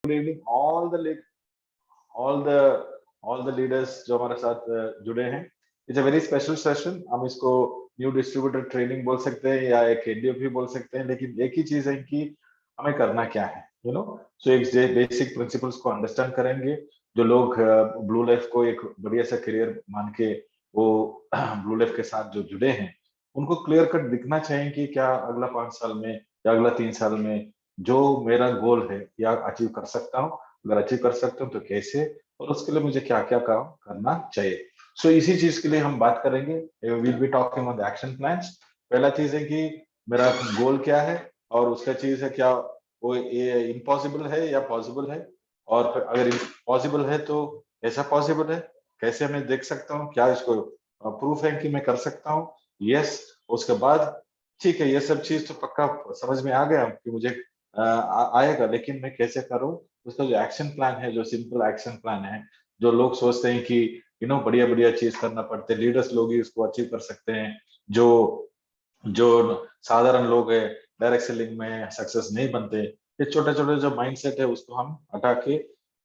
Good evening all the leaders जो हमारे साथ जुड़े हैं। It's a very special session. हम इसको न्यू डिस्ट्रीब्यूटर ट्रेनिंग बोल सकते हैं या एक एनडीओ भी बोल सकते हैं, लेकिन एक ही चीज है कि हमें करना क्या है, सो एक बेसिक प्रिंसिपल्स को अंडरस्टैंड करेंगे। जो लोग ब्लू लाइफ को एक बढ़िया सा करियर मान के वो ब्लू लाइफ के साथ जो जुड़े हैं, उनको क्लियर कट दिखना चाहिए कि क्या अगला 5 साल में या अगला 3 साल में जो मेरा गोल है या अचीव कर सकता हूँ। अगर अचीव कर सकता हूँ तो कैसे, और उसके लिए मुझे क्या क्या काम करना चाहिए। सो इसी चीज के लिए हम बात करेंगे। Will be talking on the action plans. पहला चीज है कि मेरा गोल क्या है, और उसका चीज है क्या वो ये इम्पॉसिबल है या पॉसिबल है, और फिर अगर पॉसिबल है तो ऐसा पॉसिबल है, कैसे मैं देख सकता हूँ, क्या इसको प्रूफ है कि मैं कर सकता हूँ। यस, उसके बाद ठीक है, ये सब चीज तो पक्का समझ में आ गया कि मुझे आएगा, लेकिन मैं कैसे करूं। उसका जो एक्शन प्लान है, जो सिंपल एक्शन प्लान है, जो लोग सोचते हैं कि बढ़िया बढ़िया चीज करना पड़ते हैं, लीडर्स लोग ही उसको अचीव कर सकते हैं। जो जो साधारण लोग है डायरेक्ट सेलिंग में सक्सेस नहीं बनते। ये छोटे छोटे जो माइंडसेट है उसको हम हटा के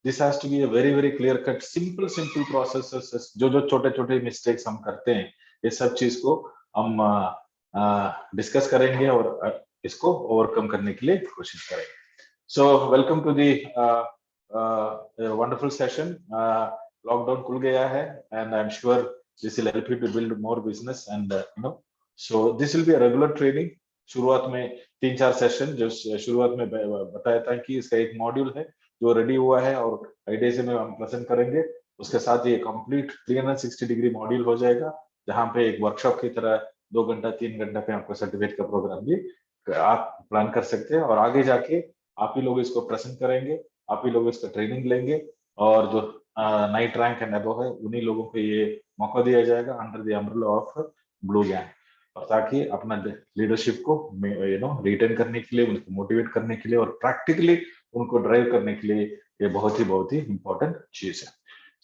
this has to be a very very clear cut simple simple process. जो जो छोटे छोटे मिस्टेक्स हम करते हैं, ये सब चीज को हम डिस्कस करेंगे और इसको ओवरकम करने के लिए कोशिश करेंगे। So welcome to the wonderful session. Lockdown खुल गया है and I am sure this will help you to build more business and so this will be a regular training. शुरुआत में 3-4 सेशन जो शुरुआत में बताया था कि इसका एक मॉड्यूल है जो रेडी हुआ है और आईडिया से में हम प्रेजेंट करेंगे। उसके साथ ये कंप्लीट 360 डिग्री मॉड्यूल हो जाएगा, जहां पे एक वर्कशॉप की तरह 2 घंटा 3 घंटा पे आपको सर्टिफिकेट का प्रोग्राम भी आप प्लान कर सकते हैं। और आगे जाके आप ही लोग इसको प्रेजेंट करेंगे, आप ही लोग इसका ट्रेनिंग लेंगे, और जो नाइट रैंक एंड अबव है उन्हीं लोगों को ये मौका दिया जाएगा under the umbrella of blue gang, और ताकि अपना लीडरशिप को रिटेन करने के लिए, उनको मोटिवेट करने के लिए और प्रैक्टिकली उनको ड्राइव करने के लिए ये बहुत ही इंपॉर्टेंट चीज है।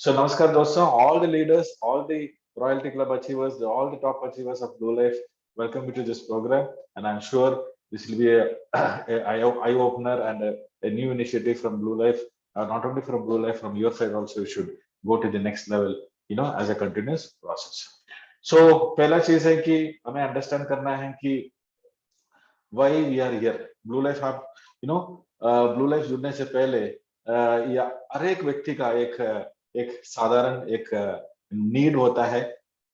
सो नमस्कार दोस्तों, all the leaders, all the royalty club achievers, all the top achievers of blue life, welcome you to this program, and I'm sure this will be a eye opener and a new initiative from Blue Life. Not only from Blue Life, from your side also, you should go to the next level, as a continuous process. So पहला चीज है कि हमें understand करना है कि why we are here. Blue Life, आप blue life जुड़ने से पहले या हर एक व्यक्ति का एक साधारण एक नीड होता है।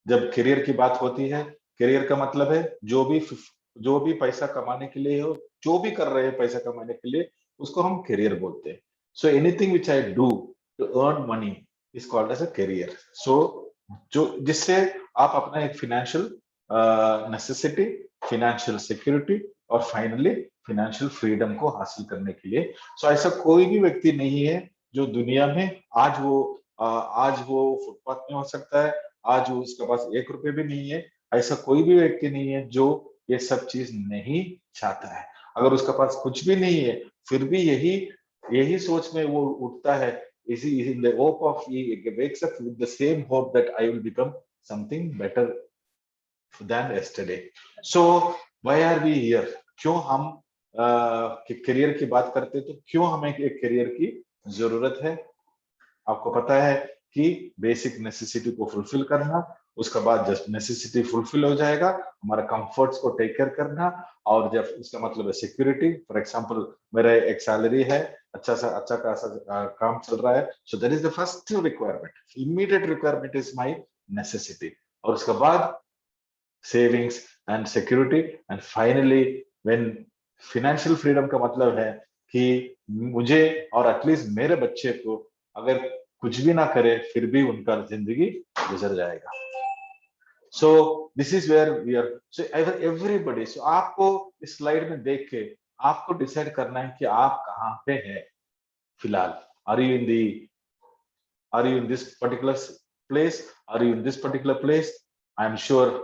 जब करियर की बात होती है, करियर का मतलब है जो भी पैसा कमाने के लिए हो, जो भी कर रहे हैं पैसा कमाने के लिए, उसको हम करियर बोलते हैं। So anything which I do to earn money is called as a career. So जो जिससे आप अपना एक फिनेंशियल नेसेसिटी, फिनेंशियल सिक्योरिटी और फाइनली फाइनेंशियल फ्रीडम को हासिल करने के लिए, सो ऐसा कोई भी व्यक्ति नहीं है जो दुनिया में आज वो फुटपाथ में हो सकता है, आज वो उसके पास 1 रुपए भी नहीं है, ऐसा कोई भी व्यक्ति नहीं है जो ये सब चीज नहीं चाहता है। अगर उसके पास कुछ भी नहीं है, फिर भी यही सोच में वो उठता है, इसी in the hope of, he wakes up with the same hope that I will become something better than yesterday. So why are we here? क्यों हम करियर की बात करते हैं, तो क्यों हमें एक करियर की जरूरत है? आपको पता है कि बेसिक नेसेसिटी को फुलफिल करना, उसके बाद जब नेसेसिटी फुलफिल हो जाएगा, हमारा कंफर्ट्स को टेक केयर करना, और जब इसका मतलब है सिक्योरिटी। फॉर एग्जांपल, मेरा एक सैलरी है, अच्छा खासा काम चल रहा है, so that is the first requirement, immediate requirement is my necessity. और उसके बाद savings and security, and finally when financial freedom का मतलब है कि मुझे और एटलीस्ट मेरे बच्चे को अगर कुछ भी ना करे फिर भी उनका जिंदगी गुजर जाएगा। So this is where we are. So everybody, so आपको इस स्लाइड में देख के आपको डिसाइड करना है कि आप कहाँ पे हैं फिलहाल। Are you in the are you in this particular place, are you in this particular place? I'm sure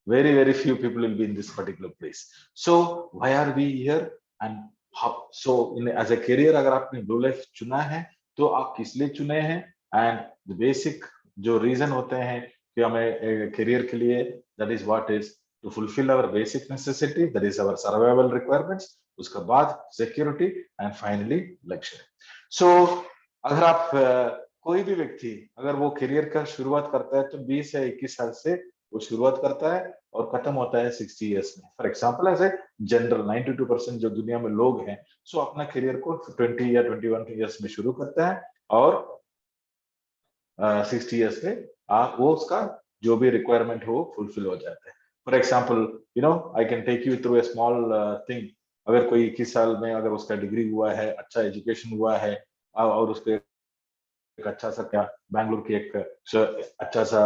very few people will be in this particular place. So why are we here, and how? So as a career, अगर आपने blue life चुना है तो आप किस लिए चुने हैं, एंड द बेसिक जो रीजन होते हैं कि हमें करियर के लिए, that is what is to fulfil our basic necessity, that is our survival requirements, उसके बाद security, and finally luxury. So अगर आप कोई भी व्यक्ति अगर वो करियर का शुरुआत करता है तो 20 या 21 साल से वो शुरुआत करता है और खत्म होता है 60 इयर्स में। फॉर एग्जांपल ऐसे जनरल 92% जो दुनिया में लोग हैं सो अपना करियर को 20 या 21 इयर्स में शुरू करता है और 60 इयर्स में वो उसका जो भी रिक्वायरमेंट हो फुलफिल हो जाता है। For example I can take you through a small thing. अगर कोई 21 साल में अगर उसका डिग्री हुआ है, अच्छा एजुकेशन हुआ है और उसके एक अच्छा सा क्या बैंगलोर की एक अच्छा सा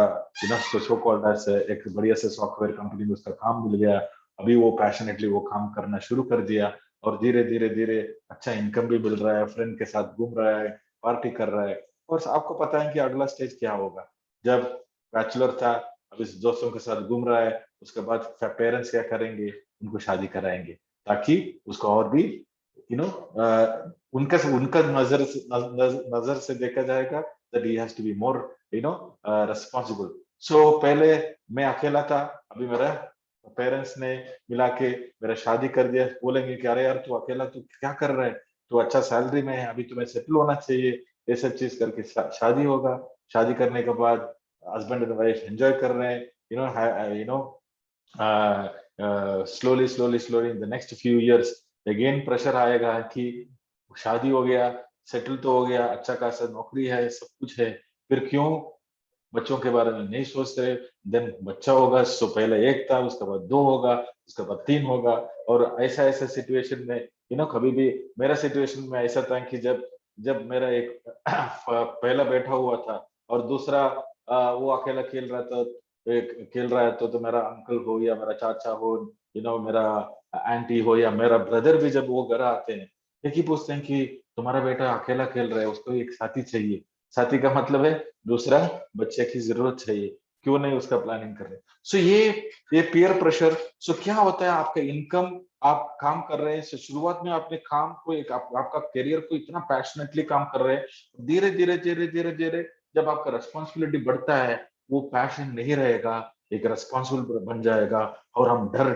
सो कॉल्ड एज एक बढ़िया से सॉफ्टवेयर कंपनी में उसका काम मिल गया। अभी वो पैशनेटली वो काम करना शुरू कर दिया और धीरे धीरे धीरे अच्छा इनकम भी मिल रहा है, फ्रेंड के साथ घूम रहा है, पार्टी कर रहा है। और आपको पता है कि अगला स्टेज क्या होगा। जब बैचलर था अब इस दोस्तों के साथ घूम रहा है, उसके बाद पेरेंट्स क्या करेंगे, उनको शादी कराएंगे ताकि उसको और भी यू नो उनका उनका नजर से देखा जाएगा that he has to be more responsible. So पहले मैं अकेला था, अभी मेरा पेरेंट्स ने मिला के मेरा शादी कर दिया। बोलेंगे कि अरे यार तू अकेला तू क्या कर रहा है, तू अच्छा सैलरी में है, अभी तुम्हें सेटल होना चाहिए। ये सब चीज करके शादी होगा। शादी करने के बाद हस्बैंड एंड वाइफ एंजॉय कर रहे हैं slowly in the next few years again pressure आएगा कि शादी हो गया, सेटल तो हो गया, अच्छा खासा नौकरी है, सब कुछ है, फिर क्यों बच्चों के बारे में नहीं सोच रहे। देन बच्चा होगा सो पहले एक था, उसके बाद दो होगा, उसके बाद तीन होगा। और ऐसा ऐसा सिचुएशन में कभी भी मेरा सिचुएशन में ऐसा था कि जब जब मेरा एक पहला बैठा हुआ था और दूसरा वो अकेला खेल रहा था, एक खेल रहा है तो मेरा अंकल हो या मेरा चाचा हो, मेरा आंटी हो या मेरा ब्रदर भी जब वो घर आते हैं एक ही पूछते हैं कि तुम्हारा बेटा अकेला खेल रहा है, उसको एक साथी चाहिए। साथी का मतलब है दूसरा बच्चे की जरूरत चाहिए, क्यों नहीं उसका प्लानिंग कर रहे। सो ये पीयर प्रेशर। सो क्या होता है आपका इनकम, आप काम कर रहे हैं शुरुआत में आपने काम को एक आपका करियर को इतना पैशनेटली काम कर रहे हैं, धीरे धीरे धीरे धीरे धीरे जब आपका रेस्पॉन्सिबिलिटी बढ़ता है वो पैशन नहीं रहेगा, एक रेस्पॉन्सिबल बन जाएगा और हम डर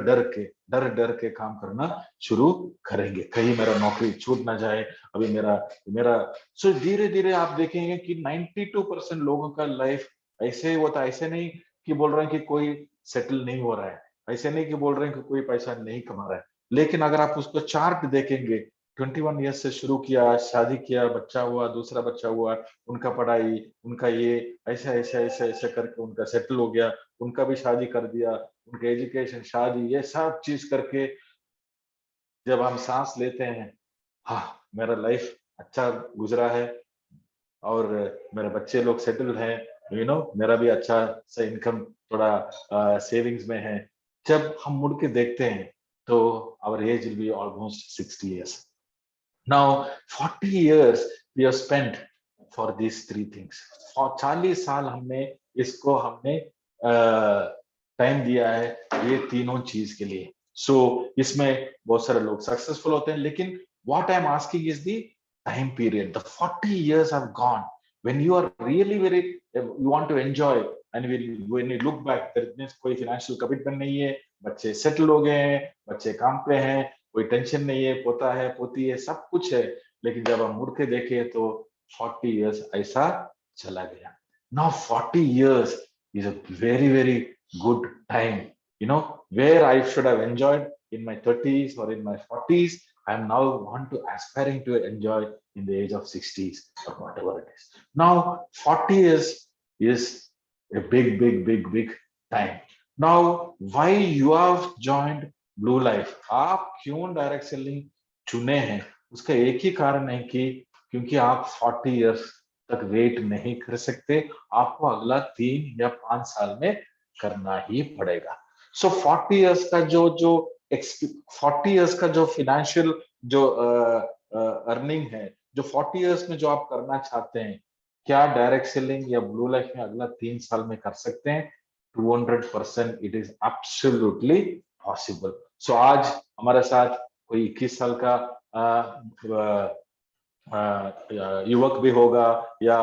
डर के काम करना शुरू करेंगे, कहीं मेरा नौकरी छूट ना जाए। अभी मेरा मेरा सो धीरे धीरे आप देखेंगे कि 92% लोगों का लाइफ ऐसे ही होता है। ऐसे नहीं कि बोल रहे हैं कि कोई सेटल नहीं हो रहा है, ऐसे नहीं कि बोल रहे हैं कि कोई पैसा नहीं कमा रहा है, लेकिन अगर आप उसको चार्ट देखेंगे 21 ईयर्स से शुरू किया, शादी किया, बच्चा हुआ, दूसरा बच्चा हुआ, उनका पढ़ाई, उनका ये ऐसा ऐसा ऐसा ऐसा करके उनका सेटल हो गया, उनका भी शादी कर दिया, उनका एजुकेशन, शादी, ये सब चीज करके जब हम सांस लेते हैं, हाँ मेरा लाइफ अच्छा गुजरा है और मेरे बच्चे लोग सेटल्ड हैं, मेरा भी अच्छा सा इनकम थोड़ा सेविंग्स में है। जब हम मुड़ के देखते हैं तो our age will be almost 60 years. Now 40 years we have spent for these three things. 40 साल हमने टाइम दिया है ये तीनों चीज के लिए। सो इसमें बहुत सारे लोग सक्सेसफुल होते हैं, लेकिन what I am asking is the time period. The 40 years have gone. When you are really very, you want to enjoy, and when you look back, there means कोई financial commitment नहीं है, बच्चे settle हो गए हैं, बच्चे काम पे हैं, कोई टेंशन नहीं है, पोता है, पोती है, सब कुछ है। लेकिन जब हम मुड़ के देखें तो 40 years ऐसा चला गया। Now 40 years is a very very good time. Where I should have enjoyed in my 30s or in my 40s, I am now want to aspiring to enjoy in the age of 60s or whatever it is. Now 40 years is a big time. Now why you have joined Blue Life? आप क्यों direct selling चुने हैं? उसका एक ही कारण है कि क्योंकि आप 40 इयर्स तक वेट नहीं कर सकते, आपको अगला 3 या 5 साल में करना ही पड़ेगा। सो 40 इयर्स का जो 40 इयर्स का जो फाइनेंशियल जो अर्निंग है, जो 40 इयर्स में जो आप करना चाहते हैं, क्या डायरेक्ट सेलिंग या ब्लू लाइफ में अगला 3 साल में कर सकते हैं? 200% इट इज एब्सोल्युटली पॉसिबल। सो आज हमारे साथ कोई 21 साल का युवक भी होगा या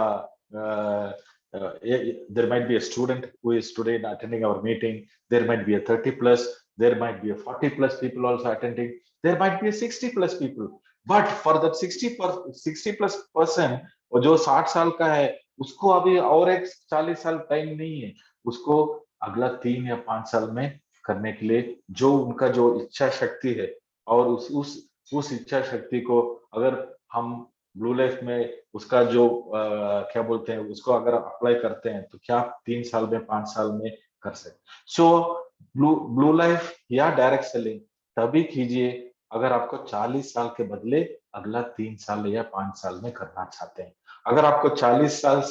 there might be a student who is today attending our meeting, there might be a 30 plus, there might be a 40 plus people also attending, there might be a 60 plus people. But for that 60+% और जो 60 साल का है उसको अभी और एक 40 साल टाइम नहीं है, उसको अगला 3 या 5 साल में करने के लिए जो उनका जो इच्छा शक्ति है, और उस इच्छा शक्ति को अगर हम ब्लू लाइफ में उसका जो क्या बोलते हैं उसको अगर अप्लाई करते हैं तो क्या 3 साल में 5 साल में कर सकते। सो ब्लू लाइफ या डायरेक्ट सेलिंग तभी कीजिए अगर आपको 40 साल के बदले अगला 3 साल या 5 साल में करना चाहते हैं। अगर आपको 40 साल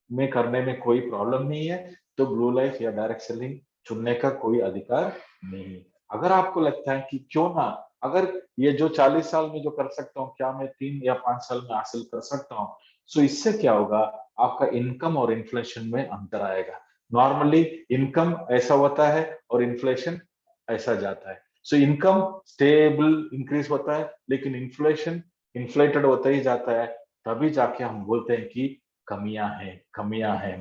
में करने में कोई प्रॉब्लम नहीं है तो ब्लू लाइफ या डायरेक्ट सेलिंग चुनने का कोई अधिकार नहीं है। अगर आपको लगता है कि क्यों ना, अगर ये जो 40 साल में जो कर सकता हूँ क्या मैं 3 या 5 साल में हासिल कर सकता हूँ, सो इससे क्या होगा, आपका इनकम और इन्फ्लेशन में अंतर आएगा। नॉर्मली इनकम ऐसा होता है और इन्फ्लेशन ऐसा जाता है। सो इनकम स्टेबल इंक्रीज होता है लेकिन इन्फ्लेशन इन्फ्लेटेड होता ही जाता है, तभी जाके हम बोलते हैं कि कमियां हैं,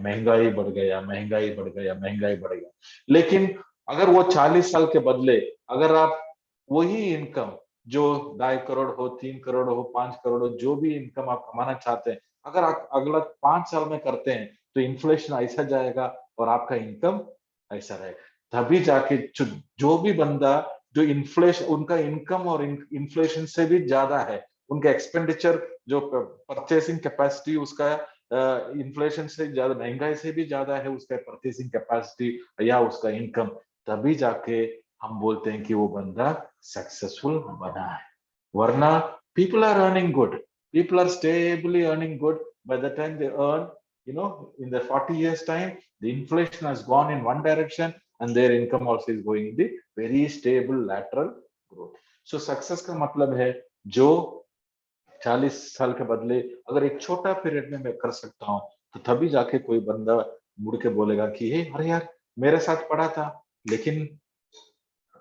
महंगाई बढ़ गया, महंगाई बढ़ गया, महंगाई बढ़ गया। लेकिन अगर वो 40 साल के बदले अगर आप वही इनकम जो 2.5 करोड़ हो, 3 करोड़ हो, 5 करोड़ हो, जो भी इनकम आप कमाना चाहते हैं, अगर आप अगला 5 साल में करते हैं तो इन्फ्लेशन ऐसा जाएगा और आपका इनकम ऐसा रहेगा। तभी जाके जो भी बंदा जो इन्फ्लेशन उनका इनकम और इन्फ्लेशन से भी ज्यादा है, उनका एक्सपेंडिचर जो परचेसिंग कैपेसिटी उसका इन्फ्लेशन से ज्यादा, महंगाई से भी ज्यादा है उसका परचेसिंग कैपेसिटी या उसका इनकम, तभी जाके हम बोलते हैं कि वो बंदा सक्सेसफुल बना है। वरना people are earning good, people are stably earning good. By the time they earn, in the 40 years time the inflation has gone in one direction and their income also is going in the very stable lateral growth. So success का मतलब है जो 40 साल के बदले अगर एक छोटा पीरियड में मैं कर सकता हूँ तो तभी जाके कोई बंदा मुड़ के बोलेगा कि हे अरे यार मेरे साथ पढ़ा था लेकिन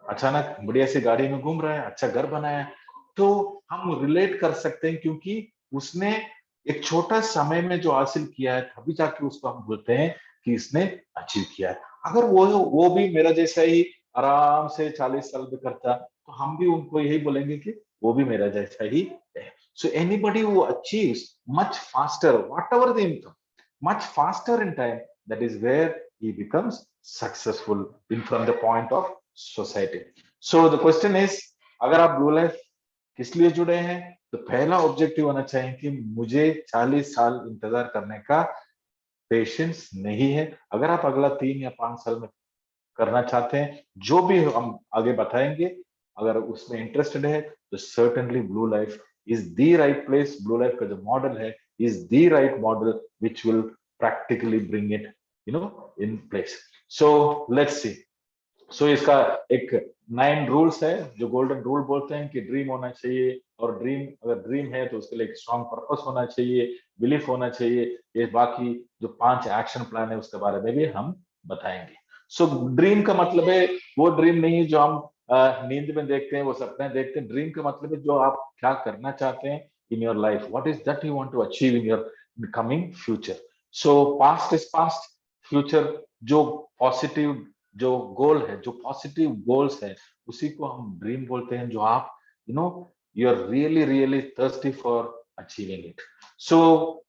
अचानक बढ़िया सी गाड़ी में घूम रहा है, अच्छा घर बनाया है। तो हम रिलेट कर सकते हैं क्योंकि उसने एक छोटा समय में जो हासिल किया है तभी जाके उसको हम बोलते हैं कि इसने अचीव किया है। अगर वो भी मेरा जैसा ही आराम से 40 साल में करता तो हम भी उनको यही बोलेंगे कि वो भी मेरा जैसा ही है। So anybody who achieves much faster whatever the income, much faster in time, that is where he becomes successful in from the point of society. So the question is, अगर आप ब्लू लाइफ किस लिए जुड़े हैं तो पहला objective होना चाहिए कि मुझे 40 साल इंतजार करने का पेशेंस नहीं है। अगर आप अगला 3 या 5 साल में करना चाहते हैं जो भी हम आगे बताएंगे, अगर उसमें इंटरेस्टेड है तो certainly Blue Life is the right place. Blue life का जो मॉडल है is the right model which will practically bring it in place. So let's see. So इसका एक 9 रूल्स है जो गोल्डन रूल बोलते हैं कि ड्रीम होना चाहिए, और ड्रीम अगर ड्रीम है तो उसके लिए एक स्ट्रॉन्ग पर्पस होना चाहिए, बिलीफ होना चाहिए। ये बाकी जो 5 एक्शन प्लान है उसके बारे में भी हम बताएंगे। सो ड्रीम का मतलब है वो ड्रीम नहीं है जो हम नींद में देखते हैं, वो सपने देखते हैं। ड्रीम का मतलब है जो आप क्या करना चाहते हैं in your life, what is that you want to achieve in your coming future. So past is past, future जो पॉजिटिव जो गोल है, जो पॉजिटिव गोल्स है उसी को हम ड्रीम बोलते हैं, जो आप you are really really thirsty for achieving it. So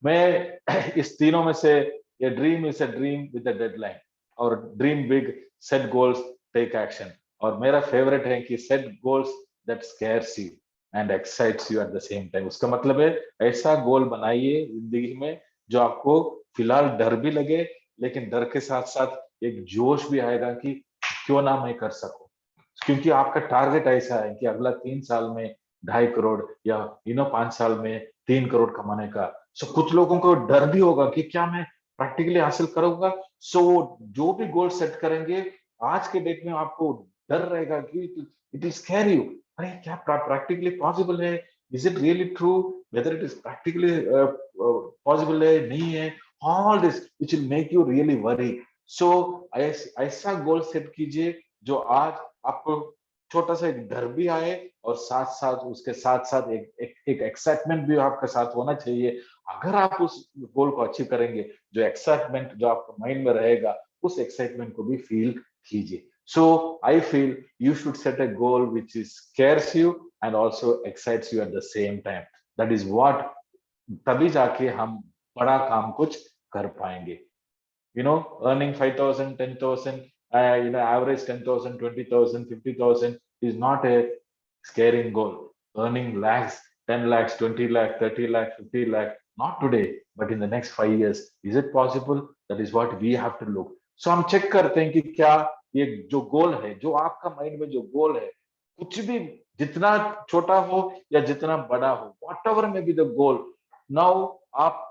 मैं इस तीनों में से, ये dream is a dream with a deadline, और dream big, set goals, take action, और मेरा फेवरेट है कि set goals that scares you and excites you at the same time. उसका मतलब है ऐसा गोल बनाइए जिंदगी में जो आपको फिलहाल डर भी लगे लेकिन डर के साथ साथ एक जोश भी आएगा कि क्यों ना मैं कर सकूं, क्योंकि आपका टारगेट ऐसा है कि अगला 3 साल में 2.5 करोड़ या 5 साल में 3 करोड़ कमाने का। सो कुछ लोगों को डर भी होगा कि क्या मैं प्रैक्टिकली हासिल करूंगा। सो जो भी गोल सेट करेंगे आज के डेट में आपको डर रहेगा कि इट इज स्कैर यू, अरे क्या प्रैक्टिकली पॉसिबल है, is it really true, whether it is practically possible है नहीं है, all this which will make you really worry. So ऐसा गोल सेट कीजिए जो आज आपको छोटा सा एक डर भी आए और साथ साथ उसके साथ साथ एक एक्साइटमेंट भी आपके साथ होना चाहिए। अगर आप उस गोल को अचीव करेंगे, जो एक्साइटमेंट जो आपके माइंड में रहेगा उस एक्साइटमेंट को भी फील कीजिए। So I feel you should set a goal which is scares you and also excites you at the same time. That is what, तभी जाके हम बड़ा काम कुछ कर पाएंगे. Earning 5,000, 10,000, average 10,000, 20,000, 50,000 is not a scaring goal. Earning lakhs, 10 lakhs, 20 lakh, 30 lakh, 50 lakh, not today, but in the next 5 years, is it possible? That is what we have to look. So हम check करते हैं कि क्या ये जो goal है, जो आपका माइंड में जो गोल है, कुछ भी जितना छोटा हो या जितना बड़ा हो, whatever may be the goal, now आप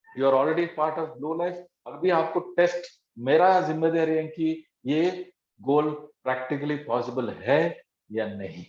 you are already part of blue life. अभी आपको टेस्ट, मेरा जिम्मेदारी है कि ये गोल प्रैक्टिकली पॉसिबल है या नहीं.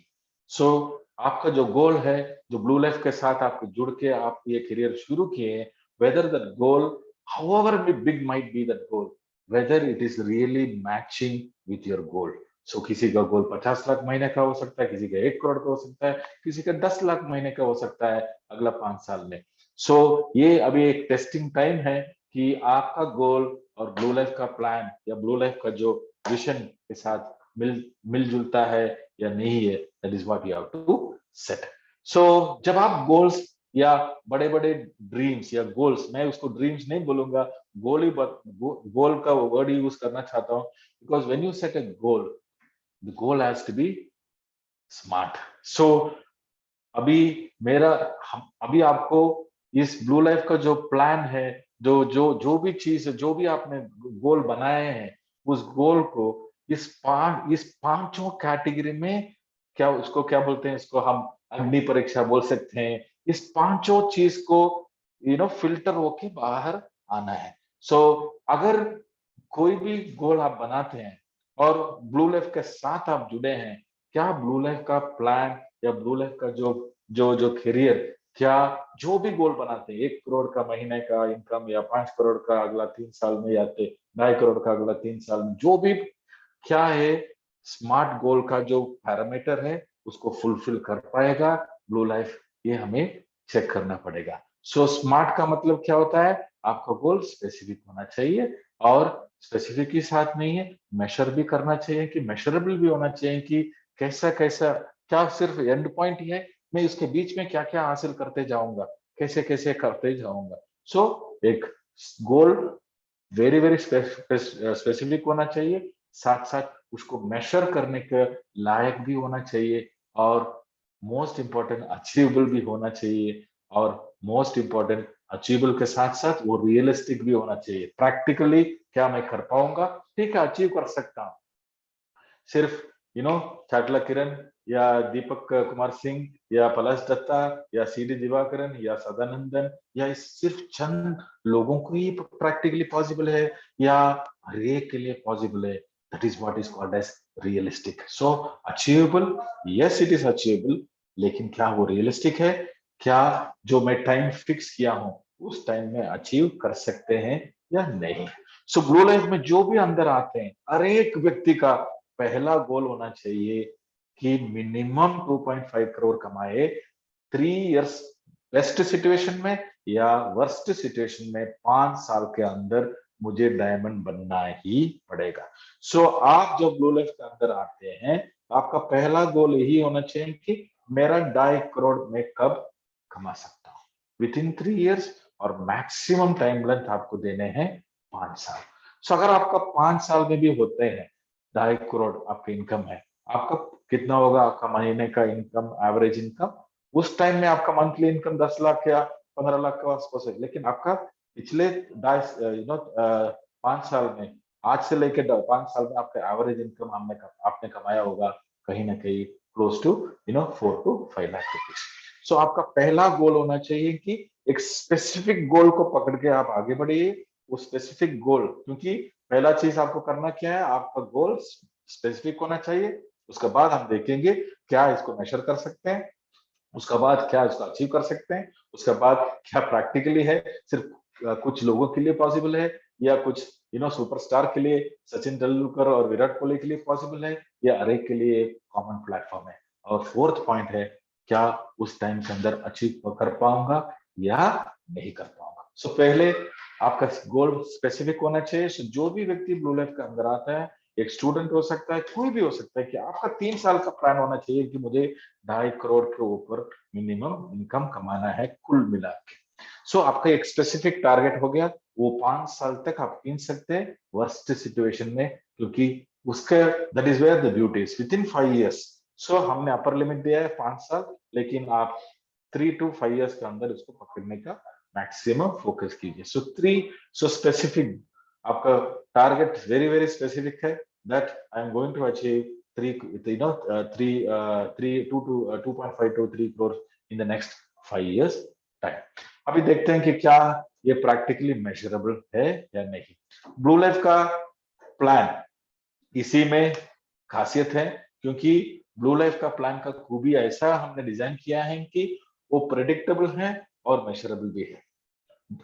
सो आपका जो गोल है, जो ब्लू लाइफ के साथ आपको जुड़ के आप ये करियर शुरू किए, whether that goal, however big might be that goal, whether it is really matching with your goal. So किसी का गोल 50 लाख महीने का हो सकता है, किसी का 1 करोड़ का हो सकता है, किसी का 10 लाख महीने का हो सकता है अगला 5 साल में. सो ये अभी एक टेस्टिंग टाइम है कि आपका गोल और ब्लू लाइफ का प्लान या ब्लू लाइफ का जो विजन के साथ मिलजुलता है या नहीं है. That is what you have to set. So जब आप गोल्स या बड़े बड़े ड्रीम्स या गोल्स, मैं उसको ड्रीम्स नहीं बोलूंगा, गोल ही गोल का वर्ड यूज करना चाहता हूँ, because when you set a goal, the goal has to be smart. So अभी आपको इस ब्लू लाइफ का जो प्लान है, जो भी चीज है, जो भी आपने गोल बनाए हैं, उस गोल को इस पांचों कैटेगरी में, क्या उसको क्या बोलते हैं, इसको हम अग्नि परीक्षा बोल सकते हैं. इस पांचों चीज को फिल्टर होके बाहर आना है. सो अगर कोई भी गोल आप बनाते हैं और ब्लू लाइफ के साथ आप जुड़े हैं, क्या ब्लू लाइफ का प्लान या ब्लू लाइफ का जो जो जो करियर, क्या जो भी गोल बनाते हैं, 1 करोड़ का महीने का इनकम या 5 करोड़ का अगला 3 साल में या 2.5 करोड़ का अगला 3 साल में, जो भी क्या है, स्मार्ट गोल का जो पैरामीटर है उसको फुलफिल कर पाएगा ब्लू लाइफ, ये हमें चेक करना पड़ेगा. सो स्मार्ट का मतलब क्या होता है, आपका गोल स्पेसिफिक होना चाहिए, और स्पेसिफिक ही साथ नहीं है, मेजर भी करना चाहिए, कि मेजरेबल भी होना चाहिए, कि कैसा कैसा, क्या सिर्फ एंड पॉइंट ही है, मैं इसके बीच में क्या क्या हासिल करते जाऊंगा, कैसे कैसे करते जाऊंगा. सो एक गोल वेरी वेरी स्पेसिफिक होना चाहिए, साथ साथ उसको मेजर करने के लायक भी होना चाहिए, और मोस्ट इंपॉर्टेंट अचीवेबल भी होना चाहिए, और मोस्ट इंपॉर्टेंट अचीवेबल के साथ साथ वो रियलिस्टिक भी होना चाहिए. प्रैक्टिकली क्या मैं कर पाऊंगा, ठीक है अचीव कर सकता हूँ, सिर्फ चाटला किरण या दीपक कुमार सिंह या पलाश दत्ता या सीडी दिवाकरन या सदानंदन या इस सिर्फ चंद लोगों को ही प्रैक्टिकली पॉसिबल है, या हर एक के लिए पॉसिबल है. That is what is called as realistic. So achievable, yes it is achievable, लेकिन क्या वो रियलिस्टिक है, क्या जो मैं टाइम फिक्स किया हूं उस टाइम में अचीव कर सकते हैं या नहीं. सो ब्लू लाइफ में जो भी अंदर आते हैं, हर एक व्यक्ति का पहला गोल होना चाहिए कि मिनिमम 2.5 करोड़ कमाए 3 इयर्स, बेस्ट सिचुएशन में या वर्स्ट सिचुएशन में 5 साल के अंदर मुझे डायमंड बनना ही पड़ेगा. सो आप जब ब्लू लाइफ के अंदर आते हैं, आपका पहला गोल यही होना चाहिए कि मेरा 2.5 करोड़ में कब कमा सकता हूँ विद इन 3 इयर्स, और मैक्सिमम टाइम लेंथ आपको देने हैं 5 साल. सो अगर आपका 5 साल में भी होते हैं 2.5 करोड़ आपकी इनकम है, आपका कितना होगा, आपका महीने का इनकम, एवरेज इनकम, उस टाइम में आपका मंथली इनकम 10 लाख या 15 लाख के आसपास है, लेकिन आपका पिछले 5 साल में, आज से लेकर 5 साल में आपका एवरेज इनकम आपने कमाया होगा कहीं ना कहीं close to 4 to 5 lakh rupees. So आपका पहला गोल होना चाहिए कि एक स्पेसिफिक गोल को पकड़ के आप आगे बढ़िए. वो स्पेसिफिक गोल, क्योंकि पहला चीज आपको करना क्या है, आपका गोल स्पेसिफिक होना चाहिए. उसके बाद हम देखेंगे क्या इसको मेजर कर सकते हैं, उसके बाद क्या इसको अचीव कर सकते हैं, उसके बाद क्या प्रैक्टिकली है, सिर्फ कुछ लोगों के लिए पॉसिबल है, या कुछ सुपरस्टार के लिए, सचिन तेंदुलकर और विराट कोहली के लिए पॉसिबल है, या हर एक के लिए एक कॉमन प्लेटफॉर्म है. और फोर्थ पॉइंट है, क्या उस टाइम के अंदर अचीव कर पाऊंगा या नहीं कर पाऊंगा. सो पहले आपका गोल स्पेसिफिक होना चाहिए. जो भी व्यक्ति ब्लू लाइफ के अंदर आता है, एक स्टूडेंट हो सकता है, कोई भी हो सकता है कि आपका 3 साल का प्लान होना चाहिए कि मुझे 2.5 करोड़ के ऊपर मिनिमम इनकम कमाना है कुल मिला के। सो आपका एक स्पेसिफिक टारगेट हो गया, वो 5 साल तक आप गिन सकते हैं वर्स्ट सिचुएशन में, क्योंकि उसका that is where the beauty is within 5 years। So हमने अपर लिमिट दिया है 5 साल, लेकिन आप 3 to 5 years के अंदर इसको पकड़ने का मैक्सिमम फोकस कीजिए। सो स्पेसिफिक आपका टारगेट वेरी वेरी स्पेसिफिक है, that I am going to achieve 2.5 to 3 in the next 5 years time. अभी देखते हैं कि क्या ये प्रैक्टिकली मेजरेबल है या नहीं। ब्लू लाइफ का प्लान इसी में खासियत है, क्योंकि ब्लू लाइफ का प्लान का खूबी ऐसा हमने डिजाइन किया है कि वो प्रेडिक्टेबल है और मेजरेबल भी है।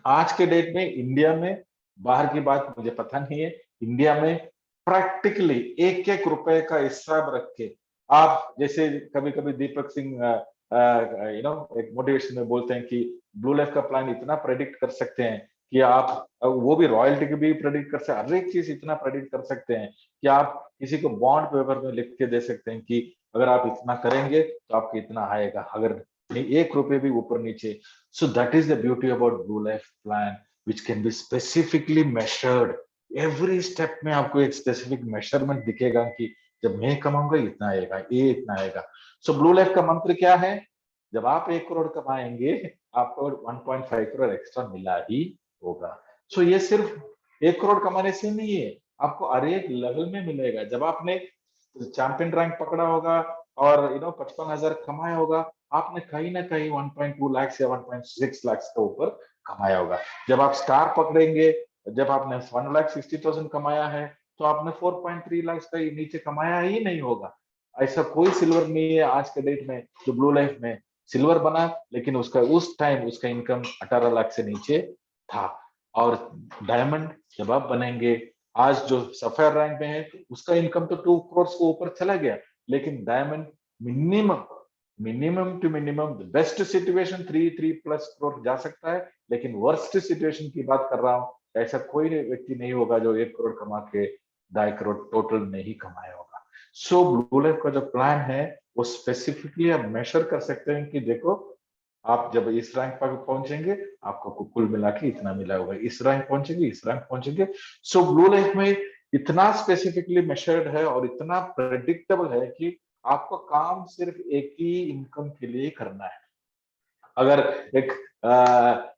आज के डेट में इंडिया में, बाहर की बात मुझे पता नहीं है, इंडिया में प्रैक्टिकली एक एक रुपए का हिसाब रख के आप, जैसे कभी कभी दीपक सिंह एक मोटिवेशन में बोलते हैं कि ब्लू लाइफ का प्लान इतना प्रेडिक्ट कर सकते हैं कि आप वो भी रॉयल्टी की भी प्रेडिक्ट कर सकते हैं, हर एक चीज इतना प्रेडिक्ट कर सकते हैं कि आप किसी को बॉन्ड पेपर में लिख के दे सकते हैं कि अगर आप इतना करेंगे तो आपको इतना आएगा, अगर एक रुपए भी ऊपर नीचे। So that is the beauty about Blue Life Plan, which can be specifically measured. Every step में आपको एक specific measurement दिखेगा कि जब मैं कमाऊंगा इतना आएगा, ये इतना आएगा। So Blue Life का मंत्र क्या है? जब आप 1 करोड़ कमाएंगे, आपको 1.5 करोड़ एक्स्ट्रा मिला ही होगा। So ये सिर्फ 1 करोड़ कमाने से नहीं है, आपको हर एक लेवल में मिलेगा। जब आपने चैंपियन रैंक पकड़ा होगा और 55,000 कमाया होगा, आपने कहीं ना कहीं 1.2 लाख या 1.6 लाख के ऊपर कमाया होगा। जब आप स्टार पकड़ेंगे, जब आपने 1,60,000 कमाया है, तो आपने 4.3 लाख का नीचे कमाया ही नहीं होगा। ऐसा कोई सिल्वर नहीं है आज के डेट में जो ब्लू लाइफ में सिल्वर बना, लेकिन उसका उस टाइम उसका इनकम 18 लाख से नीचे था। और डायमंड जब आप बनेंगे, आज जो सफेयर रैंक में है उसका इनकम तो 2 करोड़ को ऊपर चला गया, लेकिन diamond minimum to minimum best situation 3+ crore जा सकता है, लेकिन वर्स्ट सिचुएशन की बात कर रहा हूं, ऐसा कोई व्यक्ति नहीं होगा जो 1 करोड़ कमा के 2.5 करोड़ टोटल नहीं कमाया होगा। सो ब्लू लाइफ का जो प्लान है वो स्पेसिफिकली आप मेजर कर सकते हैं कि देखो, आप जब इस रैंक पर पहुंचेंगे आपको कुल मिला के इतना मिला होगा, इस रैंक पहुंचेंगे, इस रैंक पहुंचेंगे। सो ब्लू लाइफ में इतना स्पेसिफिकली मेजर्ड है और इतना प्रेडिक्टेबल है कि आपको काम सिर्फ एक ही इनकम के लिए करना है। अगर एक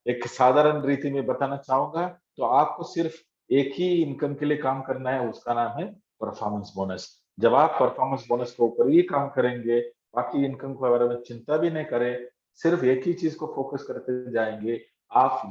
एक साधारण रीति में बताना चाहूंगा तो आपको सिर्फ एक ही इनकम के लिए काम करना है, उसका नाम है परफॉर्मेंस बोनस। जब आप परफॉर्मेंस बोनस के ऊपर ही काम करेंगे, बाकी इनकम के बारे में चिंता भी नहीं करें, सिर्फ एक ही चीज को फोकस करते जाएंगे,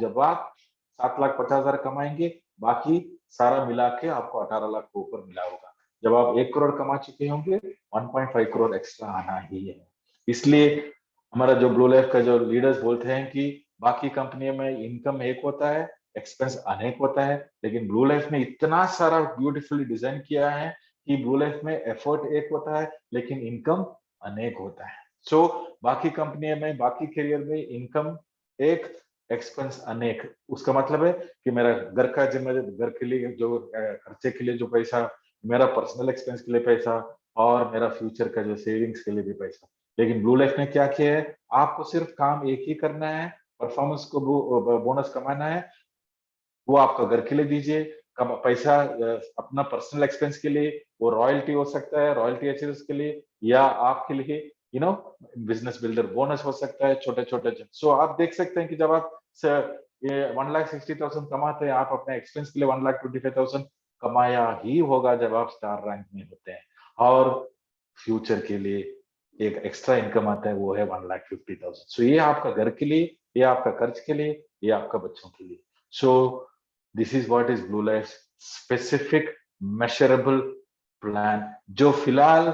जब आप 7,50,000 कमाएंगे, बाकी सारा मिला के आपको 18 लाख के ऊपर मिला होगा। जब आप 1 करोड़ कमा चुके होंगे, 1.5 करोड़ एक्स्ट्रा आना ही है। इसलिए हमारा जो ब्लू लाइफ का जो लीडर्स बोलते हैं कि बाकी कंपनियों में इनकम एक होता है, एक्सपेंस अनेक होता है, लेकिन ब्लू लाइफ ने इतना सारा ब्यूटीफुली डिजाइन किया है कि ब्लू लाइफ में एफर्ट एक होता है लेकिन इनकम अनेक होता है। सो बाकी कंपनियों में, बाकी करियर में इनकम एक, एक्सपेंस अनेक। उसका मतलब है कि मेरा घर का जिम्मेदारी, घर के लिए जो खर्चे के लिए जो पैसा, मेरा पर्सनल एक्सपेंस के लिए पैसा, और मेरा फ्यूचर का जो सेविंग्स के लिए भी पैसा। लेकिन ब्लू लाइफ ने क्या किया है, आपको सिर्फ काम एक ही करना है, परफॉर्मेंस को बोनस कमाना है, वो आपका घर के लिए दीजिए। कम पैसा अपना पर्सनल एक्सपेंस के लिए, वो रॉयल्टी हो सकता है, रॉयल्टी अचीवर्स के लिए, या आपके लिए बिजनेस बिल्डर बोनस हो सकता है, छोटे छोटे। सो आप देख सकते हैं कि जब आप ये 1,60,000 कमाते हैं, आप अपने एक्सपेंस के लिए 1,25,000 कमाया ही होगा जब आप स्टार रैंक में होते हैं। और फ्यूचर के लिए एक एक्स्ट्रा इनकम आता है, वो है 1,50,000। सो ये आपका घर के लिए, ये आपका खर्च के लिए, ये आपका बच्चों के लिए। सो this is what is blue life specific measurable plan, जो फिलहाल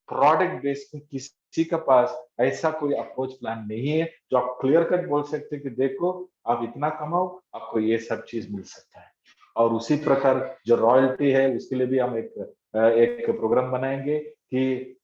प्रोडक्ट बेस्ड में किसी का पास ऐसा कोई अप्रोच प्लान नहीं है जो आप क्लियर कट बोल सकते हैं कि देखो आप इतना कमाओ, आपको ये सब चीज मिल सकता है। और उसी प्रकार जो रॉयल्टी है उसके लिए भी हम एक प्रोग्राम बनाएंगे कि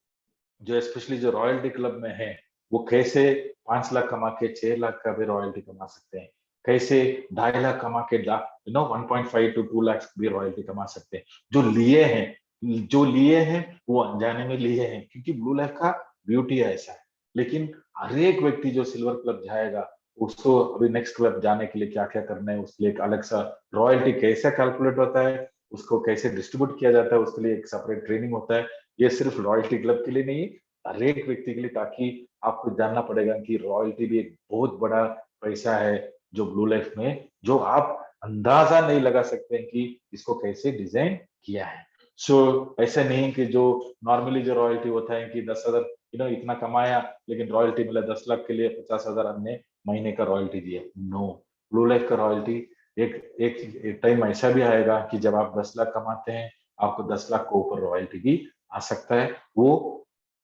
जो स्पेशली जो रॉयल्टी क्लब में है, वो कैसे 5 लाख कमा के 6 लाख का भी रॉयल्टी कमा सकते हैं, कैसे 2.5 लाख कमा के 1.5 to 2 लाख भी रॉयल्टी कमा सकते हैं, जो लिए हैं जो लिए हैं वो अनजाने में लिए हैं, क्योंकि ब्लू लाइफ का ब्यूटी ऐसा है। लेकिन हर एक व्यक्ति जो सिल्वर क्लब जाएगा, उसको अभी नेक्स्ट क्लब जाने के लिए क्या क्या करना है, उसके लिए एक अलग सा रॉयल्टी कैसे कैलकुलेट होता है, उसको कैसे डिस्ट्रीब्यूट किया जाता है, उसके लिए एक सेपरेट ट्रेनिंग होता है। ये सिर्फ रॉयल्टी क्लब के लिए नहीं, हर एक व्यक्ति के लिए, ताकि आपको जानना पड़ेगा कि रॉयल्टी भी एक बहुत बड़ा पैसा है जो ब्लू लाइफ में, जो आप अंदाजा नहीं लगा सकते हैं कि इसको कैसे डिजाइन किया है। सो ऐसा नहीं कि जो नॉर्मली जो रॉयल्टी होता है कि 10,000 इतना कमाया, लेकिन रॉयल्टी मिला 10 लाख के लिए 50,000 हमने महीने का रॉयल्टी दिया। नो, ब्लू लाइफ का रॉयल्टी एक एक टाइम ऐसा भी आएगा कि जब आप 10 लाख कमाते हैं, आपको 10 लाख के ऊपर रॉयल्टी भी आ सकता है। वो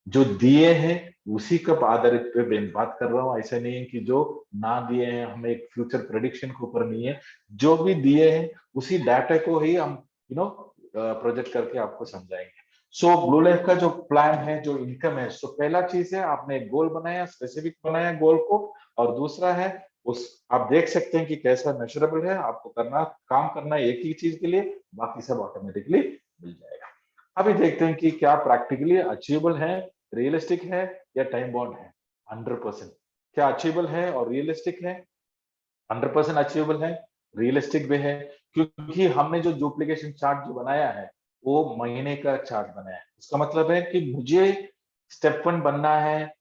जो दिए हैं उसी का आधारित पे मैं बात कर रहा हूँ, ऐसा नहीं है कि जो ना दिए हैं, हमें एक फ्यूचर प्रेडिक्शन के ऊपर नहीं है। जो भी दिए हैं उसी डाटा को ही हम प्रोजेक्ट करके आपको समझाएंगे। सो ब्लू लाइफ का जो प्लान है, जो इनकम है, सो पहला चीज है आपने एक गोल बनाया, स्पेसिफिक बनाया गोल को, और दूसरा है उस आप देख सकते हैं कि कैसा मेजरेबल है, आपको करना काम करना है एक ही चीज के लिए, बाकी सब ऑटोमेटिकली मिल जाएगा। अभी देखते हैं कि क्या प्रैक्टिकली अचीवेबल है, रियलिस्टिक है या टाइम बाउंड है। 100% क्या अचीवेबल है और रियलिस्टिक है? 100% अचीवेबल है, रियलिस्टिक भी है, क्योंकि हमने जो डुप्लीकेशन चार्ट जो बनाया है वो महीने का चार्ट बनाया है। इसका मतलब है कि मुझे स्टेप 1 बनना है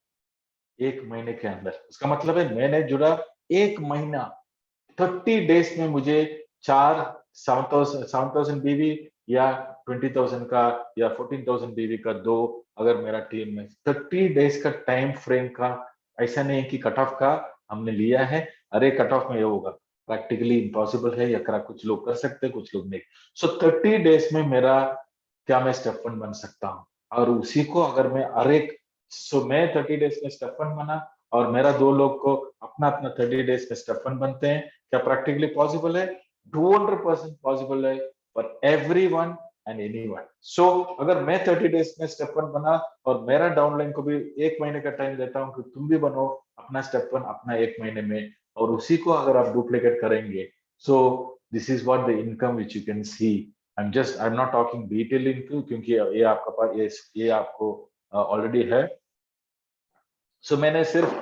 1 महीने के अंदर। इसका मतलब है मैंने जुड़ा 1 महीना, 30 डेज में मुझे 7,000 बीवी या 20,000 का या 14,000 बीवी का दो, अगर मेरा टीम में 30 डेज का टाइम फ्रेम का, ऐसा नहीं है कि कट ऑफ का हमने लिया है, अरे कट ऑफ में ये होगा, प्रैक्टिकली इम्पॉसिबल है, या कुछ लोग कर सकते हैं, कुछ लोग नहीं। सो 30 डेज में मेरा क्या मैं स्टेप 1 बन सकता हूँ, और उसी को अगर मैं मैं 30 डेज में स्टेप 1 बना, और मेरा 2 लोग को अपना अपना 30 डेज में स्टेप 1 बनते हैं, क्या प्रैक्टिकली पॉसिबल है? 200% पॉसिबल है फॉर एवरीवन एंड एनीवन। सो अगर मैं 30 डेज में स्टेप 1 बना, और मेरा डाउनलाइन को भी 1 महीने का टाइम देता हूँ कि तुम भी बनो अपना स्टेप 1 अपना 1 महीने में, और उसी को अगर आप डुप्लीकेट करेंगे, सो this is what the income which you can see. I am not talking detail into, क्योंकि ये आपका पास ये आपको ऑलरेडी है। सो मैंने सिर्फ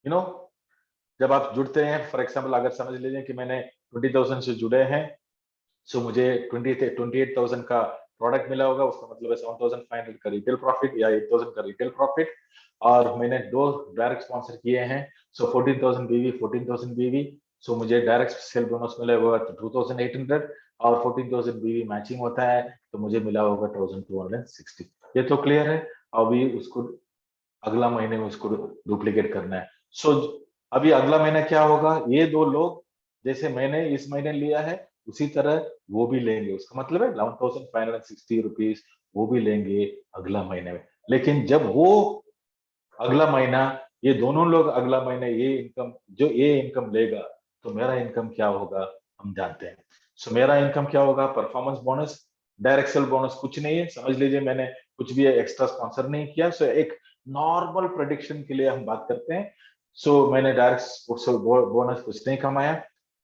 यू नो जब आप जुड़ते हैं, फॉर एग्जाम्पल अगर समझ लीजिए कि मैंने 20,000 से जुड़े हैं, सो मुझे 28,000 का प्रोडक्ट मिला होगा, उसका मतलब है 7,500 का रिटेल प्रॉफिट या 8,000 का रिटेल प्रॉफिट, और मैंने 2 डायरेक्ट स्पॉन्सर किए हैं, सो 14,000 बीवी 14,000 बीवी, सो मुझे डायरेक्ट सेल बोनस मिला होगा 2,800, और 14,000 बीवी मैचिंग होता है तो मुझे मिला होगा 1,260। ये तो क्लियर है। अभी उसको अगला महीने में उसको डुप्लीकेट करना है। सो अभी अगला महीना क्या होगा, ये 2 लोग जैसे मैंने इस महीने लिया है उसी तरह वो भी लेंगे, उसका मतलब है 11,560 रुपीज वो भी लेंगे अगला महीने में। लेकिन जब वो अगला महीना, ये दोनों लोग अगला महीना ये इनकम लेगा, तो मेरा इनकम क्या होगा हम जानते हैं। सो मेरा इनकम क्या होगा? Performance bonus, direct cell bonus कुछ नहीं है, समझ लीजिए मैंने कुछ भी एक्स्ट्रा स्पॉन्सर नहीं किया। सो एक नॉर्मल प्रेडिक्शन के लिए हम बात करते हैं। सो मैंने डायरेक्ट बोनस कुछ नहीं कमाया,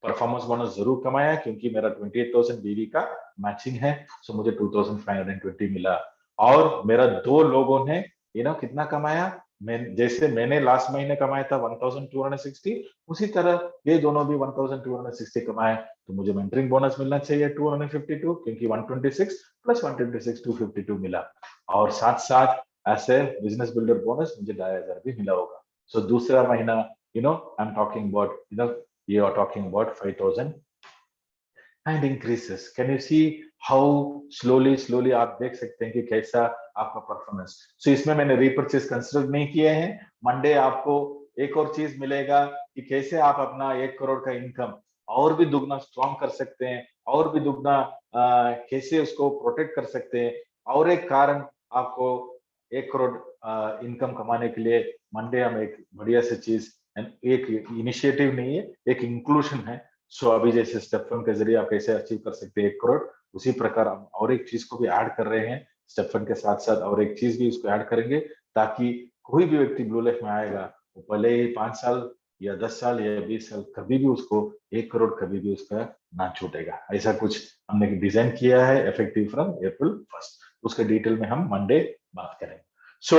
परफॉर्मेंस बोनस जरूर कमाया, क्योंकि मेरा 28,000 बीवी का मैचिंग है, सो मुझे 2,520 मिला। और मेरा 2 लोगों ने कितना कमाया, जैसे मैंने लास्ट महीने कमाया था 1,260, उसी तरह ये दोनों भी 1,260 कमाए, तो मुझे मेंटरिंग बोनस मिलना चाहिए 252, क्योंकि 126 प्लस 126 252 मिला। और साथ साथ ऐसे बिजनेस बिल्डर बोनस मुझे 2,500 भी मिला होगा। सो दूसरा महीना I am talking about you are talking about 5,000 and increases. Can you see how slowly आप देख सकते हैं कि कैसा आपका परफॉर्मेंस। सो इसमें मैंने रीपर्चेस कंसिडर नहीं किए हैं। मंडे आपको एक और चीज मिलेगा कि कैसे आप अपना 1 करोड़ का इनकम और भी दुगना स्ट्रॉन्ग कर सकते हैं, और भी दुगना कैसे उसको प्रोटेक्ट कर सकते हैं। और एक कारण आपको 1 करोड़ इनकम कमाने के लिए मंडे हम एक बढ़िया सी चीज, एक इनिशिएटिव नहीं है, एक इंक्लूशन है। सो अभी जैसे स्टेप 1 के जरिए आप कैसे अचीव कर सकते हैं 1 करोड़, उसी प्रकार हम और एक चीज को भी ऐड कर रहे हैं स्टेप 1 के साथ साथ, और एक चीज भी उसको ऐड करेंगे, ताकि कोई भी व्यक्ति ब्लू लाइफ में आएगा वो भले ही 5 साल या 10 साल या 20 साल कभी भी उसको 1 करोड़ कभी भी उसका ना छूटेगा। ऐसा कुछ हमने डिजाइन किया है इफेक्टिव फ्रॉम April 1st। उसके डिटेल में हम मंडे बात करेंगे। सो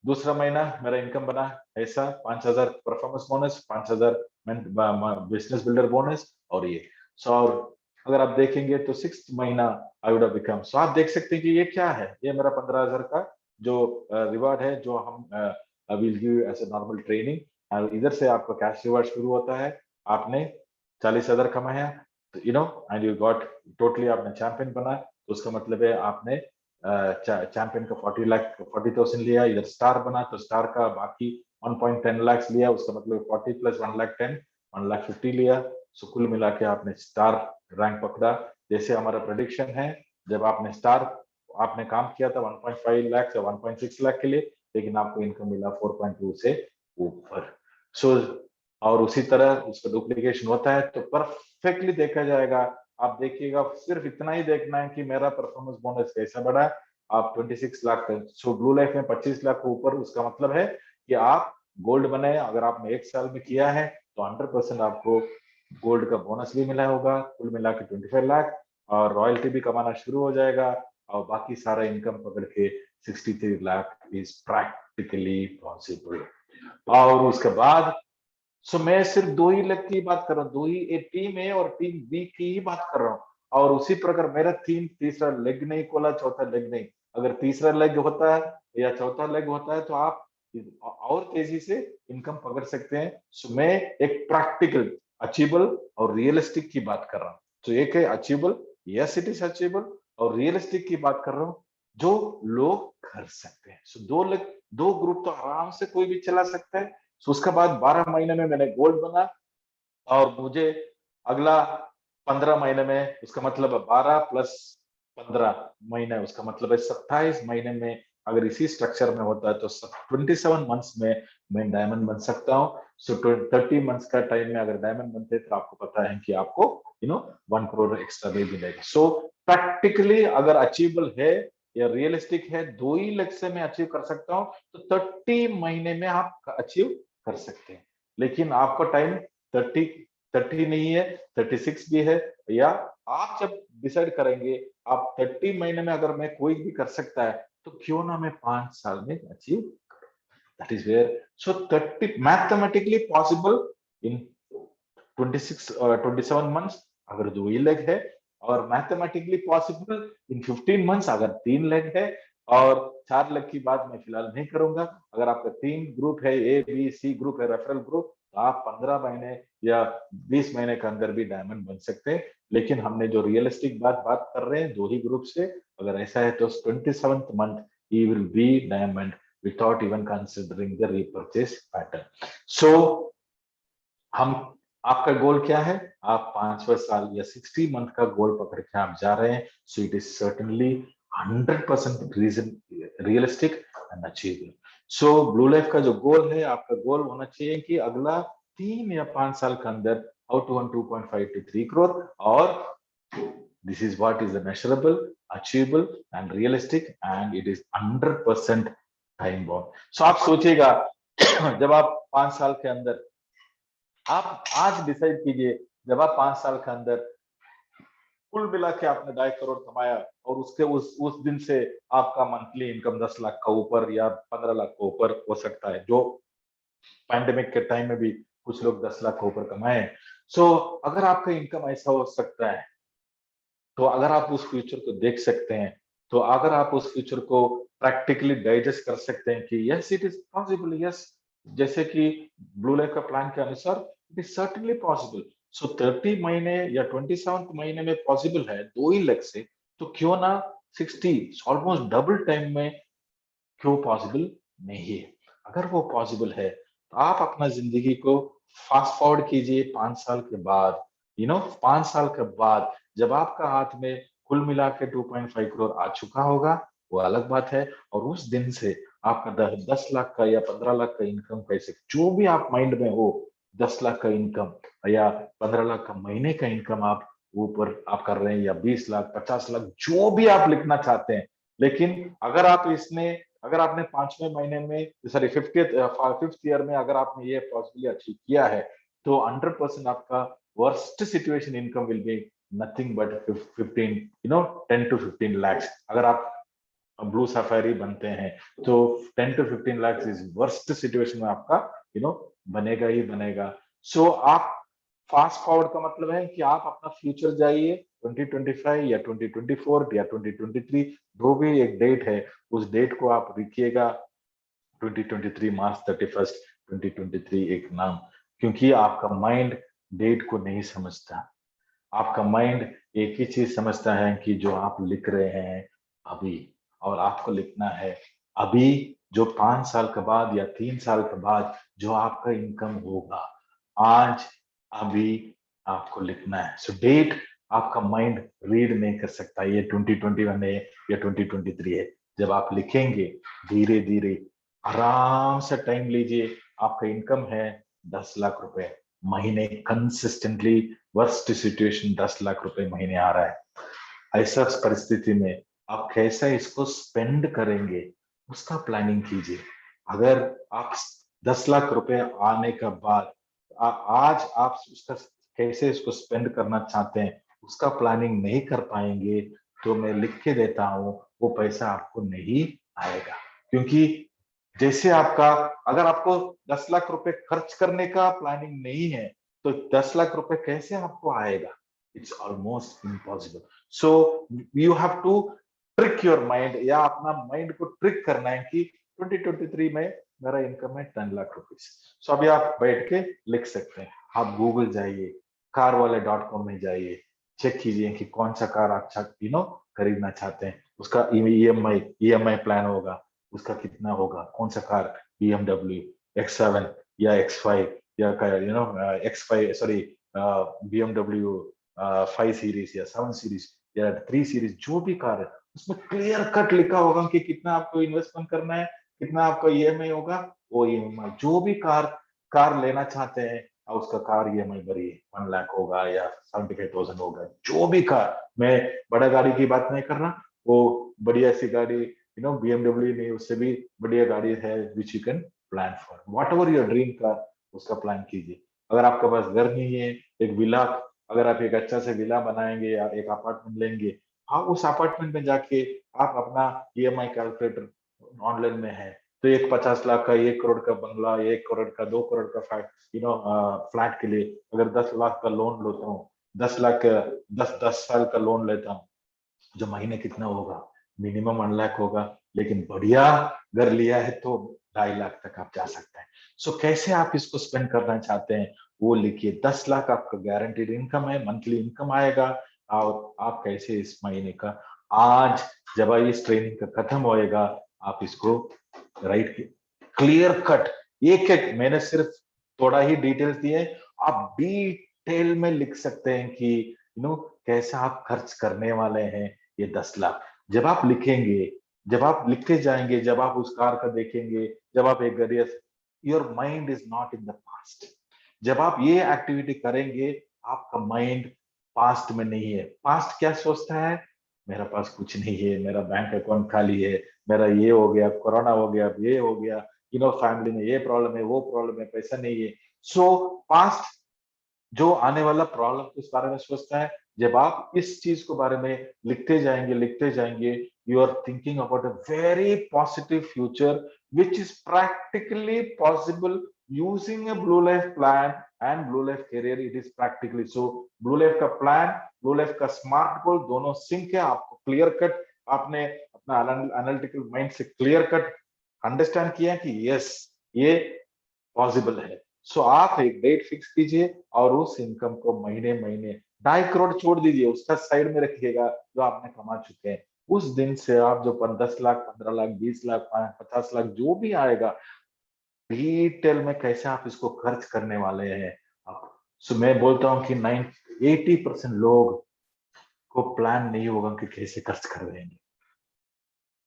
दूसरा महीना मेरा इनकम बना ऐसा 5,000 performance bonus, 5,000 business builder bonus और ये। सो और अगर आप देखेंगे तो 6th महीना आई वुड हैव बिकम, सो आप देख सकते हैं कि ये क्या है, ये मेरा 15,000 का जो रिवार्ड है जो हम will give as a normal training. इधर से आपका कैश रिवार्ड शुरू होता है। आपने 40,000 कमाया तो एंड यू गॉट टोटली आपने चैंपियन बना, तो उसका मतलब है आपने चैंपियन का 40,000 लिया। इधर स्टार बना तो स्टार का बाकी 1.10 लाख लिया, उसका मतलब 40 प्लस 1,10 1,50,000 लिया। सो कुल मिला के आपने स्टार रैंक पकड़ा। जैसे हमारा प्रेडिक्शन है, जब आपने स्टार आपने काम किया था 1.5 लाख से 1.6 लाख के लिए, लेकिन आपको इनकम मिला 4.2 से ऊपर। सो और उसी तरह उसका डुप्लीकेशन होता है तो परफेक्टली देखा जाएगा। आप देखिएगा, सिर्फ इतना ही देखना है कि मेरा परफॉर्मेंस बोनस कैसा बढ़ा। आप 26 लाख, सो ब्लू लाइफ में 25 लाख के ऊपर, उसका मतलब है कि आप गोल्ड बने। अगर आपने 1 साल में किया है तो 100% आपको गोल्ड का बोनस भी मिला होगा, कुल मिला के 25 लाख, और रॉयल्टी भी कमाना शुरू हो जाएगा, और बाकी सारा इनकम पकड़ के 63 लाख इज प्रैक्टिकली पॉसिबल। और उसके बाद सो मैं सिर्फ 2 ही लेग की बात कर रहा हूँ, 2 ही, एक टीम ए और टीम बी की ही बात कर रहा हूँ। और उसी प्रकार मेरा थीम तीसरा लेग नहीं खोला, चौथा लेग नहीं। अगर तीसरा लेग होता है या चौथा लेग होता है तो आप और तेजी से इनकम पकड़ सकते हैं। सो मैं एक प्रैक्टिकल, अचीवेबल और रियलिस्टिक की बात कर रहा हूँ। तो एक है achievable, yes it is achievable, और रियलिस्टिक की बात कर रहा हूँ जो लोग कर सकते हैं। सो 2 लेग, 2 ग्रुप तो आराम से कोई भी चला सकता है। सो उसके बाद 12 महीने में मैंने गोल्ड बना, और मुझे अगला 15 महीने में, उसका मतलब है 12 प्लस 15 महीने, उसका मतलब है 27 महीने में अगर इसी स्ट्रक्चर में होता है तो 27 मंथ्स में मैं डायमंड बन सकता हूँ। सो 30 मंथ्स का टाइम में अगर डायमंड बनते तो आपको पता है कि आपको 1 करोड़ एक्स्ट्रा भी मिलेगा। सो प्रैक्टिकली अगर अचीवेबल है या रियलिस्टिक है, 2 ही लक्ष्य से मैं अचीव कर सकता हूँ, तो 30 महीने में आप अचीव कर सकते हैं। लेकिन आपका टाइम 30 नहीं है, 36 भी है, या आप जब डिसाइड करेंगे आप 30 महीने में अगर मैं कोई भी कर सकता है तो क्यों ना मैं 5 साल में अचीव करूं। That is where, so 30 mathematically possible in 26 और 27 मंथ्स अगर 2 ही लेग है, और मैथमेटिकली पॉसिबल इन 15 मंथ्स अगर 3 लेग है, और 4 लेग की बात मैं फिलहाल नहीं करूंगा। अगर आपका 3 ग्रुप है, ए बी सी ग्रुप है, रेफरल ग्रुप, तो आप 15 महीने या 20 महीने के अंदर भी डायमंड बन सकते हैं। लेकिन हमने जो रियलिस्टिक बात कर रहे हैं 2 ही ग्रुप से, अगर ऐसा है तो 27th मंथ ही will be diamond without even considering the repurchase pattern. So हम, आपका गोल क्या है? आप 5वें साल या 60 मंथ का गोल पकड़ के आप जा रहे हैं। So it is certainly 100% reason realistic and achievable. So blue life का जो गोल है, आपका गोल होना चाहिए कि अगला 3 या 5 साल के अंदर how to earn 2.5 to 3 crore, और this is what is measurable, achievable and realistic, and it is 100% time bound. So आप सोचिएगा जब आप 5 साल के अंदर, आप आज डिसाइड कीजिए, जब आप 5 साल के अंदर कुल मिला के आपने 2.5 करोड़ कमाया, और उसके उस दिन से आपका मंथली इनकम 10 लाख का ऊपर या 15 लाख का ऊपर हो सकता है, जो पैंडेमिक के टाइम में भी कुछ लोग 10 लाख का ऊपर कमाए। सो अगर आपका इनकम ऐसा हो सकता है, तो अगर आप उस फ्यूचर को देख सकते हैं, तो अगर आप उस फ्यूचर को प्रैक्टिकली डाइजेस्ट कर सकते हैं कि yes it is possible, yes, जैसे कि ब्लू लाइफ का प्लान के अनुसार इट इज सर्टेनली पॉसिबल। सो 30 महीने या 27 महीने में पॉसिबल है 2 ही लाख से, तो क्यों ना 60, ऑलमोस्ट डबल टाइम में क्यों पॉसिबल नहीं है? अगर वो पॉसिबल है तो आप अपना जिंदगी को फास्ट फॉरवर्ड कीजिए 5 साल के बाद। 5 साल के बाद जब आपका हाथ में कुल मिला के 2.5 करोड़ आ चुका होगा, वो अलग बात है। और उस दिन से आपका 10 लाख का या 15 लाख का इनकम, कैसे जो भी आप माइंड में हो, 10 लाख का इनकम या 15 लाख का महीने का इनकम आप ऊपर आप कर रहे हैं, या 20 लाख 50 लाख जो भी आप लिखना चाहते हैं। लेकिन अगर आपने 5वें महीने में, सॉरी 5th ईयर में अगर आपने ये पॉसिबली अचीव किया है, तो 100% आपका worst situation income will be nothing but 15, 10 to 15 lakhs। अगर आप ब्लू सफारी बनते हैं, तो 10 to 15 lakh is worst situation में आपका बनेगा ही बनेगा। सो आप फास्ट फॉरवर्ड का मतलब है कि आप अपना फ्यूचर जाइए 2025 या 2024 या 2023, जो भी एक डेट है उस डेट को आप लिखिएगा 2023 मार्च 31 2023 एक नाम, क्योंकि आपका माइंड डेट को नहीं समझता। आपका माइंड एक ही चीज समझता है कि जो आप लिख रहे हैं अभी, और आपको लिखना है अभी, जो 5 साल के बाद या 3 साल के बाद जो आपका इनकम होगा, आज अभी आपको लिखना है। सो डेट आपका माइंड रीड नहीं कर सकता, ये 2021 है या 2023 है। जब आप लिखेंगे धीरे धीरे आराम से टाइम लीजिए, आपका इनकम है 10 लाख रुपए महीने कंसिस्टेंटली, वर्स्ट सिचुएशन 10 लाख रुपए महीने आ रहा है, ऐसा परिस्थिति में आप कैसे इसको स्पेंड करेंगे उसका प्लानिंग कीजिए। अगर आप 10 लाख रुपए आने के बाद आज आप उसका कैसे इसको स्पेंड करना चाहते हैं उसका प्लानिंग नहीं कर पाएंगे, तो मैं लिख के देता हूं वो पैसा आपको नहीं आएगा। क्योंकि जैसे आपका, अगर आपको 10 लाख रुपए खर्च करने का प्लानिंग नहीं है, तो 10 लाख रुपए कैसे आपको आएगा? It's almost impossible. So you have to trick your mind, या अपना माइंड को ट्रिक करना है कि 2023 में मेरा इनकम है 10 लाख रुपीज। सो अभी आप बैठ के लिख सकते हैं। आप गूगल जाइए, car wale.com में जाइए, चेक कीजिए कि कौन सा कार अच्छा खरीदना चाहते हैं, उसका ईएमआई प्लान होगा, उसका कितना होगा, कौन सा कार, BMW X7 या X5 या X5, सॉरी BMW 5 सीरीज या 7 सीरीज या 3 सीरीज, जो भी कार है उसमें क्लियर कट लिखा होगा कि कितना आपको इन्वेस्टमेंट करना है, कितना आपका ईएमआई होगा। वो ईएमआई जो भी कार कार लेना चाहते हैं और उसका कार ईएमआई भरिए, 1 लाख होगा या 75,000 होगा, जो भी कार। मैं बड़ा गाड़ी की बात नहीं कर रहा, वो बढ़िया सी गाड़ी BMW नहीं, उससे भी बढ़िया गाड़ी है which you can plan for what ever your dream car, उसका प्लान कीजिए। अगर आपके पास घर नहीं है, एक विला, अगर आप एक अच्छा से विला बनाएंगे या एक अपार्टमेंट लेंगे, हाँ उस अपार्टमेंट में जाके आप अपना ईएमआई कैलकुलेटर ऑनलाइन में है, तो एक 50 लाख का, 1 करोड़ का बंगला, 1 करोड़ का, 2 करोड़ का फ्लैट, फ्लैट के लिए अगर 10 लाख का लोन लेता हूँ, 10 लाख, 10 साल का लोन लेता हूँ, जो महीने कितना होगा, मिनिमम 1 लाख होगा। लेकिन बढ़िया घर लिया है तो 2.5 लाख तक आप जा सकते हैं। सो कैसे आप इसको स्पेंड करना चाहते हैं वो लिखिए। 10 लाख आपका गारंटीड इनकम है, मंथली इनकम आएगा, और आप कैसे इस महीने का, आज जब इस ट्रेनिंग का खत्म होएगा, आप इसको राइट क्लियर कट, एक एक, मैंने सिर्फ थोड़ा ही डिटेल्स दिए, आप डिटेल में लिख सकते हैं कि कैसा आप खर्च करने वाले हैं ये 10 लाख। जब आप लिखेंगे, जब आप लिखते जाएंगे, जब आप उस कार का देखेंगे, जब आप एक गाड़ी, your mind is not in the past. जब आप ये एक्टिविटी करेंगे, आपका माइंड पास्ट में नहीं है। पास्ट क्या सोचता है, मेरा पास कुछ नहीं है, मेरा बैंक अकाउंट खाली है, मेरा ये हो गया, कोरोना हो गया, ये हो गया, फैमिली में ये प्रॉब्लम है, वो प्रॉब्लम है, पैसा नहीं है। सो पास्ट जो आने वाला प्रॉब्लम के बारे में सोचता है। जब आप इस चीज के बारे में लिखते जाएंगे, you are thinking about a very positive future which is practically possible using a blue life plan and blue life career. It is practically so, blue life का प्लान, ब्लू लाइफ का स्मार्ट गोल दोनों sync है। आपको clear cut, आपने अपना analytical mind से clear cut understand किया कि यस ये पॉसिबल है। सो आप एक डेट फिक्स कीजिए और उस इनकम को महीने महीने 2.5 करोड़ छोड़ दीजिए, उसका साइड में रखिएगा जो आपने कमा चुके हैं। उस दिन से आप जो 10 लाख, 15 लाख, 20 लाख, 50 लाख जो भी आएगा, डिटेल में कैसे आप इसको खर्च करने वाले हैं आप। सो मैं बोलता हूँ कि 80% लोग को प्लान नहीं होगा कि कैसे खर्च कर देंगे।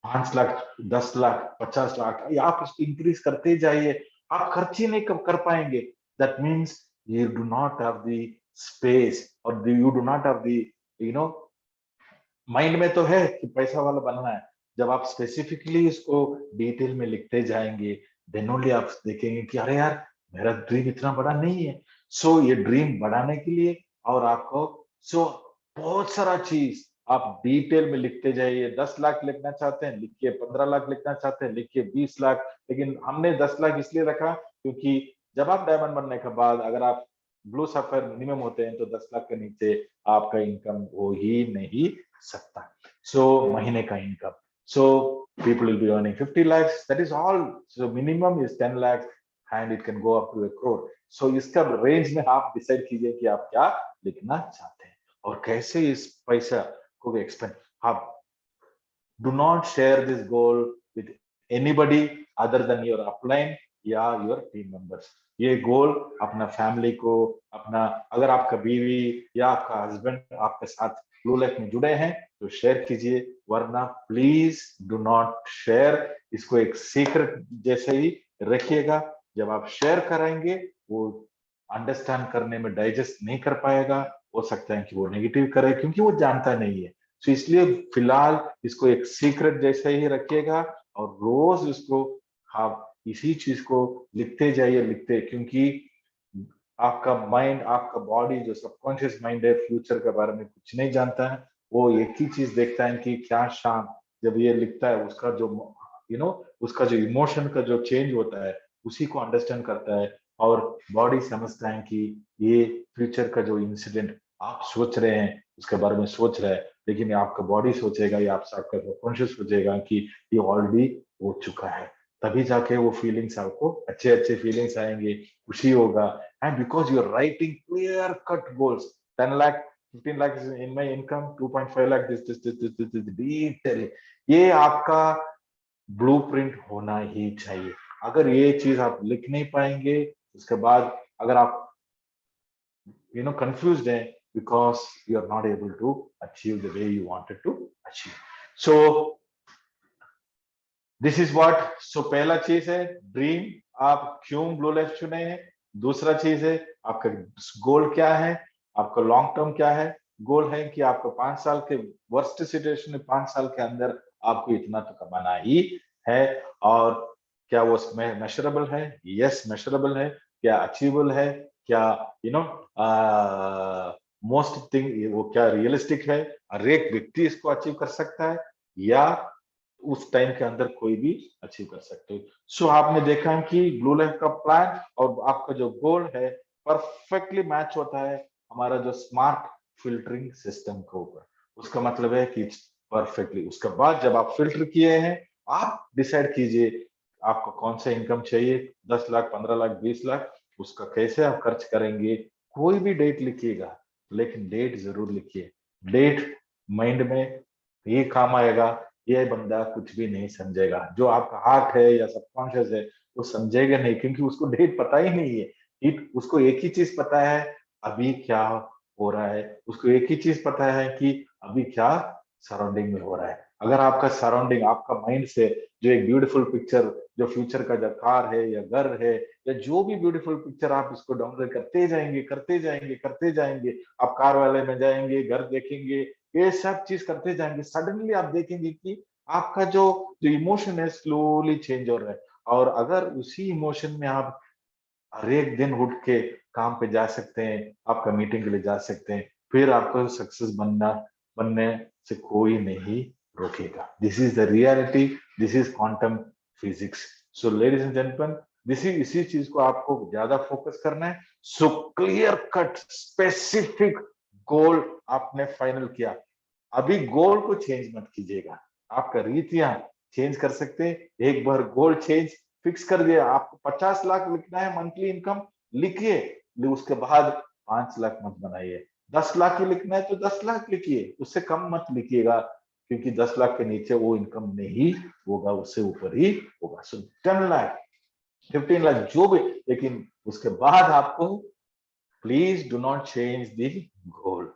5 लाख, 10 लाख, 50 लाख, या आप इसको इंक्रीज करते जाइए, आप खर्च ही नहीं कर पाएंगे। That means you do not have the space, और you do not have the you know mind में तो है कि पैसा वाला बनना है। जब आप स्पेसिफिकली इसको डिटेल में लिखते जाएंगे, देन ओनली आप देखेंगे कि अरे यार मेरा ड्रीम इतना बड़ा नहीं है। सो ये ड्रीम बढ़ाने के लिए और आपको, सो बहुत सारा चीज आप डिटेल में लिखते जाइए। 10 लाख लिखना चाहते हैं लिखिए, 15 लाख लिखना चाहते हैं लिखिए, 20 लाख। लेकिन हमने 10 लाख इसलिए रखा क्योंकि जब आप डायमंड बनने के बाद अगर आप ब्लू सफेयर मिनिमम होते हैं तो 10 लाख के नीचे आपका इनकम हो ही नहीं सकता। सो महीने का income, so people will be earning 50 lakhs, that is all. So minimum is 10 lakhs and it can go up to a crore. So इसका रेंज में आप डिसाइड कीजिए कि आप क्या लिखना चाहते हैं और कैसे इस पैसा को एक्सपेंड। आप do not share this goal with anybody other than your upline या your team members। ये गोल अपना फैमिली को, अपना अगर आपका बीवी या आपका हस्बैंड आपके साथ ब्लू लाइफ में जुड़े हैं तो शेयर कीजिए, वरना प्लीज डू नॉट शेयर। इसको एक सीक्रेट जैसे ही रखिएगा। जब आप शेयर कराएंगे वो अंडरस्टैंड करने में डाइजेस्ट नहीं कर पाएगा, हो सकता है कि वो नेगेटिव करे क्योंकि वो जानता नहीं है। तो इसलिए फिलहाल इसको एक सीक्रेट जैसे ही रखिएगा और रोज इसको आप इसी चीज को लिखते जाइए, लिखते, क्योंकि आपका माइंड, आपका बॉडी जो सबकॉन्शियस माइंड है फ्यूचर के बारे में कुछ नहीं जानता है। वो एक ही चीज देखता है कि क्या शाम जब ये लिखता है उसका जो उसका जो इमोशन का जो चेंज होता है उसी को अंडरस्टैंड करता है और बॉडी समझता है कि ये फ्यूचर का जो इंसिडेंट आप सोच रहे हैं उसके बारे में सोच रहा है, लेकिन आपका बॉडी सोचेगा या आपका सबकॉन्शियस सोचेगा कि ये ऑलरेडी हो चुका है। तभी जाके वो फीलिंग्स आपको अच्छे अच्छे फीलिंग्स आएंगे, खुशी होगा। And because you are writing clear cut goals, 10 lakh 15 lakh in my income, 2.5 lakh this detail, ये आपका ब्लूप्रिंट होना ही चाहिए। अगर ये चीज आप लिख नहीं पाएंगे उसके बाद अगर आप confused है because you are not able to achieve the way you wanted to achieve. So this is what. So पहला चीज है ड्रीम, आप क्यों ब्लू लाइफ चुने हैं। दूसरा चीज है आपका गोल क्या है, आपका लॉन्ग टर्म क्या है। गोल है कि आपको 5 साल के वर्स्ट सिचुएशन में 5 साल के अंदर आपको इतना तो कमाना ही है। और क्या वो मेजरेबल है? यस मेजरेबल है। क्या अचीवेबल है? क्या मोस्ट थिंग वो क्या रियलिस्टिक है? हर एक व्यक्ति इसको अचीव कर सकता है या उस टाइम के अंदर कोई भी अचीव कर सकते हो। सो आपने देखा है कि ब्लू लाइफ का प्लान और आपका जो गोल है परफेक्टली मैच होता है हमारा जो स्मार्ट फिल्टरिंग सिस्टम के ऊपर। उसका मतलब है कि परफेक्टली उसके बाद जब आप फिल्टर किए हैं आप डिसाइड कीजिए आपको कौन सा इनकम चाहिए, 10 लाख 15 लाख 20 लाख, उसका कैसे आप खर्च करेंगे। कोई भी डेट लिखिएगा लेकिन डेट जरूर लिखिए। डेट माइंड में ये काम आएगा, ये बंदा कुछ भी नहीं समझेगा। जो आपका हार्ट है या सबकॉन्शियस है वो समझेगा नहीं क्योंकि उसको डेट पता ही नहीं है। उसको एक ही चीज पता है अभी क्या हो रहा है, उसको एक ही चीज पता है कि अभी क्या सराउंडिंग में हो रहा है। अगर आपका सराउंडिंग, आपका माइंड से जो एक ब्यूटीफुल पिक्चर, जो फ्यूचर का जो कार है या घर है या जो भी ब्यूटीफुल पिक्चर आप इसको डाउनलोड करते जाएंगे करते जाएंगे करते जाएंगे, आप कार वाले में जाएंगे, घर देखेंगे, ये सब चीज करते जाएंगे, सडनली आप देखेंगे कि आपका जो जो इमोशन है स्लोली चेंज हो रहा है। और अगर उसी इमोशन में आप हर एक दिन उठ के काम पे जा सकते हैं, आपका मीटिंग के लिए जा सकते हैं, फिर आपको सक्सेस बनने से कोई नहीं रोकेगा। This is the reality, this is quantum physics. So ladies and gentleman, इसी चीज को आपको ज्यादा फोकस करना है। So clear cut specific goal आपने फाइनल किया, अभी गोल को चेंज मत कीजिएगा। आपका रीतियां चेंज कर सकते हैं। एक बार गोल चेंज फिक्स कर दिया, आपको 50 लाख लिखना है मंथली इनकम, लिखिए। उसके बाद 5 लाख मत बनाइए। 10 लाख ही लिखना है तो 10 लाख लिखिए, उससे कम मत लिखिएगा क्योंकि 10 लाख के नीचे वो इनकम नहीं होगा, उससे ऊपर ही होगा। सो 10 लाख 15 लाख जो भी, लेकिन उसके बाद आपको please do not change the goal.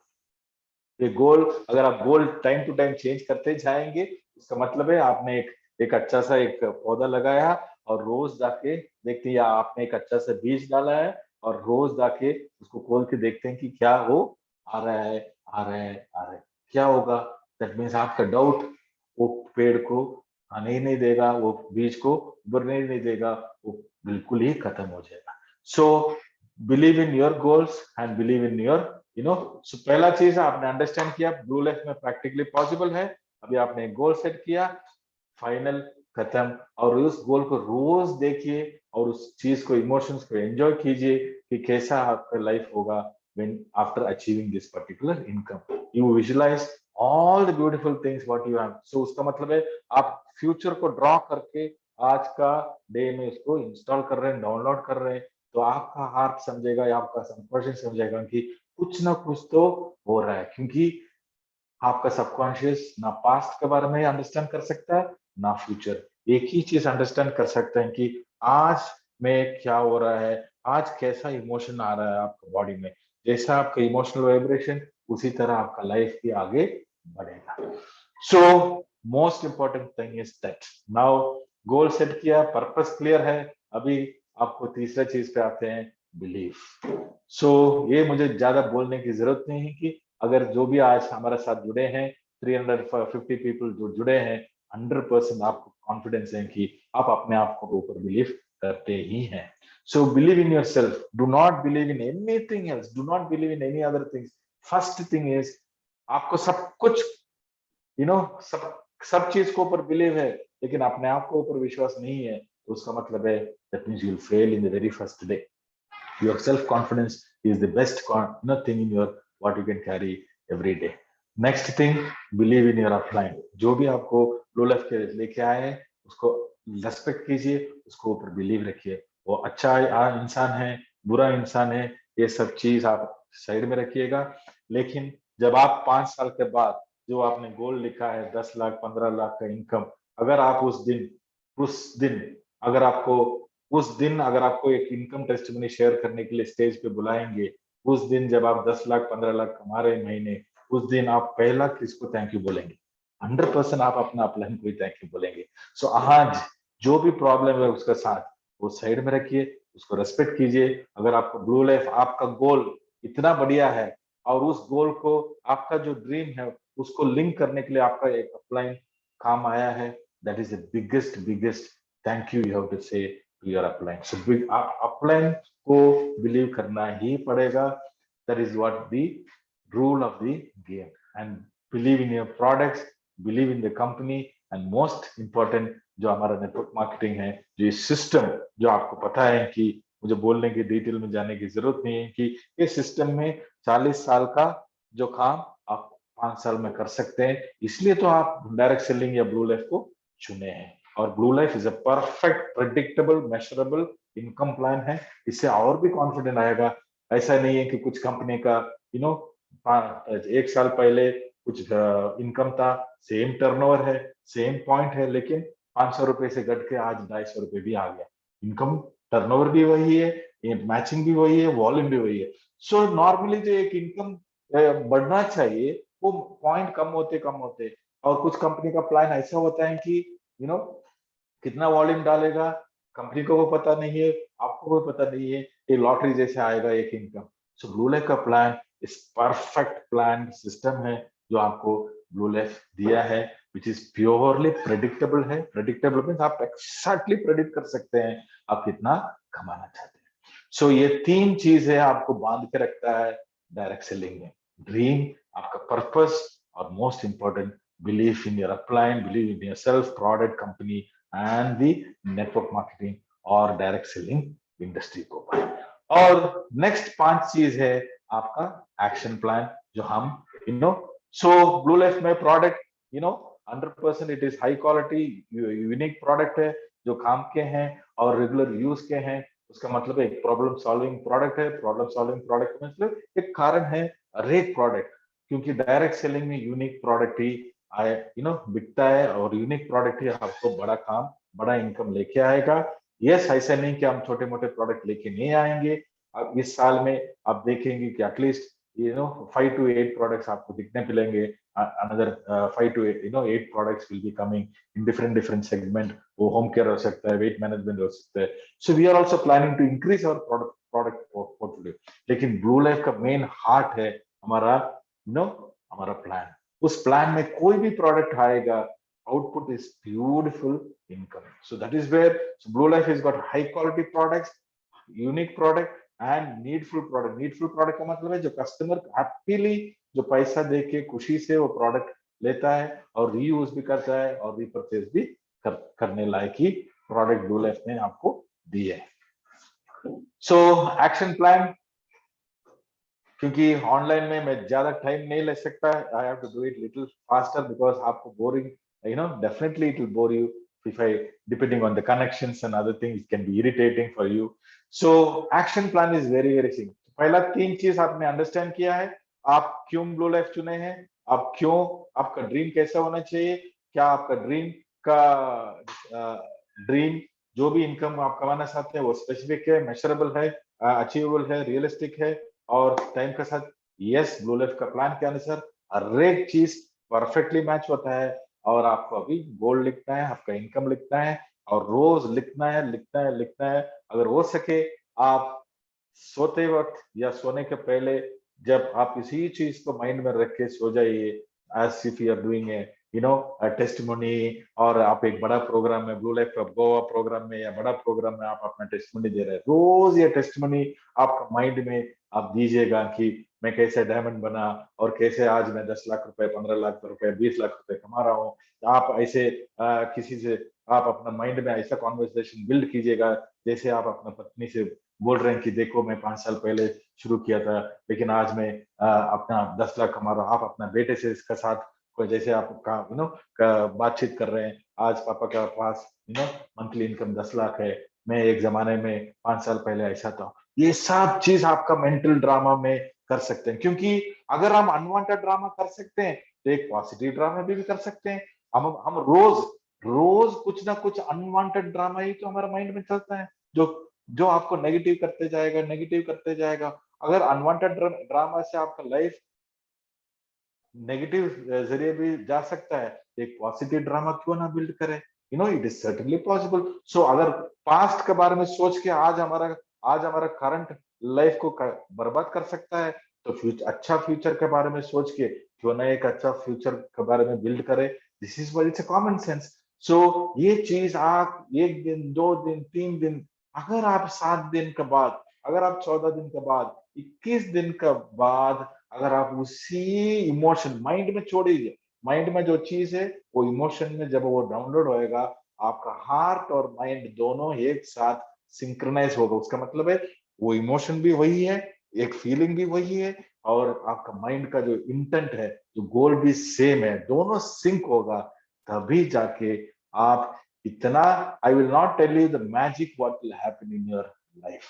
ये गोल अगर आप गोल टाइम टू टाइम चेंज करते जाएंगे उसका मतलब है आपने एक अच्छा सा एक पौधा लगाया और रोज जाके देखते हैं, या आपने एक अच्छा सा बीज डाला है और रोज जाके उसको खोल के देखते हैं कि क्या वो आ रहा है आ रहा है आ रहा है, क्या होगा। दैट मीन्स आपका डाउट वो पेड़ को आने ही नहीं देगा, वो बीज को उभरने ही नहीं देगा, वो बिल्कुल ही खत्म हो जाएगा। So believe in your goals and believe in your you know. So पहला चीज आपने अंडरस्टैंड किया, ब्लू लाइफ में प्रैक्टिकली पॉसिबल है। अभी आपने एक गोल सेट किया, फाइनल, खत्म। और उस गोल को रोज देखिए और उस चीज को, इमोशंस को एंजॉय कीजिए कि कैसा आपका लाइफ होगा when after achieving this particular income. You visualize all the beautiful things what you have. So उसका मतलब है आप फ्यूचर को ड्रॉ करके आज का डे में उसको इंस्टॉल कर रहे हैं, डाउनलोड कर रहे हैं, तो आपका हार्ट समझेगा या आपका सबकॉन्शियस समझेगा कि कुछ ना कुछ तो हो रहा है, क्योंकि आपका सबकॉन्शियस ना पास्ट के बारे में अंडरस्टैंड कर सकता है ना फ्यूचर। एक ही चीज अंडरस्टैंड कर सकते हैं कि आज में क्या हो रहा है, आज कैसा इमोशन आ रहा है आपका बॉडी में। जैसा आपका इमोशनल वाइब्रेशन, उसी तरह आपका लाइफ भी आगे बढ़ेगा। So most important thing is that now goal set किया, पर्पस क्लियर है। अभी आपको तीसरा चीज पे आते हैं, बिलीफ। सो ये मुझे ज्यादा बोलने की जरूरत नहीं है कि अगर जो भी आज हमारे साथ जुड़े हैं, 350 पीपल जो जुड़े हैं, 100% आपको कॉन्फिडेंस है कि आप अपने आप को ऊपर बिलीव करते ही हैं। सो believe in your self, do not believe in anything else, do not believe in any other things. First thing is आपको सब कुछ, सब चीज को ऊपर बिलीव है, लेकिन अपने आप को ऊपर विश्वास नहीं है, तो उसका मतलब है that means you will fail in the very first day. Your self-confidence is the best thing in your what you can carry every day. Next thing, believe in your upline. जो भी आपको लो लाइफ के लेके आए हैं, उसको respect कीजिए, उसको ऊपर बिलीव रखिए। वो अच्छा इंसान है, बुरा इंसान है, ये सब चीज आप साइड में रखिएगा। लेकिन जब आप 5 साल के बाद जो आपने गोल लिखा है 10 लाख 15 लाख का इनकम, अगर आप उस दिन अगर आपको एक इनकम टेस्टिमनी शेयर करने के लिए स्टेज पे बुलाएंगे, उस दिन जब आप 10 लाख 15 लाख कमा रहे महीने, उस दिन आप पहला किसको थैंक यू बोलेंगे? 100% आप अपना अपलाइन को ही थैंक यू बोलेंगे। सो आज जो भी प्रॉब्लम है उसका साथ वो साइड में रखिए, उसको रेस्पेक्ट कीजिए। अगर आपको ब्लू लाइफ, आपका गोल इतना बढ़िया है और उस गोल को, आपका जो ड्रीम है उसको लिंक करने के लिए आपका एक अपलाइन काम आया है, that is the biggest thank you have to say your upline. So upline को believe करना ही पड़ेगा. That is what the rule of the game. And believe in your products, believe in the company, and most important जो हमारा network marketing है, जो system, जो आपको पता है कि मुझे बोलने की डिटेल में जाने की जरूरत नहीं है कि इस सिस्टम में 40 साल का जो काम आप 5 साल में कर सकते हैं, इसलिए तो आप डायरेक्ट सेलिंग या ब्लू लाइफ को चुने हैं। और blue Life is a perfect predictable measurable income plan है। इससे और भी कॉन्फिडेंट आएगा। ऐसा नहीं है कि कुछ कंपनी का यू नो 1 साल पहले कुछ इनकम था, सेम टर्नओवर है, सेम पॉइंट है, लेकिन 500 रुपए से घट के आज 250 रुपए भी आ गया। इनकम टर्नओवर भी वही है, मैचिंग भी वही है, वॉल्यूम भी वही है। सो नॉर्मली जो एक इनकम बढ़ना चाहिए वो पॉइंट कम होते और कुछ कंपनी का प्लान ऐसा होता है कि कितना वॉल्यूम डालेगा कंपनी को वो पता नहीं है, आपको वो पता नहीं है, ये लॉटरी जैसे आएगा एक इनकम। सो ब्लू लाइफ का प्लान इस परफेक्ट प्लान सिस्टम है जो आपको ब्लू लाइफ दिया है, विच इज प्योरली प्रेडिक्टेबल है। प्रेडिक्टेबल मीन्स आप एक्सैक्टली प्रेडिक्ट कर सकते हैं आप कितना कमाना चाहते हैं। सो ये 3 चीज है आपको बांध के रखता है डायरेक्ट सेलिंग में, ड्रीम, आपका पर्पस, और most important belief in your upline, believe in yourself, product, company, and the network marketing और डायरेक्ट सेलिंग इंडस्ट्री को। और नेक्स्ट 5 चीज है आपका एक्शन प्लान जो हम सो ब्लू लाइफ में product 100% it is high quality unique product है जो काम के हैं और रेगुलर यूज के हैं। उसका मतलब एक प्रॉब्लम सॉल्विंग प्रोडक्ट है। प्रॉब्लम सॉल्विंग प्रोडक्ट मतलब एक कारण है रेट प्रोडक्ट, क्योंकि डायरेक्ट सेलिंग में यूनिक प्रोडक्ट ही बिकता है और यूनिक प्रोडक्ट ही आपको बड़ा काम, बड़ा इनकम लेके आएगा। यस, ऐसा नहीं कि हम छोटे मोटे प्रोडक्ट लेके नहीं आएंगे। अब इस साल में आप देखेंगे कि एटलीस्ट 5 to 8 प्रोडक्ट्स आपको दिखने मिलेंगे। Another 5 to 8 products will be coming in different segment. वो होम केयर हो सकता है, वेट मैनेजमेंट हो सकता है। So we are also planning to increase our product portfolio. लेकिन ब्लू लाइफ का मेन हार्ट है हमारा प्लान। उस प्लान में कोई भी प्रोडक्ट आएगा, output is beautiful income. So that is where Blue Life has got high quality products, unique product, and needful product का मतलब है जो कस्टमर हैप्पीली जो पैसा दे के खुशी से वो प्रोडक्ट लेता है और रीयूज भी करता है और रीपरचेज भी करने लायक ही प्रोडक्ट ब्लू लाइफ ने आपको दी है। सो एक्शन प्लान, क्योंकि ऑनलाइन में मैं ज्यादा टाइम नहीं ले सकता, I have to do it little faster because आपको boring, definitely it will bore you if I, depending on the connections and other things, it can be irritating for you. So action plan is very very simple. पहला 3 चीज आपने understand किया है, आप क्यों blue life चुने हैं, आप क्यों, आपका ड्रीम कैसा होना चाहिए, क्या आपका ड्रीम का ड्रीम जो भी इनकम आप कमाना चाहते हैं वो स्पेसिफिक है, मेजरेबल है, अचीवेबल है, रियलिस्टिक है और टाइम के साथ यस ब्लू लाइफ का प्लान के अनुसार हर एक चीज परफेक्टली मैच होता है। और आपको अभी गोल लिखना है, आपका इनकम लिखना है और रोज लिखना है लिखना है लिखना है। अगर हो सके आप सोते वक्त या सोने के पहले जब आप इसी चीज को माइंड में रख के सो जाइए, as if you are doing a testimony, और आप एक बड़ा प्रोग्राम में ब्लू लाइफ गोवा प्रोग्राम में या बड़ा प्रोग्राम में आप अपना टेस्टिमोनी दे रहे हैं, रोज ये टेस्टिमोनी आपका माइंड में आप दीजिएगा कि मैं कैसे डायमंड बना और कैसे आज मैं 10 लाख रुपए, 15 लाख रुपए, 20 लाख रुपए कमा रहा हूँ। आप ऐसे किसी से आप अपना माइंड में ऐसा कॉन्वर्सेशन बिल्ड कीजिएगा जैसे आप अपना पत्नी से बोल रहे हैं कि देखो मैं 5 साल पहले शुरू किया था लेकिन आज मैं अपना 10 लाख कमा रहा हूँ। आप अपना बेटे से इसका साथ कोई जैसे आप बातचीत कर रहे हैं, आज पापा के पास मंथली इनकम 10 लाख है, मैं एक जमाने में 5 साल पहले ऐसा था। ये सब चीज आपका मेंटल ड्रामा में कर सकते हैं, क्योंकि अगर हम अनवांटेड ड्रामा कर सकते हैं तो एक पॉजिटिव ड्रामा भी कर सकते हैं। हम रोज रोज कुछ ना कुछ अनवांटेड ड्रामा ही तो हमारे माइंड में चलता है जो जो आपको नेगेटिव करते जाएगा, नेगेटिव करते जाएगा। अगर अनवांटेड ड्रामा से आपका लाइफ नेगेटिव जरिए भी जा सकता है, एक पॉजिटिव ड्रामा क्यों ना बिल्ड करें, इट इज सर्टेनली पॉसिबल। सो अगर पास्ट के बारे में सोच के आज हमारा करंट लाइफ को बर्बाद कर सकता है, तो अच्छा फ्यूचर के बारे में सोच के क्यों ना एक अच्छा फ्यूचर के बारे में बिल्ड करें। This is what it's a common sense. So ये चीज आप 1 दिन 2 दिन 3 दिन, अगर आप 7 दिन के बाद, अगर आप 14 दिन के बाद, 21 दिन के बाद अगर आप उसी इमोशन माइंड में छोड़िए, माइंड में जो चीज है वो इमोशन में जब वो डाउनलोड होएगा, आपका हार्ट और माइंड दोनों एक साथ सिंक्रोनाइज होगा। उसका मतलब है वो इमोशन भी वही है, एक फीलिंग भी वही है और आपका माइंड का जो इंटेंट है, जो गोल भी सेम है, दोनों सिंक होगा। तभी जाके आप इतना, I will not tell you the magic what will happen in your life.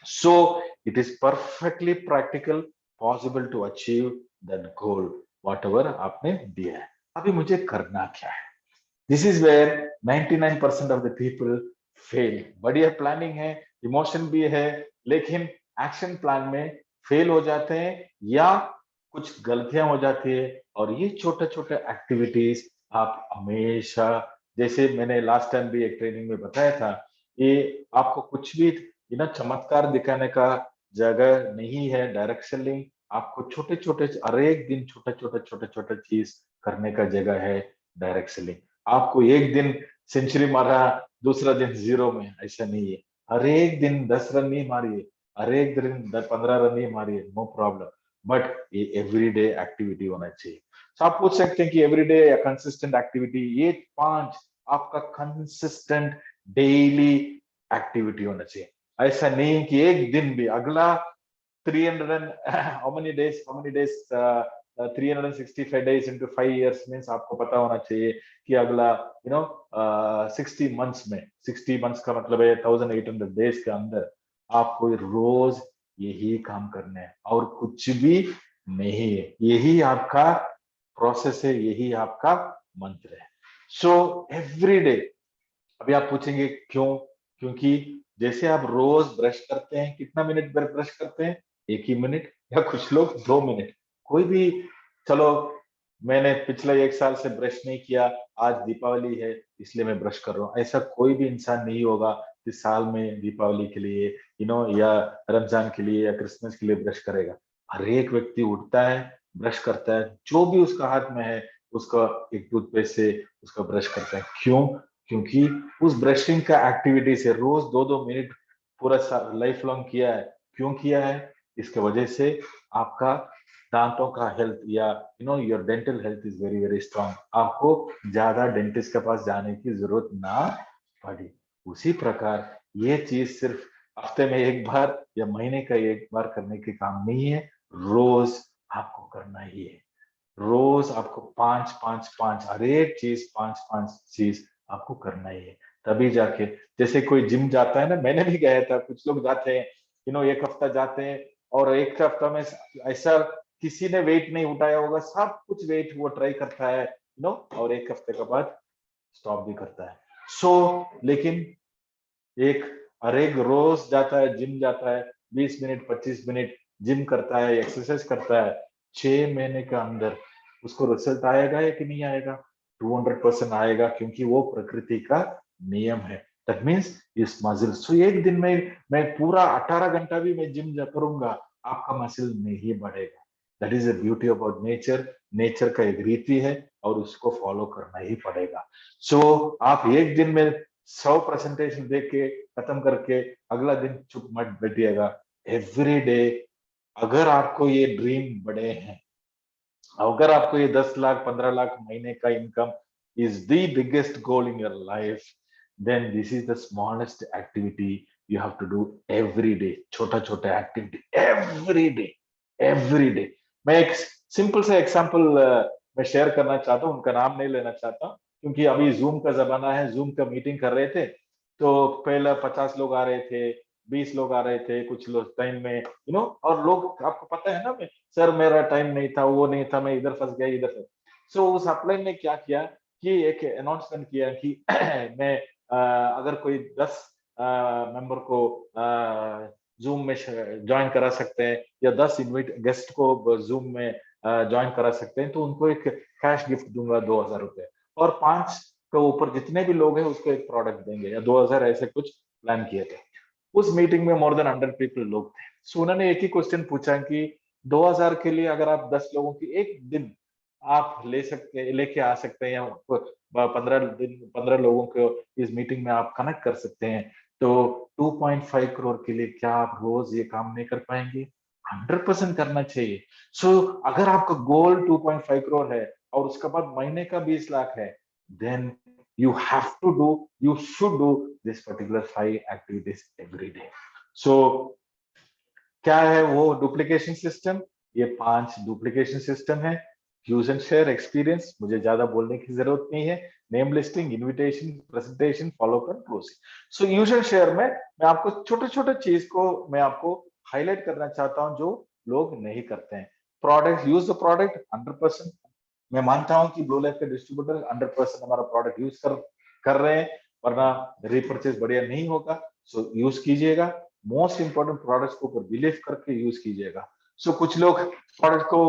So it is perfectly practical, possible to achieve that goal, whatever आपने दिया है। अभी मुझे करना क्या है? This is where 99% of the people fail. बढ़िया planning है, इमोशन भी है, लेकिन एक्शन प्लान में फेल हो जाते हैं या कुछ गलतियां हो जाती है। और ये छोटे छोटे एक्टिविटीज आप हमेशा, जैसे मैंने लास्ट टाइम भी एक ट्रेनिंग में बताया था, ये आपको कुछ भी चमत्कार दिखाने का जगह नहीं है। डायरेक्शन लिंक आपको छोटे छोटे हर एक दिन छोटे छोटे चीज करने का जगह है। डायरेक्शन लिंक आपको एक दिन सेंचुरी मारा, दूसरा दिन 0 में, ऐसा नहीं है। हर एक दिन 10 रन नहीं मारिए, हर एक दिन 15 रन नहीं मारिए, नो प्रॉब्लम, बट ये एवरीडे एक्टिविटी होना चाहिए। तो आप पूछ सकते हैं कि एवरीडे या कंसिस्टेंट एक्टिविटी, ये 5 आपका कंसिस्टेंट डेली एक्टिविटी होना चाहिए। ऐसा नहीं कि एक दिन भी अगला 300 and how many days 365 days into 5 years means आपको पता होना चाहिए कि अगला 60 मंथ्स में, 60 मंथ्स का मतलब है 1800 डेज के अंदर आपको रोज यही काम करना है और कुछ भी नहीं है। यही आपका प्रोसेस है, यही आपका मंत्र है। सो एवरी डे, अभी आप पूछेंगे क्यों? क्योंकि जैसे आप रोज ब्रश करते हैं, कितना मिनट ब्रश करते हैं? 1 ही मिनट, या कुछ लोग 2 मिनट। कोई भी, चलो मैंने पिछले 1 साल से ब्रश नहीं किया, आज दीपावली है इसलिए मैं ब्रश कर रहा हूँ, ऐसा कोई भी इंसान नहीं होगा कि साल में दीपावली के लिए या रमजान के लिए या क्रिसमस के लिए ब्रश करेगा। हर एक व्यक्ति उठता है, ब्रश करता है, जो भी उसका हाथ में है उसका एक टूथपेस्ट से उसका ब्रश करता है। क्यों? क्योंकि उस ब्रशिंग का एक्टिविटी से रोज 2-2 मिनट पूरा लाइफ लॉन्ग किया है। क्यों किया है? इसके वजह से आपका दांतों का हेल्थ या your dental health is very very strong, आपको ज्यादा डेंटिस्ट के पास जाने की जरूरत ना पड़ी। उसी प्रकार ये चीज सिर्फ हफ्ते में एक बार या महीने का एक बार करने के काम नहीं है, रोज आपको करना ही है। रोज आपको पांच पांच पांच हर एक चीज, पांच पांच चीज आपको करना ही है। तभी जाके, जैसे कोई जिम जाता है ना, मैंने भी गया था, कुछ लोग जाते हैं एक हफ्ता जाते हैं और एक हफ्ता में ऐसा किसी ने वेट नहीं उठाया होगा, सब कुछ वेट वो ट्राई करता है और एक हफ्ते के बाद स्टॉप भी करता है। लेकिन एक हर एक रोज जाता है, जिम जाता है, 20 मिनट 25 मिनट जिम करता है, एक्सरसाइज करता है, 6 महीने के अंदर उसको रिजल्ट आएगा या कि नहीं आएगा? 200% आएगा, क्योंकि वो प्रकृति का नियम है। दैट मीन्स इस मसल, सो एक दिन में मैं पूरा 18 घंटा भी मैं जिम करूंगा, आपका मसल नहीं बढ़ेगा। That is the beauty about nature. Nature का एक रीति है और उसको फॉलो करना ही पड़ेगा। आप एक दिन में 100 प्रेजेंटेशन देख के खत्म करके अगला दिन चुप मत बैठिएगा। एवरी डे, अगर आपको ये ड्रीम बड़े हैं, अगर आपको ये 10 लाख 15 लाख महीने का income is the biggest goal in your life, then this is the smallest activity you have to do every day. छोटा छोटा activity every day, every day. मैं एक सिंपल सा एग्जांपल मैं शेयर करना चाहता हूँ, उनका नाम नहीं लेना चाहता, क्योंकि अभी जूम का जमाना है, जूम का मीटिंग कर रहे थे, तो पहले 50 लोग आ रहे थे, 20 लोग आ रहे थे, कुछ लोग टाइम में और लोग, आपको पता है ना, सर मेरा टाइम नहीं था, वो नहीं था, मैं इधर फंस गया, इधर फंस। उस अपलाइन ने क्या किया कि एक अनाउंसमेंट किया कि मैं अगर कोई 10 मेंबर को जूम में ज्वाइन करा सकते हैं या 10 इनविट गेस्ट को जूम में ज्वाइन करा सकते हैं, तो उनको एक कैश गिफ्ट दूंगा 2,000 रुपए, और 5 के ऊपर जितने भी लोग हैं उसको एक प्रोडक्ट देंगे, या 2,000, ऐसे कुछ प्लान किए थे। उस मीटिंग में मोर देन 100 पीपल लोग थे। सो उन्होंने एक ही क्वेश्चन पूछा कि 2,000 के लिए अगर आप 10 लोगों की एक दिन आप लेके आ सकते हैं, या 15 लोगों को इस मीटिंग में आप कनेक्ट कर सकते हैं, तो 2.5 करोड़ के लिए क्या आप रोज ये काम नहीं कर पाएंगे? 100% करना चाहिए। अगर आपका गोल 2.5 करोड़ है और उसके बाद महीने का 20 लाख है, then you should do this particular 5 activities every day. So क्या है वो डुप्लीकेशन सिस्टम? ये 5 डुप्लीकेशन सिस्टम है। यूज एंड शेयर एक्सपीरियंस, मुझे ज्यादा बोलने की जरूरत नहीं है। Name listing, invitation, presentation, follow कर, क्लोजिंग। यूज एंड शेयर में मैं आपको छोटे छोटे चीज को मैं आपको हाईलाइट करना चाहता हूं, जो लोग नहीं करते हैं। Product, use the product 100%। मैं मानता हूं कि ब्लू लाइफ के डिस्ट्रीब्यूटर 100% हमारा प्रोडक्ट यूज कर रहे हैं, वरना रीपरचेज बढ़िया नहीं होगा। यूज कीजिएगा। मोस्ट इंपोर्टेंट प्रोडक्ट्स को ऊपर बिलीव करके यूज कीजिएगा। कुछ लोग प्रोडक्ट को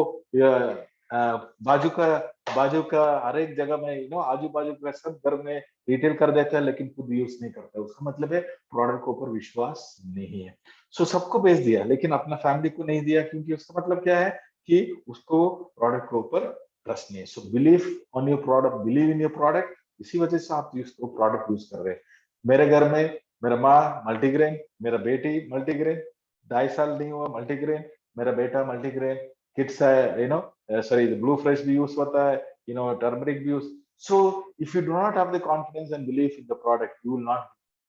बाजू का हर एक जगह में आजू बाजू का सब घर में रिटेल कर देता है, लेकिन खुद यूज नहीं करता। उसका मतलब है प्रोडक्ट के ऊपर विश्वास नहीं है। सबको बेच दिया, लेकिन अपना फैमिली को नहीं दिया, क्योंकि उसका मतलब क्या है कि उसको प्रोडक्ट के ऊपर ट्रस्ट नहीं है। Believe on your product, believe in your product. इसी वजह से आप प्रोडक्ट यूज कर रहे हैं। मेरे घर में मेरा माँ मल्टीग्रेन, मेरा बेटी मल्टीग्रेन, 2.5 साल नहीं हुआ मल्टीग्रेन, मेरा बेटा मल्टीग्रेन, किड्स है सॉरी ब्लू फ्रेश भी यूज होता है, टर्मरिक भी use. So if you do not have the confidence and believe in the product, you will not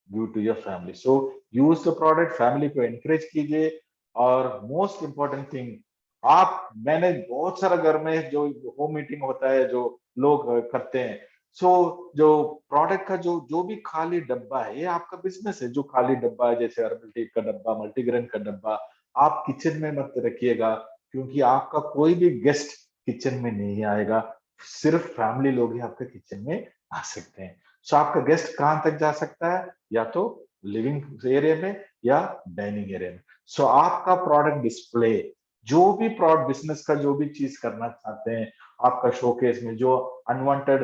give to your family. Use the product, family को encourage कीजिए। और most important thing, मैंने बहुत सारा घर में जो होम मीटिंग होता है जो लोग करते हैं, जो प्रोडक्ट का जो जो भी खाली डब्बा है, ये आपका बिजनेस है। जो खाली डब्बा है, जैसे हर्बल टी का डब्बा, मल्टीग्रेन का डब्बा, आप किचन में मत रखिएगा, क्योंकि आपका कोई भी गेस्ट किचन में नहीं आएगा। सिर्फ फैमिली लोग ही आपके किचन में आ सकते हैं। आपका गेस्ट कहां तक जा सकता है? या तो लिविंग एरिया में या डाइनिंग एरिया में। आपका प्रोडक्ट डिस्प्ले, जो भी प्रोडक्ट बिजनेस का जो भी चीज करना चाहते हैं, आपका शोकेस में जो अनवांटेड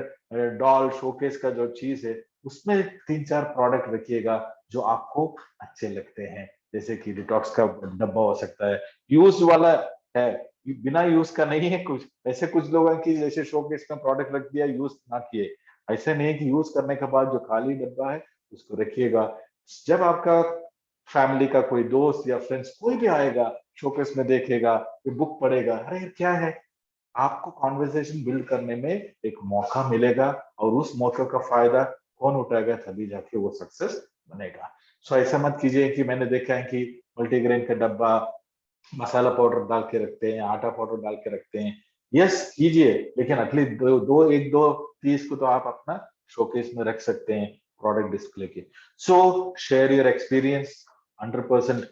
डॉल शोकेस का जो चीज है, उसमें 3-4 प्रोडक्ट रखिएगा जो आपको अच्छे लगते हैं। जैसे कि डिटॉक्स का डब्बा हो सकता है, यूज वाला है, बिना यूज का नहीं है। कुछ ऐसे कुछ लोग हैं कि जैसे शोकेस में प्रोडक्ट रख दिया, यूज ना किए। ऐसे नहीं कि यूज करने के बाद जो खाली डब्बा है उसको रखिएगा। जब आपका फैमिली का कोई दोस्त या फ्रेंड्स कोई भी आएगा, शोकेस में देखेगा, ये बुक पढ़ेगा, अरे क्या है, आपको कॉन्वर्सेशन बिल्ड करने में एक मौका मिलेगा, और उस मौके का फायदा कौन उठाएगा, तभी जाके वो सक्सेस बनेगा। सो ऐसा मत कीजिए कि मैंने देखा है कि मल्टीग्रेन का डब्बा मसाला पाउडर डाल के रखते हैं, आटा पाउडर डाल के रखते हैं। यस कीजिए, लेकिन एटलीस्ट एक दो पीस को तो आप अपना शोकेस में रख सकते हैं प्रोडक्ट डिस्प्ले के। सो शेयर योर एक्सपीरियंस 100%,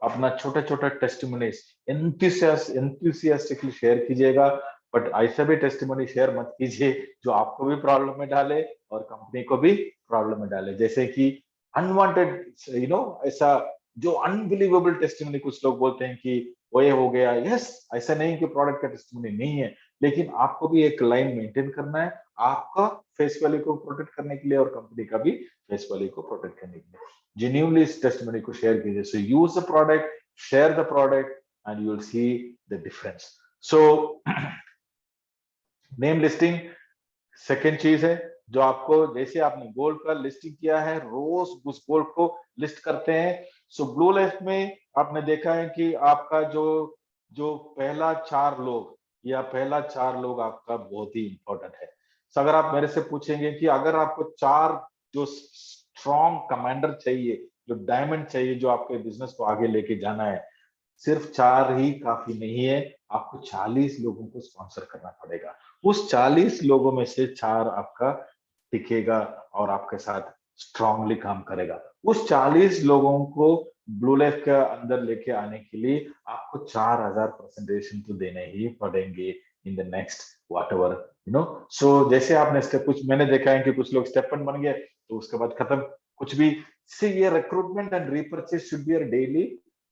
अपना छोटा छोटा टेस्टिमोनीज एंथुसियास्टिकली शेयर कीजिएगा, बट ऐसा भी टेस्टिमोनी शेयर मत कीजिए जो आपको भी प्रॉब्लम में डाले और कंपनी को भी प्रॉब्लम में डाले। जैसे कि अनवांटेड ऐसा जो अनबिलीवेबल टेस्टिमनी, कुछ लोग बोलते हैं कि वो ये हो गया। यस, ऐसा नहीं कि प्रोडक्ट का टेस्टिमनी नहीं है, लेकिन आपको भी एक लाइन मेंटेन करना है, आपका फेस वैल्यू को प्रोटेक्ट करने के लिए और कंपनी का भी फेस वैल्यू को प्रोटेक्ट करने के लिए जेन्युइनली इस टेस्टिमनी को शेयर कीजिए। So use the product, share the product, and you will see the difference. So name listing second चीज है जो आपको, जैसे आपने गोल्ड का लिस्टिंग किया है, रोज उस गोल्ड को लिस्ट करते हैं। सो ब्लू लिस्ट में आपने देखा है कि आपका जो जो पहला 4 लोग या पहला 4 लोग आपका बहुत ही इंपॉर्टेंट है। सो अगर आप मेरे से पूछेंगे कि अगर आपको 4 जो स्ट्रॉन्ग कमांडर चाहिए, जो डायमंड चाहिए, जो आपके बिजनेस को आगे लेके जाना है, सिर्फ 4 ही काफी नहीं है, आपको 40 लोगों को स्पॉन्सर करना पड़ेगा। उस 40 लोगों में से 4 आपका टिकेगा और आपके साथ स्ट्रांगली काम करेगा। उस 40 लोगों को ब्लू लाइफ के अंदर लेके आने के लिए आपको 4000 प्रेजेंटेशन तो देने ही पड़ेंगे इन the next what ever so जैसे आपने स्टेप, कुछ मैंने देखा है कि कुछ लोग स्टेप 1 बन गए तो उसके बाद खत्म, कुछ भी। सी ये recruitment and repurchase should be a daily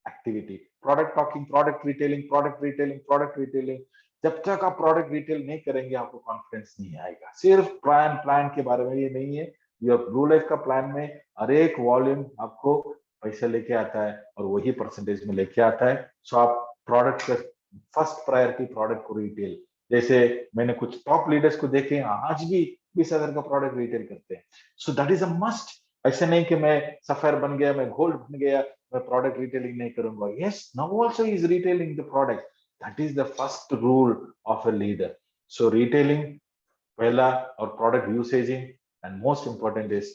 activity. Product talking, product retailing, product retailing, product retailing. जब तक आप प्रोडक्ट रिटेल नहीं करेंगे आपको कॉन्फिडेंस नहीं आएगा। सिर्फ प्लान के बारे में ये नहीं है, योर ब्लू लाइफ का प्लान में हर एक वॉल्यूम आपको पैसा लेके आता है और वही परसेंटेज में लेके आता है। सो आप प्रोडक्ट का फर्स्ट प्रायोरिटी प्रोडक्ट को रिटेल, जैसे मैंने कुछ टॉप लीडर्स को देखे आज भी 20,000 का प्रोडक्ट रिटेल करते हैं। सो दैट इज अ मस्ट। ऐसे नहीं कि मैं सफायर बन गया, मैं गोल्ड बन गया, मैं प्रोडक्ट रिटेलिंग नहीं करूंगा। Yes, now also is retailing the product. That is the first rule of a leader. So retailing पहला, और product using, and most important is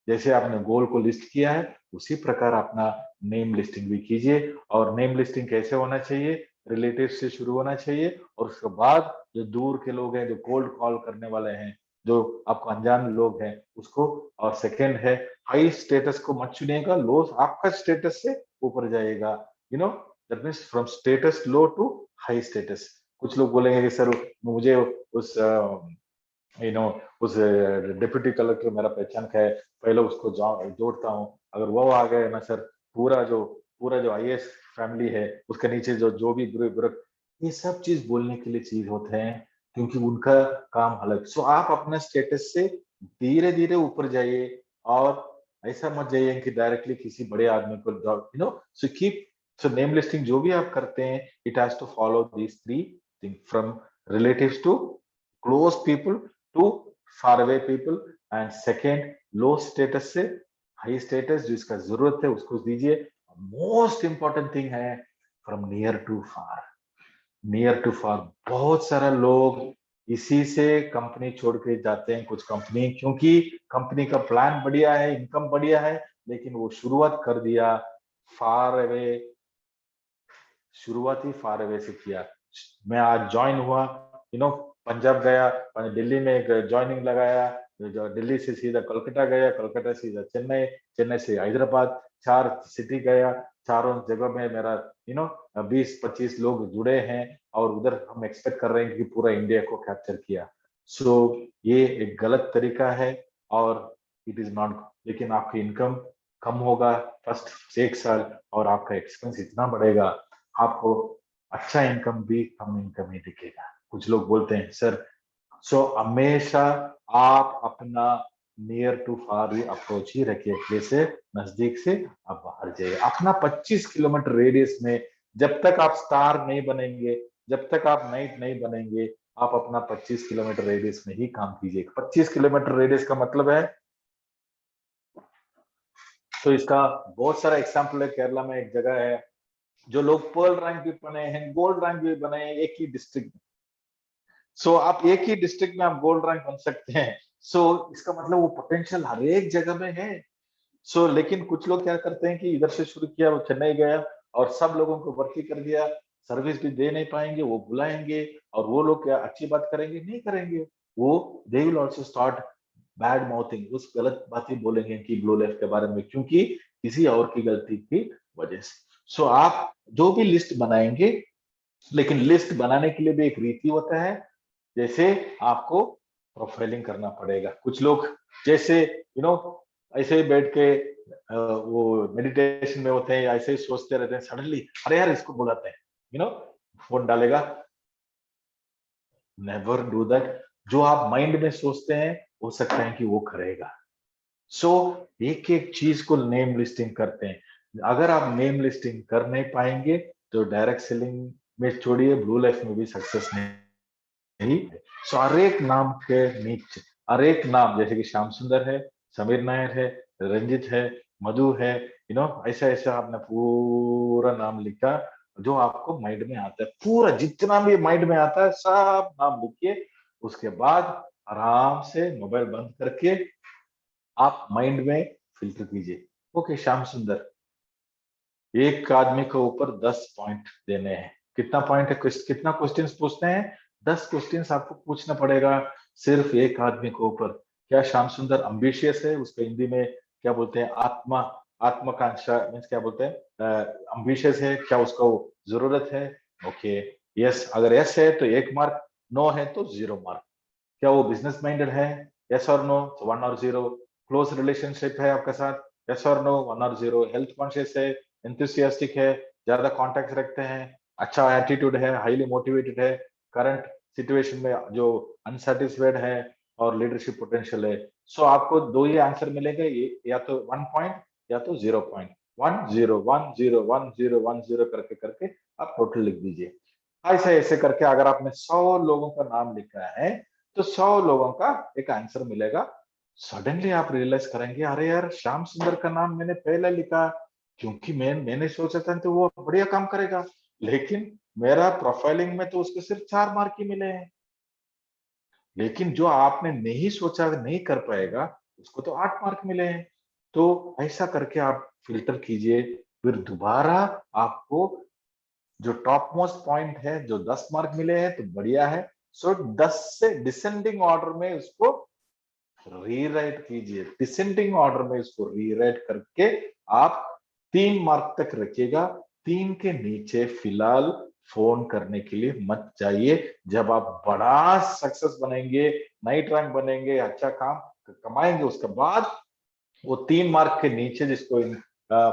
जैसे आपने गोल को लिस्ट किया है उसी प्रकार अपना नेम लिस्टिंग भी कीजिए। और नेम लिस्टिंग कैसे होना चाहिए, रिलेटिव से शुरू होना चाहिए, और उसके बाद जो दूर के लोग हैं, जो कोल्ड कॉल करने वाले हैं, जो आपको अनजान लोग हैं उसको। और सेकंड है, हाई स्टेटस को मत चुनिएगा, लो आपका स्टेटस से ऊपर जाएगा। That means from status low to high status. कुछ लोग बोलेंगे कि सर मुझे उस उस डिप्यूटी कलेक्टर मेरा पहचान का है, पहले उसको जोड़ता हूँ, अगर वो आ गए ना सर, पूरा जो आईएएस फैमिली है उसके नीचे जो भी ग्रुप, ये सब चीज बोलने के लिए चीज होते हैं, क्योंकि उनका काम अलग। सो आप अपना स्टेटस से धीरे धीरे ऊपर जाइए, और ऐसा मत जाइए कि डायरेक्टली किसी बड़े आदमी को so keep. So name listing जो भी आप करते हैं, it has to follow these 3 thing, from relatives to close people to far away people, and second low status से हाई स्टेटस, जिसका जरूरत है उसको दीजिए। मोस्ट इंपॉर्टेंट थिंग है from near to far. Near to far, बहुत सारे लोग इसी से कंपनी छोड़ के जाते हैं। कुछ कंपनी, क्योंकि कंपनी का प्लान बढ़िया है, इनकम बढ़िया है, लेकिन वो शुरुआत कर दिया फार अवे, शुरुआत ही फार अवे से किया। मैं आज ज्वाइन हुआ, पंजाब गया, दिल्ली में एक ज्वाइनिंग लगाया, दिल्ली से सीधा कोलकाता गया, कोलकाता से सीधा चेन्नई, चेन्नई से हैदराबाद, 4 सिटी गया। चारों जगह में मेरा 20-25 लोग जुड़े हैं, और उधर हम एक्सपेक्ट कर रहे हैं कि पूरा इंडिया को कैप्चर किया। सो ये एक गलत तरीका है, और इट इज नॉट। लेकिन आपकी इनकम कम होगा फर्स्ट 1 साल, और आपका एक्सपेंस इतना बढ़ेगा, आपको अच्छा इनकम भी कम इनकम ही दिखेगा। कुछ लोग बोलते हैं सर, सो हमेशा आप अपना नियर टू फार अप्रोच ही रखिए, जैसे नजदीक से आप बाहर जाइए। अपना 25 किलोमीटर रेडियस में, जब तक आप स्टार नहीं बनेंगे, जब तक आप नाइट नहीं बनेंगे, आप अपना 25 किलोमीटर रेडियस में ही काम कीजिए। 25 किलोमीटर रेडियस का मतलब है तो इसका बहुत सारा एग्जाम्पल है। केरला में एक जगह है जो लोग पर्ल रैंक भी बने हैं, गोल्ड रैंक भी बने हैं एक ही डिस्ट्रिक्ट में। सो आप एक ही डिस्ट्रिक्ट में आप गोल्ड रैंक बन सकते हैं। सो इसका मतलब वो पोटेंशियल हर एक जगह में है। सो लेकिन कुछ लोग क्या करते हैं कि इधर से शुरू किया, वो चेन्नई गया और सब लोगों को भर्ती कर दिया, सर्विस भी दे नहीं पाएंगे, वो बुलाएंगे और वो लोग क्या अच्छी बात करेंगे? नहीं करेंगे। वो they will also start bad mouthing, उस गलत बातें बोलेंगे कि ब्लू लेफ्ट के बारे में, क्योंकि किसी और की गलती की वजह से। सो आप जो भी लिस्ट बनाएंगे, लेकिन लिस्ट बनाने के लिए भी एक रीति होता है। जैसे आपको प्रोफाइलिंग करना पड़ेगा। कुछ लोग जैसे ऐसे ही बैठ के वो मेडिटेशन में होते हैं, ऐसे ही सोचते रहते हैं, सडनली अरे यार इसको बुलाते हैं, फोन डालेगा। Never do that. जो आप माइंड में सोचते हैं हो सकता है कि वो करेगा। सो एक एक चीज को नेम लिस्टिंग करते हैं। अगर आप नेम लिस्टिंग कर नहीं पाएंगे तो डायरेक्ट सेलिंग में छोड़िए, ब्लू लाइफ में भी सक्सेस नहीं। सो हर एक नाम के नीचे, हर एक नाम, जैसे कि श्याम सुंदर है, समीर नायर है, रंजित है, मधु है, ऐसा ऐसा आपने पूरा नाम लिखा जो आपको माइंड में आता है। पूरा जितना भी माइंड में आता है सब नाम लिखिए। उसके बाद आराम से मोबाइल बंद करके आप माइंड में फिल्टर कीजिए। ओके, श्याम सुंदर, एक आदमी के ऊपर 10 पॉइंट देने हैं। कितना पॉइंट है? कितना क्वेश्चंस पूछते हैं? 10 क्वेश्चंस आपको पूछना पड़ेगा सिर्फ एक आदमी के ऊपर। क्या श्याम सुंदर अम्बिशियस है? उसको हिंदी में क्या बोलते हैं? आत्मकांक्षा मीन्स क्या बोलते हैं? अम्बिशियस है क्या? उसको जरूरत है? Okay, yes. अगर यस है तो 1 मार्क, नो है तो 0 मार्क। क्या वो बिजनेस माइंडेड है? यस और नो, 1 और 0। क्लोज रिलेशनशिप है आपके साथ? यस और नो, 1 और 0। हेल्थ कॉन्शियस है, एंथुसियास्टिक है, ज्यादा कॉन्टेक्ट रखते हैं, अच्छा एटीट्यूड है, हाईली मोटिवेटेड है, करंट सिचुएशन में जो अनसेटिस्फाइड है, और लीडरशिप पोटेंशियल है। सो आपको 2 ही आंसर मिलेंगे, या तो 1 पॉइंट या तो 0 पॉइंट। 1 0 1 0 1 0 1 0 करके करके आप टोटल लिख दीजिए। ऐसे ऐसे करके अगर आपने 100 लोगों का नाम लिखा है तो 100 लोगों का एक आंसर मिलेगा। सडनली आप रियलाइज करेंगे, अरे यार श्याम सुंदर का नाम मैंने पहले लिखा, क्योंकि मैंने सोचा था तो वो बढ़िया काम करेगा, लेकिन मेरा प्रोफाइलिंग में तो उसके सिर्फ 4 मार्क ही मिले हैं। लेकिन जो आपने नहीं सोचा नहीं कर पाएगा, उसको तो 8 मार्क मिले हैं। तो ऐसा करके आप फिल्टर कीजिए, फिर दोबारा आपको जो टॉप मोस्ट पॉइंट है, जो 10 मार्क मिले हैं तो बढ़िया है। सो 10 से डिसेंडिंग ऑर्डर में उसको रीराइट कीजिए। डिसेंडिंग ऑर्डर में इसको रीराइट करके आप 3 मार्क तक रखिएगा। 3 के नीचे फिलहाल फोन करने के लिए मत जाइए। जब आप बड़ा सक्सेस बनेंगे, नाइट रैंक बनेंगे, अच्छा काम कमाएंगे, उसके बाद वो 3 मार्क के नीचे जिसको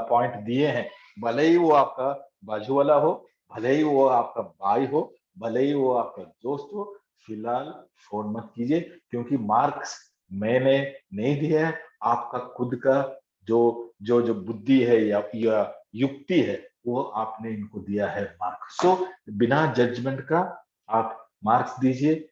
पॉइंट दिए हैं, भले ही वो आपका बाजू वाला हो, भले ही वो आपका भाई हो, भले ही वो आपका दोस्त हो, फिलहाल फोन मत कीजिए। क्योंकि मार्क्स मैंने नहीं दिया है, आपका खुद का जो जो जो बुद्धि है या युक्ति है, वो आपने इनको दिया है मार्क। सो बिना जजमेंट का आप मार्क्स दीजिए।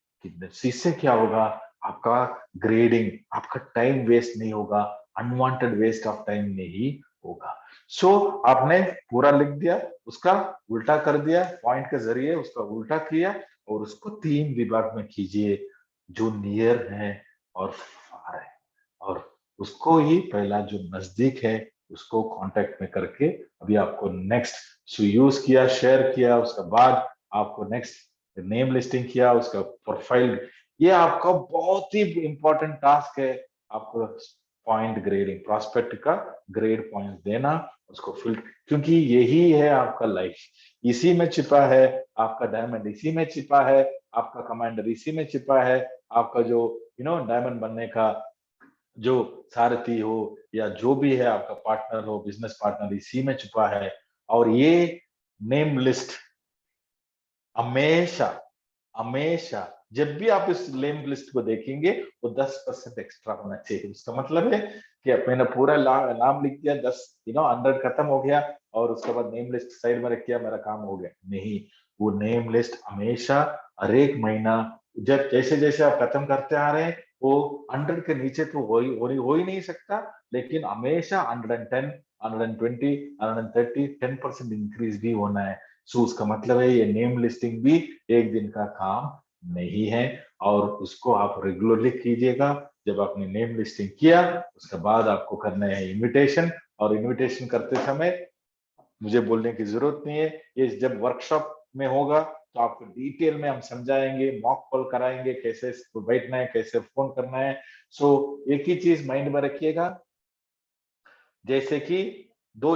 इससे क्या होगा? आपका ग्रेडिंग, आपका टाइम वेस्ट नहीं होगा, अनवांटेड वेस्ट ऑफ टाइम नहीं होगा। सो आपने पूरा लिख दिया, उसका उल्टा कर दिया, पॉइंट के जरिए उसका उल्टा किया, और उसको 3 विभाग में कीजिए, जो नियर है और फार है, और उसको ही पहला जो नजदीक है उसको कांटेक्ट में करके अभी आपको नेक्स्ट यूज किया, शेयर किया, उसके बाद आपको नेक्स्ट नेम लिस्टिंग किया, उसका प्रोफाइल। ये आपका बहुत ही इंपॉर्टेंट टास्क है। आपको पॉइंट ग्रेडिंग, प्रोस्पेक्ट का ग्रेड पॉइंट देना, उसको फिल्टर, क्योंकि यही है आपका लाइफ। इसी में छिपा है आपका डायमंड, इसी में छिपा है आपका कमांडर, इसी में छिपा है आपका जो डायमंड बनने का जो सारथी हो, या जो भी है आपका पार्टनर हो, बिजनेस पार्टनर, इसी में छुपा है। और ये नेम लिस्ट हमेशा हमेशा जब भी आप इस नेम लिस्ट को देखेंगे, वो 10% एक्स्ट्रा होना चाहिए। उसका मतलब है कि मैंने पूरा नाम लिख दिया, 10 100 खत्म हो गया, और उसके बाद नेम लिस्ट साइड में रख दिया, मेरा काम हो गया। नहीं, वो नेम लिस्ट हमेशा हर एक महीना, जब जैसे जैसे आप खत्म करते आ रहे हैं, वो 100 के नीचे तो हो ही नहीं सकता, लेकिन हमेशा 110, 120, 130, 10% इंक्रीज भी होना है। सो उसका मतलब है ये नेम लिस्टिंग भी एक दिन का काम नहीं है, और उसको आप रेगुलरली कीजिएगा। जब आपने नेम लिस्टिंग किया, उसके बाद आपको करना है इनविटेशन, और इनविटेशन करते समय मुझे बोलने की जरूरत नहीं है, ये जब वर्कशॉप में होगा तो आपको डिटेल में हम समझाएंगे, मॉक कॉल कराएंगे, कैसे बैठना है, कैसे फोन करना है। सो एक ही चीज माइंड में रखिएगा, जैसे कि दो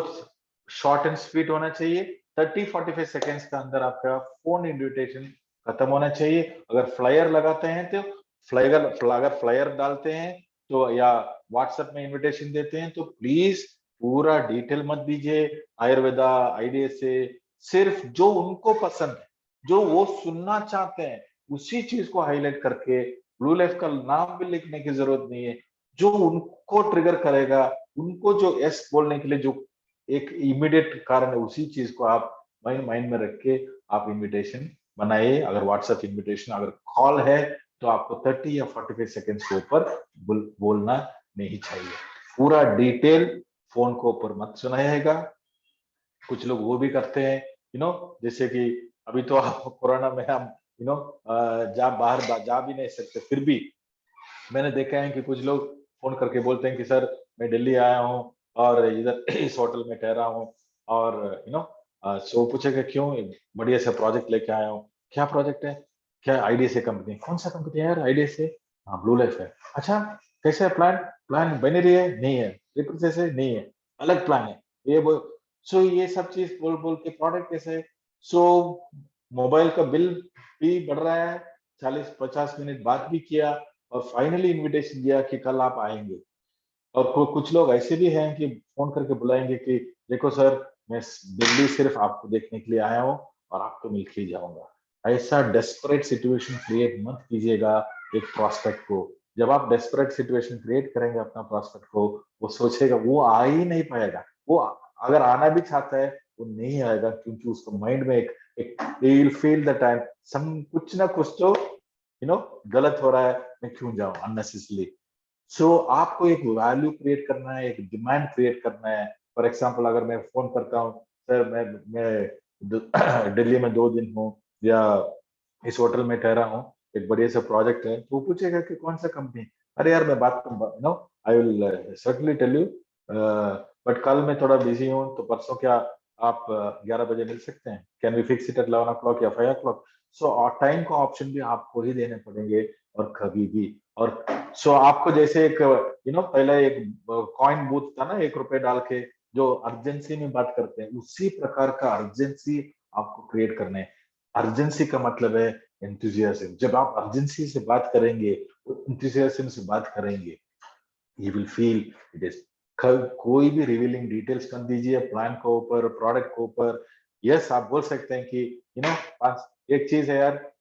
शॉर्ट एंड स्वीट होना चाहिए। 30-45 सेकेंड्स के अंदर आपका फोन इन्विटेशन खत्म होना चाहिए। अगर फ्लायर लगाते हैं तो अगर फ्लायर डालते हैं तो, या व्हाट्सएप में इनविटेशन देते हैं तो प्लीज पूरा डिटेल मत दीजिए। आयुर्वेदा आइडिया से सिर्फ जो उनको पसंद है, जो वो सुनना चाहते हैं, उसी चीज को हाईलाइट करके, ब्लू लाइफ का नाम भी लिखने की जरूरत नहीं है, जो उनको ट्रिगर करेगा, उनको जो यस बोलने के लिए जो एक इमीडिएट कारण है, उसी चीज को आप माइंड में रख के आप इनविटेशन बनाइए। अगर व्हाट्सएप इनविटेशन, अगर कॉल है तो आपको 30 या 45 सेकेंड्स के ऊपर बोलना नहीं चाहिए। पूरा डिटेल फोन को ऊपर मत सुनाइएगा। कुछ लोग वो भी करते हैं, जैसे कि अभी तो कोरोना में हम बाहर जा भी नहीं सकते, फिर भी मैंने देखा है कि कुछ लोग फोन करके बोलते हैं कि सर मैं दिल्ली आया हूँ और इधर इस होटल में ठहरा हूँ, और सो पूछेगा क्यों, बढ़िया सा प्रोजेक्ट लेके आया हूँ। क्या प्रोजेक्ट है? क्या आईडी से कंपनी? कौन सा कंपनी है यार आईडी से? हाँ ब्लू लाइफ है। अच्छा कैसे है प्लान? प्लान बन रही है? नहीं है। रिप्रेजेंट है? नहीं है। अलग प्लान है ये वो। सो ये सब चीज बोल बोल के प्रोडक्ट कैसे है। सो मोबाइल का बिल भी बढ़ रहा है, 40-50 मिनट बात भी किया, और फाइनली इनविटेशन दिया कि कल आप आएंगे। और कुछ लोग ऐसे भी हैं कि फोन करके बुलाएंगे कि देखो सर मैं दिल्ली सिर्फ आपको देखने के लिए आया हूँ और आपको मिल के ही जाऊंगा। ऐसा डेस्परेट सिचुएशन क्रिएट मत कीजिएगा एक प्रोस्पेक्ट को। जब आप डेस्परेट सिचुएशन क्रिएट करेंगे अपना प्रोस्पेक्ट को, वो सोचेगा, वो आ ही नहीं पाएगा। वो अगर आना भी चाहता है वो नहीं आएगा, क्योंकि उसको माइंड में एक विल फील द टाइम सम कुछ ना कुछ तो गलत हो रहा है, मैं क्यों जाऊं अननेसेसरली। सो आपको एक वैल्यू क्रिएट करना है, एक डिमांड क्रिएट करना है। फॉर एग्जांपल अगर मैं फोन करता हूँ, सर मैं दिल्ली में 2 दिन हूँ, या इस होटल में ठहरा हूँ, एक बढ़िया सा प्रोजेक्ट है, तो वो पूछेगा कि कौन सा कंपनी। अरे यार मैं बात I will certainly tell you, but कल मैं थोड़ा बिजी हूँ, तो परसों क्या आप 11 बजे मिल सकते हैं? Can we fix it at 11 o'clock या 5 o'clock? सो टाइम का ऑप्शन भी आपको ही देने पड़ेंगे, और कभी भी। और सो आपको जैसे एक पहले एक कॉइन बूथ था ना, 1 रुपए डाल के, जो अर्जेंसी में बात करते हैं, उसी प्रकार का अर्जेंसी आपको क्रिएट करना है। अर्जेंसी का मतलब है एंथुजियाज्म। जब आप अर्जेंसी से बात करेंगे, एंथुजियाज्म से बात करेंगे, you will feel it is. कोई भी रिवीलिंग डिटेल्स कर दीजिए प्लान के ऊपर, प्रोडक्ट के ऊपर। यस आप बोल सकते हैं कि एक चीज है यार,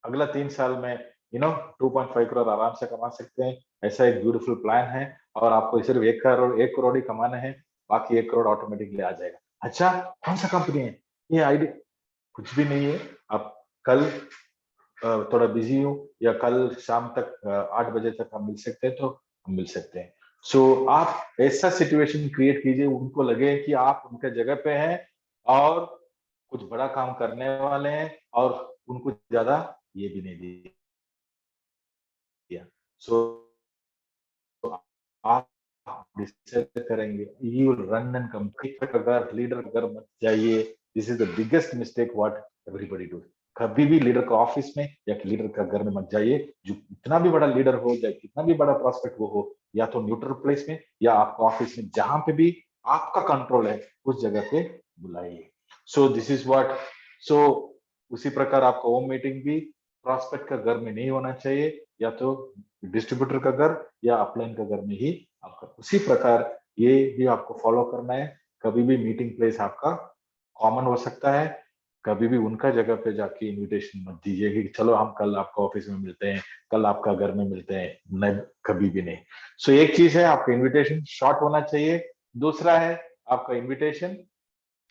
अगला 3 साल में 2.5 करोड़ आराम से कमा सकते हैं, ऐसा एक ब्यूटीफुल प्लान है, और आपको सिर्फ 1 करोड़ ही कमाना है, बाकी 1 करोड़ ऑटोमेटिकली आ जाएगा। अच्छा कौन सा कंपनी है ये? आइडिया कुछ भी नहीं है। आप कल थोड़ा बिजी हूँ, या कल शाम तक 8 बजे तक हम मिल सकते हैं, तो हम मिल सकते हैं। सो आप ऐसा सिचुएशन क्रिएट कीजिए, उनको लगे कि आप उनके जगह पे हैं और कुछ बड़ा काम करने वाले हैं, और उनको ज्यादा ये भी नहीं दिया। सो आप डिसाइड करेंगे, you will run and complete. अगर लीडर अगर मत जाइए, this is the biggest mistake what everybody do. कभी भी लीडर का ऑफिस में या लीडर का घर में मत जाइए। जो इतना भी बड़ा लीडर हो, या कितना भी बड़ा प्रोस्पेक्ट वो हो, या तो न्यूट्रल प्लेस में या आपका ऑफिस में, जहां पे भी आपका कंट्रोल है, उस जगह पे बुलाइए। So this is what. So उसी प्रकार आपका होम मीटिंग भी प्रोस्पेक्ट का घर में नहीं होना चाहिए, या तो डिस्ट्रीब्यूटर का घर या अपलाइन का घर में ही आपका। उसी प्रकार ये भी आपको फॉलो करना है। कभी भी मीटिंग प्लेस आपका कॉमन हो सकता है, कभी भी उनका जगह पे जाके इनविटेशन मत दीजिए कि चलो हम कल आपका ऑफिस में मिलते हैं, कल आपका घर में मिलते हैं। नहीं, कभी भी नहीं। सो एक चीज है, आपका इनविटेशन शॉर्ट होना चाहिए। दूसरा है आपका इनविटेशन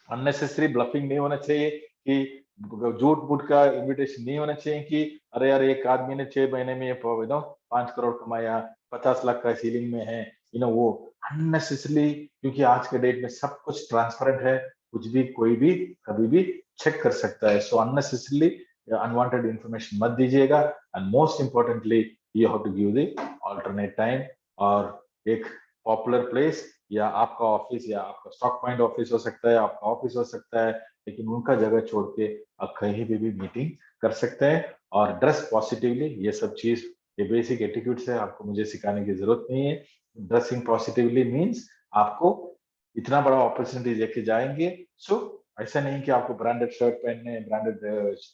अननेसेसरी ब्लफिंग नहीं होना चाहिए कि झूठ मूठ का इन्विटेशन नहीं होना चाहिए कि अरे यार एक आदमी ने 6 महीने में 5 करोड़ कमाया, 50 लाख का सीलिंग में है, वो अननेसेसरली, क्योंकि आज के डेट में सब कुछ ट्रांसपेरेंट है, कुछ भी कोई भी कभी भी चेक कर सकता है। सो अननेसेसरली अनवांटेड इंफॉर्मेशन मत दीजिएगा, and most importantly you have to give the alternate time, और एक पॉपुलर प्लेस, या आपका ऑफिस या आपका स्टॉक पॉइंट ऑफिस हो सकता है, आपका ऑफिस हो सकता है, लेकिन उनका जगह छोड़ के आप कहीं भी मीटिंग कर सकते हैं। और ड्रेस पॉजिटिवली, ये सब चीज, ये बेसिक एटिट्यूड्स है, आपको मुझे सिखाने की जरूरत नहीं है। ड्रेसिंग पॉजिटिवली मीन्स आपको इतना बड़ा अपॉर्चुनिटी लेके जाएंगे। सो ऐसा नहीं कि आपको ब्रांडेड शर्ट पहनने, ब्रांडेड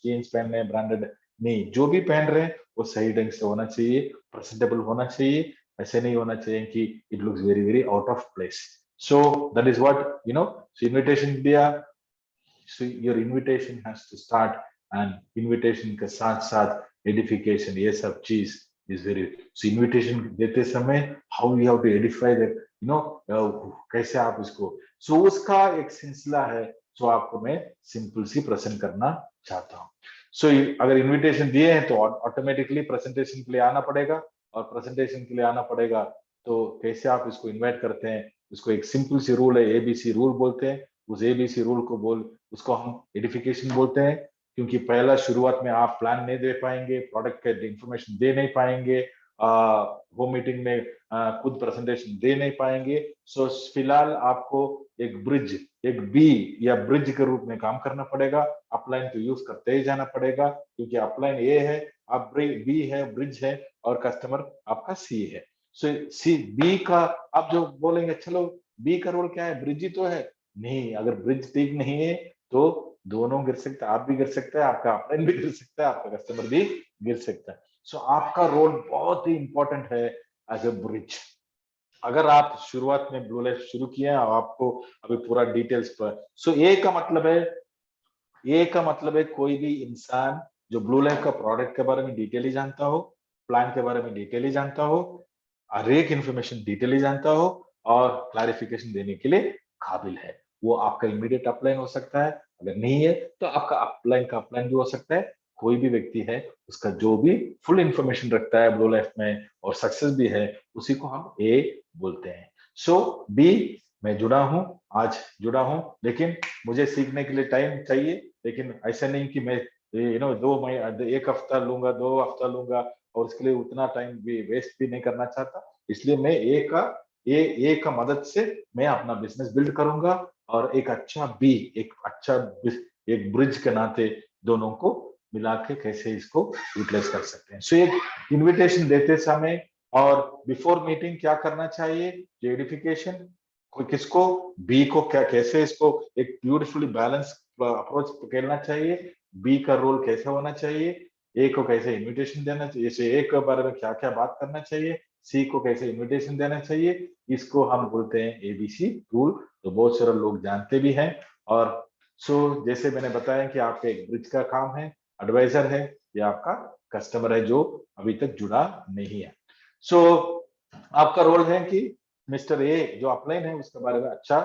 जीन्स पहनने, ब्रांडेड नहीं, जो भी पहन रहे हैं वो सही ढंग से होना चाहिए, प्रेजेंटेबल होना चाहिए। ऐसे नहीं होना चाहिए कि it looks very very out of place. So that is what invitation दिया। So your invitation has to start, and invitation के साथ साथ edification, ये सब चीज is very, so invitation देते समय how you have to edify that, कैसे आप इसको, so उसका एक सिलसिला है, जो आपको मैं सिंपल सी प्रेजेंट करना चाहता हूँ। सो अगर इनविटेशन दिए हैं तो ऑटोमेटिकली प्रेजेंटेशन के लिए आना पड़ेगा, और प्रेजेंटेशन के लिए आना पड़ेगा तो कैसे आप इसको इन्वाइट करते हैं, इसको एक सिंपल सी रूल है, एबीसी रूल बोलते हैं। उस एबीसी रूल को उसको हम एडिफिकेशन बोलते हैं, क्योंकि पहला शुरुआत में आप प्लान नहीं दे पाएंगे, प्रोडक्ट के इंफॉर्मेशन दे नहीं पाएंगे, वो मीटिंग में खुद प्रेजेंटेशन दे नहीं पाएंगे। सो फिलहाल आपको एक बी या ब्रिज के रूप में काम करना पड़ेगा। अपलाइन तो यूज करते ही जाना पड़ेगा, क्योंकि अपलाइन ए है, आप बी है, ब्रिज है, और कस्टमर आपका सी है। सो सी बी का आप जो बोलेंगे, चलो बी का रोल क्या है, ब्रिज ही तो है, नहीं, अगर ब्रिज ठीक नहीं है तो दोनों गिर सकते हैं, आप भी गिर सकते हैं, आपका अपलाइन भी गिर सकता है, आपका कस्टमर भी गिर सकता है। सो आपका रोल बहुत ही इंपॉर्टेंट है एज ए ब्रिज। अगर आप शुरुआत में ब्लू लाइफ शुरू किए हैं और आपको अभी पूरा डिटेल्स पर, सो ए का मतलब है कोई भी इंसान जो ब्लू लाइफ का प्रोडक्ट के बारे में डिटेल ही जानता हो, प्लान के बारे में डिटेल ही जानता हो, हर एक इंफॉर्मेशन डिटेल ही जानता हो, और क्लैरिफिकेशन देने के लिए काबिल है। वो आपका इमीडिएट अपलाइन हो सकता है, अगर नहीं है तो आपका अपलाइन का अपलाइन भी हो सकता है। कोई भी व्यक्ति है, उसका जो भी फुल इंफॉर्मेशन रखता है ब्लू लाइफ में और सक्सेस भी है, उसी को हम ए बोलते हैं। सो बी, मैं आज जुड़ा हूं, लेकिन मुझे सीखने के लिए टाइम चाहिए, लेकिन ऐसा नहीं कि मैं 2 महीने, 1 हफ्ता लूंगा, 2 हफ्ता लूंगा, और उसके लिए उतना टाइम भी वेस्ट भी नहीं करना चाहता। इसलिए मैं ए का मदद से मैं अपना बिजनेस बिल्ड करूंगा, और एक अच्छा बी, एक ब्रिज के नाते दोनों को मिला के कैसे इसको यूटिलाइज कर सकते हैं। सो एक इनविटेशन देते समय और बिफोर मीटिंग क्या करना चाहिए, एडिफिकेशन, कोई किसको, बी को क्या, कैसे इसको एक ब्यूटीफुली बैलेंस अप्रोच पकड़ना चाहिए, बी का रोल कैसे होना चाहिए, ए को कैसे इनविटेशन देना चाहिए, जैसे ए के बारे में क्या क्या बात करना चाहिए, सी को कैसे इनविटेशन देना चाहिए, इसको हम बोलते हैं एबीसी रूल। तो बहुत सारे लोग जानते भी हैं। और सो जैसे मैंने बताया कि आपका एक ब्रिज का काम है, एडवाइजर है, या आपका कस्टमर है जो अभी तक जुड़ा नहीं है। सो आपका रोल है कि मिस्टर ए जो अपलाइन है उसके बारे में अच्छा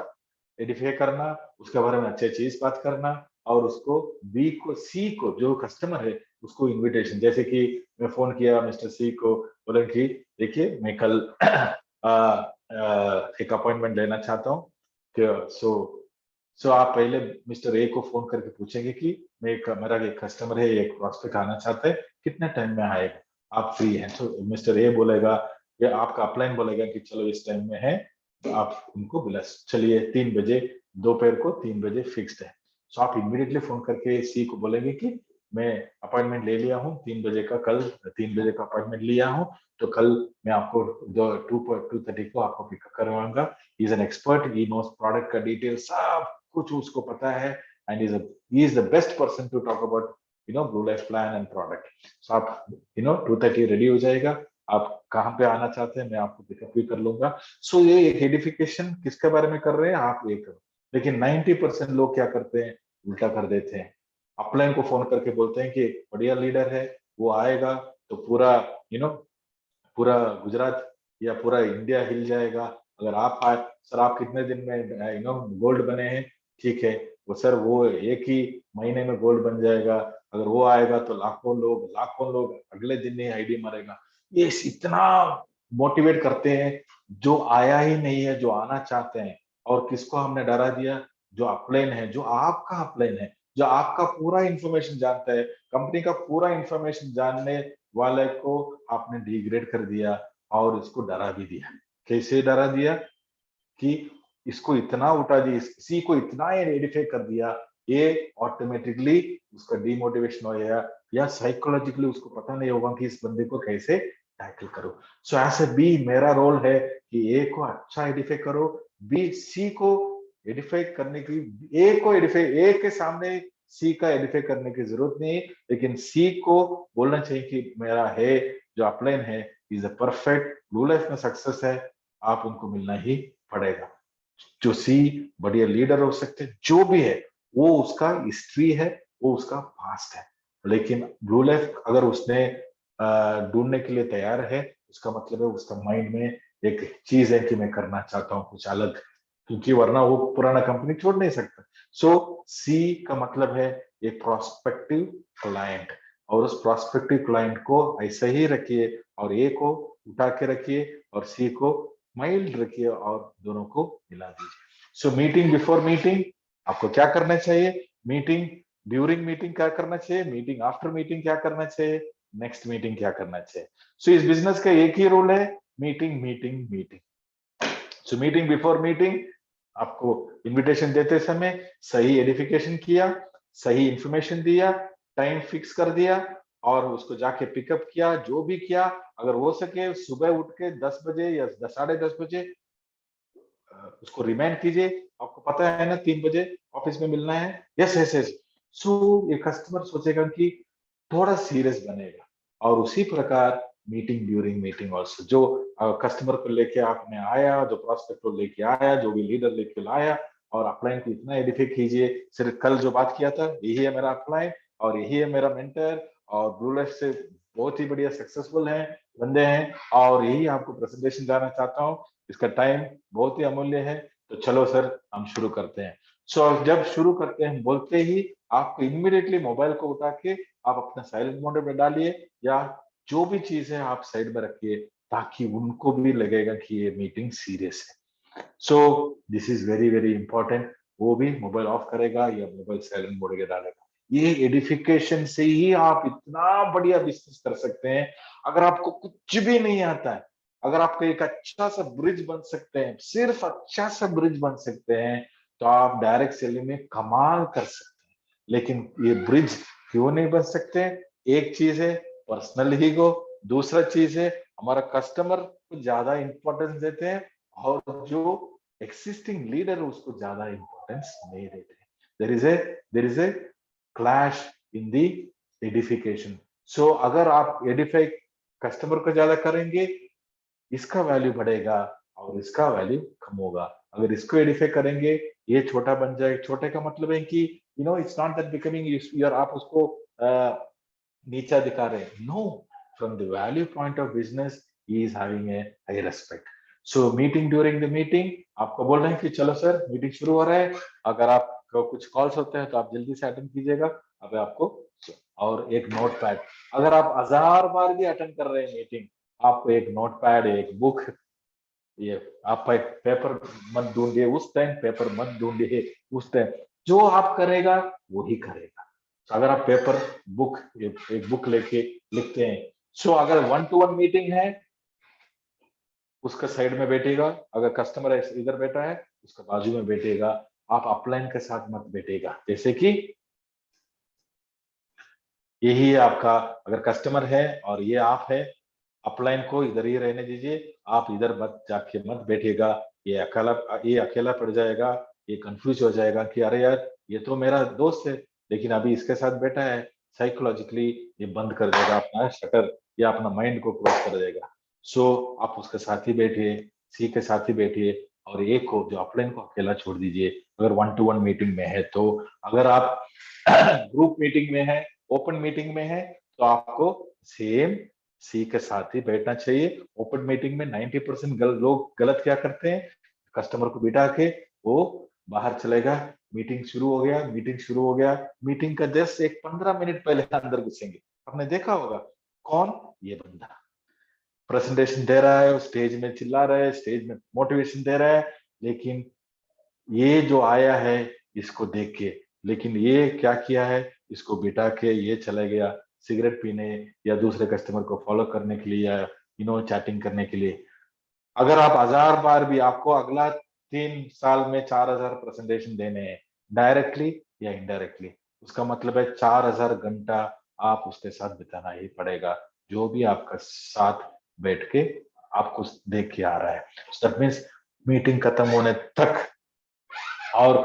एडिफाई करना, उसके बारे में अच्छे चीज बात करना, और उसको बी को, सी को जो कस्टमर है उसको इनविटेशन, जैसे कि मैं फोन किया मिस्टर सी को, बोले कि देखिए मैं कल एक अपॉइंटमेंट लेना चाहता हूँ, सो आप पहले मिस्टर ए को फोन करके पूछेंगे कि मेरा एक कस्टमर है, एक प्रॉस्पेक्ट आना चाहता है, कितने टाइम में आएगा, आप फ्री हैं? तो मिस्टर ए बोलेगा, या आपका अपलाइन बोलेगा कि चलो इस टाइम में है, तो आप उनको बुला, चलिए 3 बजे, दोपहर को 3 बजे फिक्स्ड है। सो आप इमीडिएटली फोन करके सी को बोलेंगे कि मैं अपॉइंटमेंट ले लिया हूँ 3 बजे का, कल 3 बजे का अपॉइंटमेंट लिया हूँ, तो कल मैं आपको 2:30 को आपको पिकअप करवाऊंगा। He is an expert, he knows product का डिटेल, सब कुछ उसको पता है, and he is the best person to talk about Blue life plan and product. So आप 2:30 रेडी हो जाएगा, आप कहाँ पे आना चाहते हैं मैं आपको पिकअप भी कर लूंगा। सो ये एक एडिफिकेशन किसके बारे में कर रहे हैं आप, ये करो। लेकिन 90% लोग क्या करते हैं, उल्टा कर देते हैं, अपलाइन को फोन करके बोलते हैं कि बढ़िया लीडर है, वो आएगा तो पूरा पूरा गुजरात या पूरा इंडिया हिल जाएगा। अगर आप आए, सर आप कितने दिन में गोल्ड बने हैं, ठीक है, वो सर वो एक ही महीने में गोल्ड बन जाएगा, अगर वो आएगा तो लाखों लोग अगले दिन ही आईडी मारेगा। ये इतना मोटिवेट करते हैं जो आया ही नहीं है, जो आना चाहते हैं। और किसको हमने डरा दिया? जो अपलाइन है, जो आपका अपलाइन है, जो आपका पूरा इंफॉर्मेशन जानता है, कंपनी का पूरा इंफॉर्मेशन जानने वाले को आपने डिग्रेड कर दिया और इसको डरा भी दिया। कैसे डरा दिया? कि इसको इतना उठा दिया, इसी को इतना एडिफाई कर दिया, ये ऑटोमेटिकली उसका डिमोटिवेशन हो गया, या साइकोलॉजिकली उसको पता नहीं होगा कि इस बंदे को कैसे टैकल करो। सो ऐसे बी मेरा रोल है कि ए को अच्छा एडिफाई करो, बी सी को एडिफाई करने की, ए को एडिफाई, ए के सामने सी का एडिफाई करने की जरूरत नहीं, लेकिन सी को बोलना चाहिए कि मेरा है जो अपलाइन है is a perfect, blue Life में सक्सेस है, आप उनको मिलना ही पड़ेगा। जो सी बढ़िया लीडर हो सकते हैं, जो भी है, वो उसका हिस्ट्री है, वो उसका पास्ट है। लेकिन ब्लू लाइफ अगर उसने ढूंढने के लिए तैयार है, उसका मतलब है उसका माइंड में एक चीज है कि मैं करना चाहता हूँ कुछ अलग, क्योंकि वरना वो पुराना कंपनी छोड़ नहीं सकता। सो सी का मतलब है एक प्रोस्पेक्टिव क्लाइंट, और उस प्रोस्पेक्टिव क्लाइंट को ऐसे ही रखिए, और ए को उठा के रखिए और सी को माइल्ड रखिए और दोनों को मिला दीजिए। सो मीटिंग बिफोर मीटिंग आपको क्या करना चाहिए, मीटिंग ड्यूरिंग मीटिंग क्या करना चाहिए, मीटिंग आफ्टर मीटिंग क्या करना चाहिए, नेक्स्ट मीटिंग क्या करना चाहिए। सो इस बिजनेस का एक ही रूल है, मीटिंग मीटिंग मीटिंग। सो मीटिंग बिफोर मीटिंग आपको इनविटेशन देते समय सही एडिफिकेशन किया, सही इंफॉर्मेशन दिया, टाइम फिक्स कर दिया और उसको जाके पिकअप किया, जो भी किया अगर हो सके सुबह उठ के 10 बजे या 10 साढ़े 10 बजे उसको रिमाइंड कीजिए। आपको पता है ना 3 बजे ऑफिस में मिलना है, यस यस यस। सो ये कस्टमर सोचेगा कि थोड़ा सीरियस बनेगा। और उसी प्रकार मीटिंग ड्यूरिंग मीटिंग ऑल्सो, जो कस्टमर को लेके आपने आया, जो प्रोस्पेक्ट को लेके आया, जो भी लीडर लेके आया, और अपलाइन को इतना एडिफाई कीजिए, सिर्फ कल जो बात किया था यही है मेरा अपलाइन और यही है मेरा मेंटर, और ब्लू लाइफ से बहुत ही बढ़िया सक्सेसफुल है बंदे हैं, और यही आपको प्रेजेंटेशन जाना चाहता हूँ, इसका टाइम बहुत ही अमूल्य है, तो चलो सर हम शुरू करते हैं। सो जब शुरू करते हैं बोलते ही आपको इमीडिएटली मोबाइल को उठा के आप अपना साइलेंट मोड में डालिए, या जो भी चीज है आप साइड में रखिए, ताकि उनको भी लगेगा कि ये मीटिंग सीरियस है। So this is very very important. वो भी मोबाइल ऑफ करेगा या मोबाइल साइलेंट मोड में डालेगा। ये एडिफिकेशन से ही आप इतना बढ़िया बिजनेस कर सकते हैं। अगर आपको कुछ भी नहीं आता है, अगर आपका एक अच्छा सा ब्रिज बन सकते हैं, सिर्फ अच्छा सा ब्रिज बन सकते हैं, तो आप डायरेक्ट सेलिंग में कमाल कर सकते हैं। लेकिन ये ब्रिज क्यों नहीं बन सकते? एक चीज है पर्सनल हीगो, दूसरा चीज है हमारा कस्टमर को ज्यादा इंपॉर्टेंस देते हैं, और जो एक्सिस्टिंग लीडर उसको ज्यादा इंपॉर्टेंस नहीं देते। There is a clash in the edification. So अगर आप एडिफाई कस्टमर को ज्यादा करेंगे, इसका वैल्यू बढ़ेगा और इसका वैल्यू कम होगा। अगर इसको एडिफाई करेंगे, ये छोटा बन जाए, छोटे का मतलब है कि it's not that becoming your, आप उसको नीचा दिखा रहे हैं, no, from the value point of business he is having a high respect. So meeting during the meeting आपको बोल रहे हैं कि चलो सर मीटिंग शुरू हो रहा है, अगर आपको कुछ कॉल्स होते हैं तो आप जल्दी से अटेंड कीजिएगा। अब आपको और एक नोट पैड, अगर आप 1000 बार भी अटेंड कर रहे हैं मीटिंग, आपको एक नोट पैड, एक बुक, ये आप एक पेपर मत ढूंढिए उस टाइम, पेपर मत ढूंढिए उस टाइम, जो आप करेगा वही करेगा। तो अगर आप पेपर बुक, एक बुक लेके लिखते हैं, सो अगर 1-to-1 मीटिंग है उसका साइड में बैठेगा, अगर कस्टमर इधर बैठा है उसका बाजू में बैठेगा, आप अपलाइन के साथ मत बैठेगा। जैसे कि यही है आपका, अगर कस्टमर है और ये आप है, अपलाइन को इधर ही रहने दीजिए, आप इधर मत जाके मत बैठिएगा। ये अकेला पड़ जाएगा, ये कंफ्यूज हो जाएगा कि अरे यार ये तो मेरा दोस्त है, लेकिन अभी इसके साथ बैठा है, साइकोलॉजिकली ये बंद कर देगा अपना शटर, या अपना माइंड को क्लोज कर देगा। सो आप उसके साथ ही बैठिए, सी के साथ ही बैठिए, और एक को जो अपलाइन को अकेला छोड़ दीजिए अगर 1-to-1 मीटिंग में है तो। अगर आप ग्रुप मीटिंग में है, ओपन मीटिंग में है, तो आपको सेम सी के साथ ही बैठना चाहिए। ओपन मीटिंग में 90% लोग गलत क्या करते हैं, कस्टमर को बिठा के वो बाहर चलेगा, मीटिंग शुरू हो गया, मीटिंग शुरू हो गया, मीटिंग का जस्ट एक 15 मिनट पहले अंदर घुसेंगे। आपने देखा होगा कौन, ये बंदा प्रेजेंटेशन दे रहा है, स्टेज में चिल्ला रहा है, स्टेज में मोटिवेशन दे रहा है, लेकिन ये जो आया है इसको देख के, लेकिन ये क्या किया है, इसको बिठा के ये चला गया सिगरेट पीने या दूसरे कस्टमर को फॉलो करने के लिए, या चैटिंग करने के लिए। अगर आप 1000 बार भी, आपको अगला 3 साल में 4000 प्रेजेंटेशन देने हैं, डायरेक्टली या इनडायरेक्टली, उसका मतलब है 4000 घंटा आप उसके साथ बिताना ही पड़ेगा, जो भी आपका साथ बैठ के आपको देख के आ रहा है। दैट मीन्स मीटिंग खत्म होने तक, और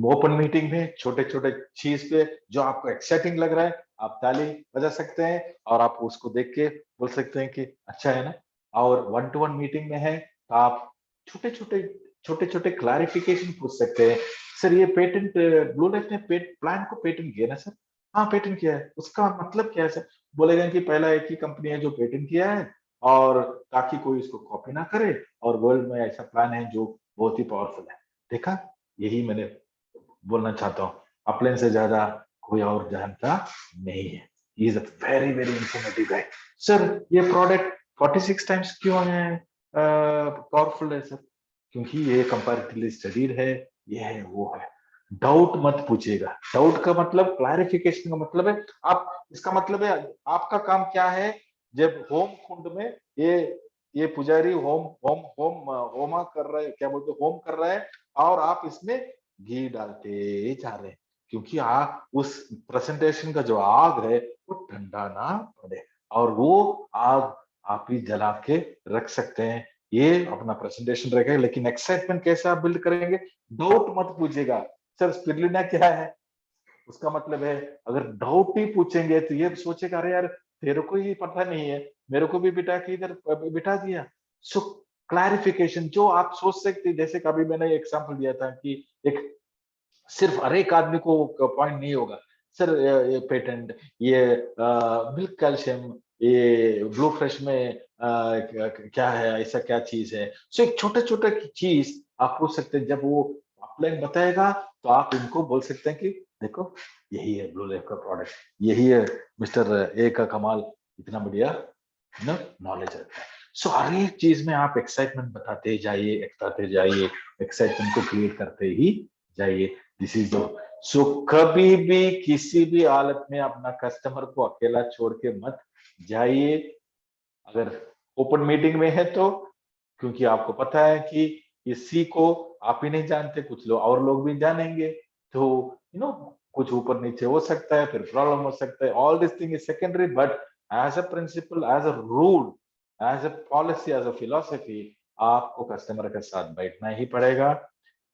ओपन मीटिंग में छोटे छोटे चीज पे जो आपको एक्साइटिंग लग रहा है, आप ताली बजा सकते हैं और आप उसको देख के बोल सकते हैं कि अच्छा है ना। और 1-to-1 मीटिंग में है तो आप छोटे छोटे क्लैरिफिकेशन पूछ सकते हैं। सर ये पेटेंट, ब्लू लाइट ने प्लान को पेटेंट किया ना सर? हाँ पेटेंट किया है, उसका मतलब क्या है सर? बोलेगा कि पहला एक ही कंपनी है जो पेटेंट किया है, और ताकि कोई इसको कॉपी ना करे, और वर्ल्ड में ऐसा प्लान है जो बहुत ही पावरफुल है। देखा, यही मैंने बोलना चाहता हूँ, अपलेन से ज्यादा कोई और जानता नहीं है। He is a very very informative guy. Sir ये प्रोडक्ट 46 टाइम्स क्यों है पावरफुल है सर? क्योंकि ये कंपैरेटिवली स्टडीड है, ये है वो है। डाउट मत पूछिएगा, डाउट का मतलब क्लैरिफिकेशन का मतलब है, आप इसका मतलब है आपका काम क्या है। जब होम कुंड में ये पुजारी होम होम होम होमा कर रहा है, क्या बोलते, होम कर रहा है, और आप इसमें घी डालते जा रहे हैं, क्योंकि आप उस प्रेजेंटेशन का जो आग है वो ठंडा ना पड़े, और वो आग आप ही जला के रख सकते हैं। ये अपना प्रेजेंटेशन रहेगा, लेकिन एक्साइटमेंट कैसे आप बिल्ड करेंगे? डाउट मत पूछेगा। सर स्पिरुलिना क्या है? उसका मतलब है, अगर डाउट ही पूछेंगे तो ये सोचेगा अरे यार तेरे को ही पता नहीं है, मेरे को भी बिठा के इधर बिठा दिया। सो क्लैरिफिकेशन जो आप सोच सकते, जैसे कभी मैंने एग्जांपल दिया था कि एक सिर्फ हर एक आदमी को पॉइंट नहीं होगा। सर ये पेटेंट, ये मिल्क कैल्शियम, ये ब्लू फ्रेश में क्या है, ऐसा क्या चीज है? सो एक छोटा छोटा चीज आप पूछ सकते हैं। जब वो अपलाइन बताएगा तो आप इनको बोल सकते हैं कि देखो यही है ब्लू लाइफ का प्रोडक्ट, यही है मिस्टर ए का कमाल, इतना बढ़िया नॉलेज रखता है। सो हर एक चीज में आप एक्साइटमेंट बताते जाइए, एक्साइटमेंट को क्रिएट करते ही जाइए। दिस इज द, सो कभी भी किसी भी हालत में अपना कस्टमर को अकेला छोड़ के मत जाइए। अगर ओपन मीटिंग में है तो, क्योंकि आपको पता है कि इसी को आप ही नहीं जानते, कुछ लोग और लोग भी जानेंगे, तो कुछ ऊपर नीचे हो सकता है, फिर प्रॉब्लम हो सकता है। All this thing is secondary, but as a principle, as a rule, as a policy, as a philosophy, आपको कस्टमर के साथ बैठना ही पड़ेगा,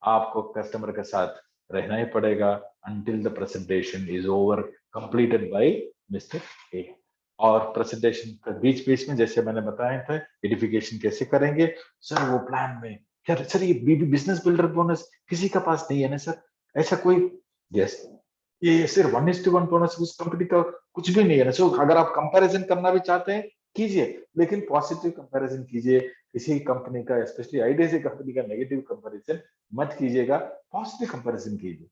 आपको कस्टमर के साथ रहना ही पड़ेगा until the presentation is over completed by Mr. A। और प्रेजेंटेशन के बीच बीच में जैसे मैंने बताया था, एडिफिकेशन कैसे करेंगे सर, वो प्लान में क्या सर, ये बिजनेस बिल्डर बोनस किसी का पास नहीं है ना सर? ऐसा कोई, यस, ये सिर्फ 1:1 बोनस उस कंपनी का कुछ भी नहीं है ना। सो अगर आप कंपैरिजन करना भी चाहते हैं कीजिए, लेकिन पॉजिटिव कंपैरिजन कीजिए। किसी कंपनी का, स्पेशली आईडीएसए कंपनी का नेगेटिव कंपैरिजन मत कीजिएगा, पॉजिटिव कंपैरिजन कीजिए,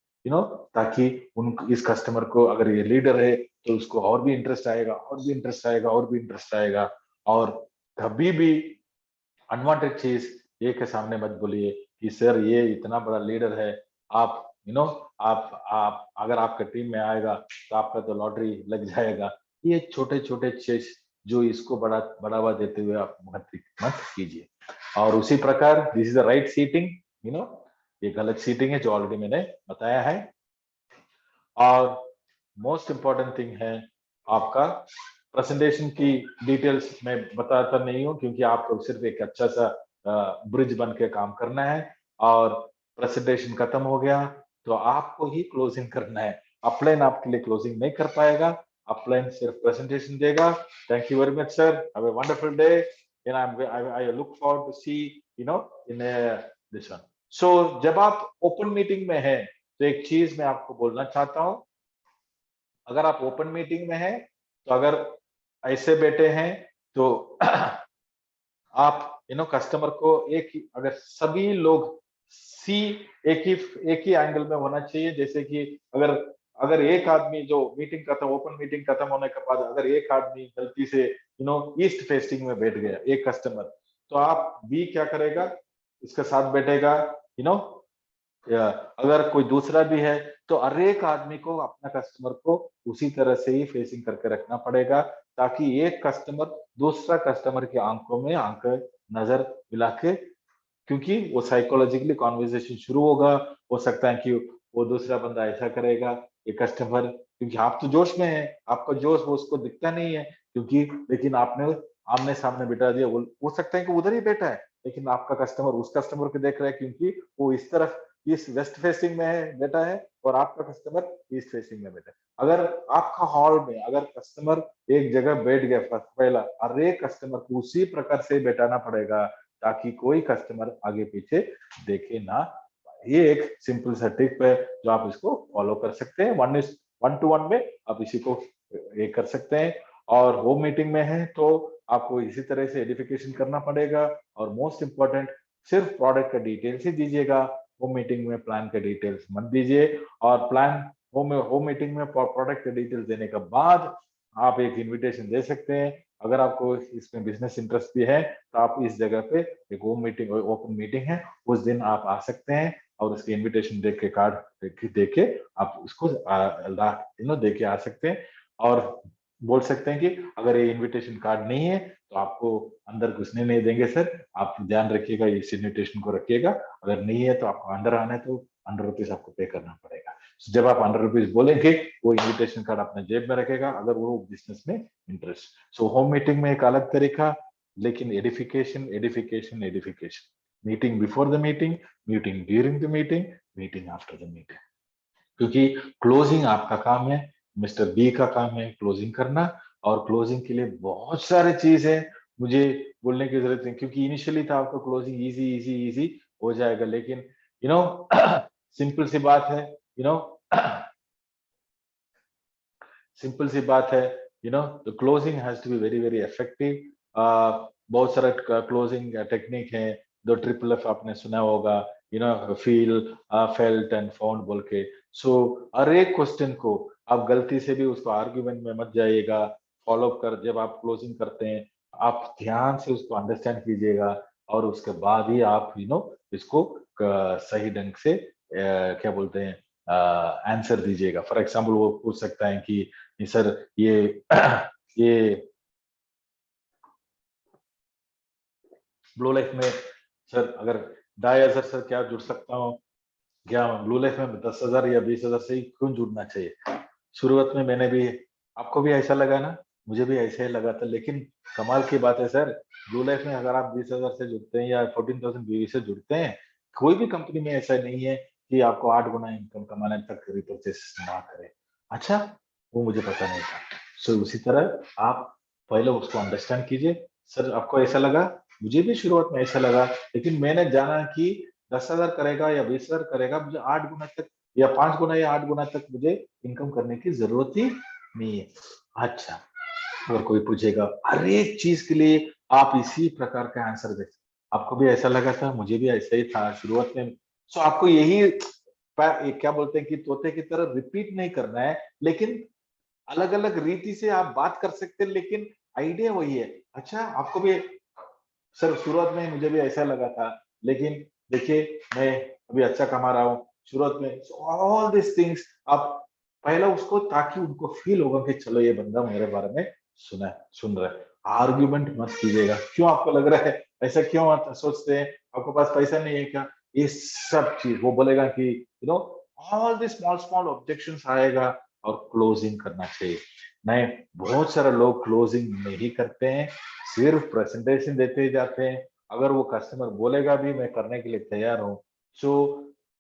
ताकि उन इस कस्टमर को, अगर ये लीडर है तो उसको और भी इंटरेस्ट आएगा, और भी इंटरेस्ट आएगा, और भी इंटरेस्ट आएगा। और कभी भी अनवांटेड चीज ये के सामने मत बोलिए कि सर ये इतना बड़ा लीडर है, आप आप अगर आपका टीम में आएगा तो आपका तो लॉटरी लग जाएगा। ये छोटे छोटे चीज जो इसको बढ़ावा देते हुए आप मत कीजिए। और उसी प्रकार this is the right seating, you know ये गलत सीटिंग है जो ऑलरेडी मैंने बताया है। और मोस्ट इंपॉर्टेंट थिंग है आपका प्रेजेंटेशन की डिटेल्स में बताता नहीं हूँ, क्योंकि आपको सिर्फ एक अच्छा सा ब्रिज बन के काम करना है, और प्रेजेंटेशन खत्म हो गया तो आपको ही क्लोजिंग करना है। अपलाइन आपके लिए क्लोजिंग नहीं कर पाएगा, अपलाइन सिर्फ प्रेजेंटेशन देगा। Thank you very much sir, have a wonderful day, and I look forward to see in this one. So जब आप ओपन मीटिंग में हैं तो एक चीज मैं आपको बोलना चाहता हूं, अगर आप ओपन मीटिंग में हैं तो अगर ऐसे बैठे हैं तो आप कस्टमर को, एक अगर सभी लोग सी एक ही एंगल में होना चाहिए। जैसे कि अगर अगर एक आदमी जो मीटिंग खत्म, ओपन मीटिंग खत्म होने के बाद अगर एक आदमी गलती से ईस्ट फेसिंग में बैठ गया एक कस्टमर, तो आप बी क्या करेगा, इसके साथ बैठेगा। यू नो अगर कोई दूसरा भी है तो हर एक आदमी को अपना कस्टमर को उसी तरह से ही फेसिंग करके रखना पड़ेगा, ताकि एक कस्टमर दूसरा कस्टमर की आंखों में आंख नजर मिला के, क्योंकि वो साइकोलॉजिकली कॉन्वर्सेशन शुरू होगा। हो सकता है कि वो दूसरा बंदा ऐसा करेगा, ये कस्टमर, क्योंकि आप तो जोश में है, आपका जोश वो उसको दिखता नहीं है, क्योंकि लेकिन आपने आमने सामने बिठा दिया। वो हो सकता है कि उधर ही बैठा है, लेकिन आपका कस्टमर उस कस्टमर को देख रहा है, क्योंकि वो इस तरफ इस वेस्ट फेसिंग में है बैठा है, और आपका कस्टमर ईस्ट फेसिंग में बैठा है। अगर आपका हॉल में अगर कस्टमर एक जगह बैठ गया, पहला हर एक कस्टमर को उसी प्रकार से बैठाना पड़ेगा, ताकि कोई कस्टमर आगे पीछे देखे ना। ये एक सिंपल सा टिप है जो आप इसको फॉलो कर सकते हैं। 1:1 में आप इसी को ये कर सकते हैं। और होम मीटिंग में है तो आपको इसी तरह से एडिफिकेशन करना पड़ेगा। और मोस्ट इंपॉर्टेंट, सिर्फ प्रोडक्ट का डिटेल्स ही दीजिएगा, होम मीटिंग में प्लान का डिटेल्स मत दीजिए। और प्लान होम मीटिंग में प्रोडक्ट का डिटेल्स देने के बाद आप एक इन्विटेशन दे सकते हैं। अगर आपको इसमें बिजनेस इंटरेस्ट भी है तो आप इस जगह पे एक होम मीटिंग ओपन मीटिंग है, उस दिन आप आ सकते हैं और उसकी इनविटेशन देख के कार्ड देख के आप उसको दे के आ सकते हैं। और बोल सकते हैं कि अगर ये इनविटेशन कार्ड नहीं है तो आपको अंदर घुसने नहीं देंगे सर, आप ध्यान रखिएगा, इस इनविटेशन को रखिएगा। अगर नहीं है तो आपको अंदर आना है तो ₹100 आपको पे करना पड़ेगा। जब आप ₹100 बोलेंगे, वो इनविटेशन कार्ड अपने जेब में रखेगा, अगर वो बिजनेस में इंटरेस्ट। सो होम मीटिंग में एक अलग तरीका, लेकिन edification edification edification, meeting before the meeting, meeting during the meeting, meeting after the meeting. क्योंकि क्लोजिंग आपका काम है, मिस्टर बी का काम है क्लोजिंग करना। और क्लोजिंग के लिए बहुत सारे चीज है, मुझे बोलने की जरूरत नहीं, क्योंकि इनिशियली था आपका क्लोजिंग इजी इजी इजी हो जाएगा, लेकिन सिंपल सी बात है, यू नो सिंपल सी बात है, the closing has to be very very effective. बहुत सारा क्लोजिंग टेक्निक है, दो ट्रिपल एफ आपने सुना होगा, फील, फेल्ट एंड फाउंड बोल के। सो हर एक क्वेश्चन को आप गलती से भी उसको आर्ग्यूमेंट में मत जाइएगा। फॉलो कर, जब आप क्लोजिंग करते हैं आप ध्यान से उसको अंडरस्टैंड कीजिएगा, और उसके बाद ही आप इसको सही ढंग से क्या बोलते हैं आंसर दीजिएगा। फॉर एग्जाम्पल वो पूछ सकता है कि सर ये ये ब्लू लाइफ में सर अगर 2,500 सर क्या जुड़ सकता हूँ, क्या ब्लू लाइफ में 10,000 या 20,000 से ही क्यों जुड़ना चाहिए। शुरुआत में मैंने भी, आपको भी ऐसा लगा ना, मुझे भी ऐसा ही लगा था, लेकिन कमाल की बात है सर, ब्लू लाइफ में अगर आप 20,000 से जुड़ते हैं या 14,000 बीवी से जुड़ते हैं, कोई भी कंपनी में ऐसा नहीं है कि आपको 8 गुना इनकम कमाने तक रिपर्चेस ना करे। अच्छा, वो मुझे पता नहीं था। सो उसी तरह आप पहले उसको अंडरस्टैंड कीजिए। सर आपको ऐसा लगा, मुझे भी शुरुआत में ऐसा लगा, लेकिन मैंने जाना कि 10,000 करेगा या 20,000 करेगा, मुझे 8 गुना तक या 5 गुना या 8 गुना तक मुझे इनकम करने की जरूरत ही नहीं है। अच्छा, अगर कोई पूछेगा हर एक चीज के लिए आप इसी प्रकार का आंसर दे, आपको भी ऐसा लगा था, मुझे भी ऐसा ही था शुरुआत में। सो आपको यही क्या बोलते हैं कि तोते की तरह रिपीट नहीं करना है, लेकिन अलग अलग रीति से आप बात कर सकते हैं, लेकिन आइडिया वही है। अच्छा, आपको भी सर शुरुआत में मुझे भी ऐसा लगा था, लेकिन देखिए मैं अभी अच्छा कमा रहा हूँ। शुरुआत में ऑल दिस थिंग्स आप पहला उसको, ताकि उनको फील होगा कि चलो ये बंदा मेरे बारे में सुन रहा है। आर्ग्यूमेंट मत कीजिएगा, क्यों आपको लग रहा है ऐसा, क्यों आप सोचते हैं आपके पास पैसा नहीं है क्या, ये सब चीज वो बोलेगा कि all this small small objections आएगा, और क्लोजिंग करना चाहिए। नहीं, बहुत सारे लोग क्लोजिंग नहीं करते हैं, सिर्फ प्रेजेंटेशन देते ही जाते हैं। अगर वो कस्टमर बोलेगा भी मैं करने के लिए तैयार हूँ, तो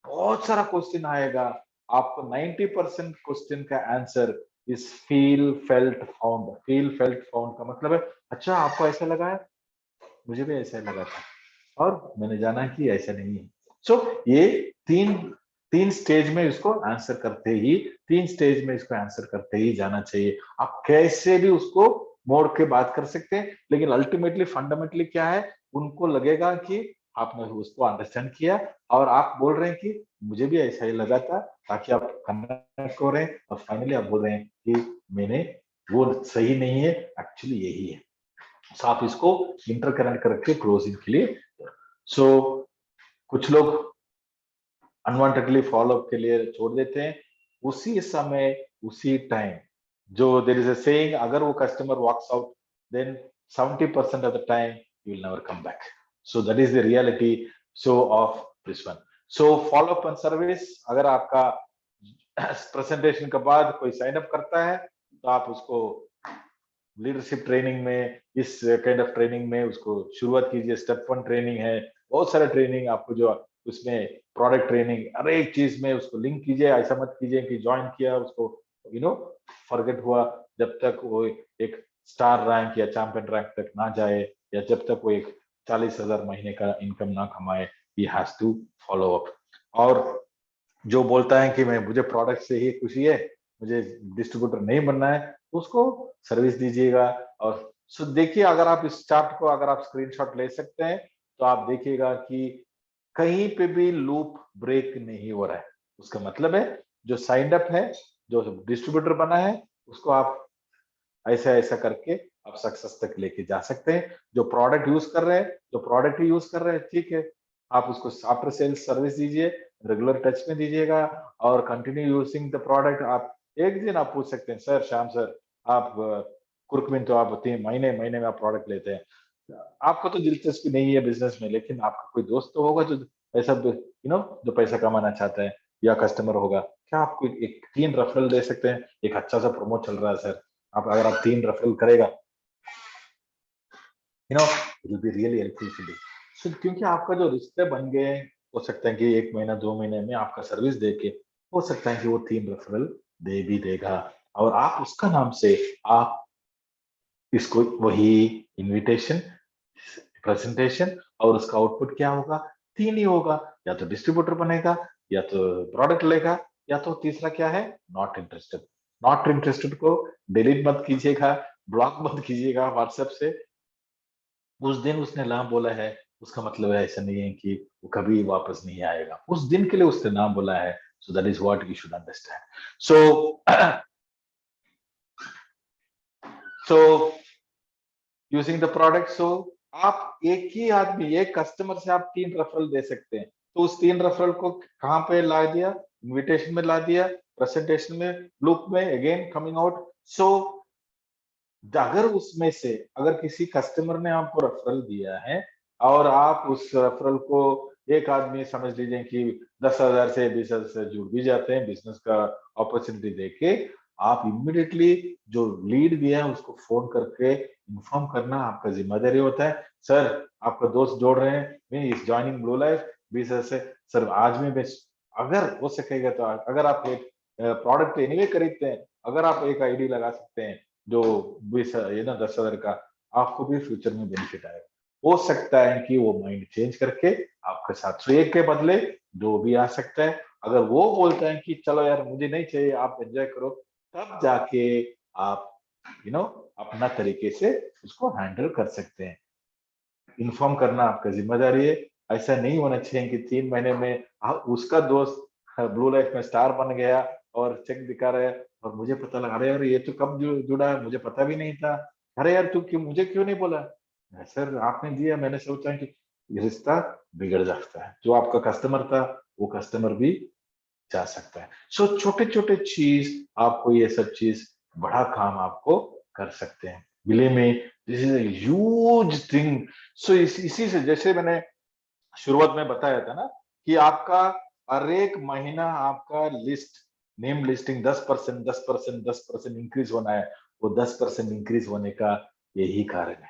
बहुत सारा क्वेश्चन आएगा, आपको 90% क्वेश्चन का आंसर इस feel felt found. Feel felt found का मतलब है, अच्छा आपको ऐसा लगा है, मुझे भी ऐसा लगा था, और मैंने जाना कि ऐसा नहीं है। सो ये तीन तीन स्टेज में इसको आंसर करते ही, तीन स्टेज में इसको आंसर करते ही जाना चाहिए। आप कैसे भी उसको मोड़ के बात कर सकते हैं, लेकिन अल्टीमेटली फंडामेंटली क्या है, उनको लगेगा कि आपने उसको अंडरस्टैंड किया और आप बोल रहे हैं कि मुझे भी ऐसा ही लगा था, ताकि आप कनेक्ट हो रहे हैं और फाइनली आप बोल रहे हैं कि मैंने वो सही नहीं है, एक्चुअली यही है। सो आप इसको इंटरकनेक्ट करके क्लोजिंग के लिए सो कुछ लोग अनवांटेडली फॉलोअप के लिए छोड़ देते हैं, उसी समय उसी टाइम जो देयर इज अ सेइंग, अगर वो customer walks out then 70% of the time you will never come back. So that is the reality so of this one. So follow up and service, अगर आपका प्रेजेंटेशन के बाद कोई sign up करता है तो आप उसको लीडरशिप ट्रेनिंग में, इस काइंड ऑफ ट्रेनिंग में उसको शुरुआत कीजिए। स्टेप 1 ट्रेनिंग है, बहुत सारे ट्रेनिंग आपको जो उसमें प्रोडक्ट ट्रेनिंग, हर एक चीज में उसको लिंक कीजिए। ऐसा मत कीजिए कि ज्वाइन किया उसको फॉरगेट हुआ, जब तक वो एक स्टार रैंक या चैंपियन रैंक तक ना जाए, या जब तक वो एक 40,000 महीने का इनकम ना कमाए, he has to follow up. और जो बोलता है कि मैं मुझे प्रोडक्ट से ही खुशी है, मुझे डिस्ट्रीब्यूटर नहीं बनना है, तो उसको सर्विस दीजिएगा। और सो देखिए, अगर आप इस चार्ट को अगर आप स्क्रीनशॉट ले सकते हैं तो आप देखिएगा कि कहीं पे भी लूप ब्रेक नहीं हो रहा है। उसका मतलब है जो साइंड अप है, जो डिस्ट्रीब्यूटर बना है, उसको आप ऐसा ऐसा करके आप सक्सेस तक लेके जा सकते हैं। जो प्रोडक्ट यूज कर रहे हैं, जो प्रोडक्ट ही यूज कर रहे हैं, ठीक है, आप उसको आफ्टर सेल्स सर्विस दीजिए, रेगुलर टच में दीजिएगा और कंटिन्यू यूजिंग द प्रोडक्ट। आप एक दिन आप पूछ सकते हैं, सर श्याम सर, आप कुर्कमिन तो आप 3 महीने महीने में आप प्रोडक्ट लेते हैं, आपको तो दिलचस्पी नहीं है बिजनेस में, लेकिन आपका कोई दोस्त तो होगा जो ऐसा जो पैसा कमाना चाहता है, या कस्टमर होगा, क्या आपको एक 3 रेफरल दे सकते हैं? एक अच्छा सा प्रोमो चल रहा है सर, आप अगर आप 3 रेफरल करेगा, it will be really helpful for you. So क्योंकि आपका जो रिश्ते बन गए, हो सकता है कि 1 महीना 2 महीने में आपका सर्विस देके हो सकता है कि वो 3 रेफरल दे भी देगा, और आप उसका नाम से आप इसको वही इनविटेशन, प्रेजेंटेशन और उसका आउटपुट क्या होगा? 3 ही होगा, या तो डिस्ट्रीब्यूटर बनेगा, या तो प्रोडक्ट लेगा, या तो तीसरा क्या है? Not interested. नॉट इंटरेस्टेड को डिलीट मत कीजिएगा, ब्लॉक मत कीजिएगा व्हाट्सएप से। उस दिन उसने ना बोला है, उसका मतलब है ऐसा नहीं है कि वो कभी वापस नहीं आएगा। उस दिन के लिए उसने ना बोला है, so that is what you should understand. So so using the product, so आप एक ही आदमी, एक कस्टमर से आप 3 रेफरल दे सकते हैं। तो उस 3 रेफरल को कहाँ पे ला दिया? इनविटेशन में ला दिया, प्रेजेंटेशन में, लूप में, अगेन कमिंग आउट। सो अगर उसमें से अगर किसी कस्टमर ने आपको रेफरल दिया है और आप उस रेफरल को, एक आदमी समझ लीजिए कि 10,000 से 20,000 से जुड़ भी जाते हैं बिजनेस का अपॉर्चुनिटी देके, आप इमीडिएटली जो लीड दिया है उसको फोन करके इन्फॉर्म करना आपका जिम्मेदारी होता है। सर, आपका दोस्त जोड़ रहे हैं, मैं इस ज्वाइनिंग ब्लू लाइफ 20,000 से, सर आज में अगर हो सकेगा तो अगर आप एक प्रोडक्ट एनीवे खरीदते हैं, अगर आप एक आईडी लगा सकते हैं जो 10,000 का, आपको भी फ्यूचर में बेनिफिट आएगा। हो सकता है कि वो माइंड चेंज करके आपके साथ, तो एक के बदले 2 भी आ सकता है। अगर वो बोलता है कि चलो यार मुझे नहीं चाहिए, आप एंजॉय करो, तब जाके आप अपना तरीके से उसको हैंडल कर सकते हैं। इन्फॉर्म करना आपका जिम्मेदारी है। ऐसा नहीं होना चाहिए कि 3 महीने में उसका दोस्त ब्लू लाइफ में स्टार बन गया और चेक दिखा रहा है, और मुझे पता लगा, अरे यार ये तो कब जुड़ा है, मुझे पता भी नहीं था। अरे यार तू क्यों मुझे क्यों नहीं बोला? सर आपने दिया, मैंने सोचा कि ये रिश्ता बिगड़ जाता है। जो आपका कस्टमर था वो कस्टमर भी जा सकता है। सो छोटे छोटे चीज आपको, ये सब चीज बड़ा काम आपको कर सकते हैं। विले में दिस इज ह्यूज थिंग। सो इसी से, जैसे मैंने शुरुआत में बताया था ना, कि आपका हर एक महीना आपका लिस्ट, नेम लिस्टिंग 10% 10% 10% इंक्रीज होना है। वो 10% इंक्रीज होने का यही कारण है।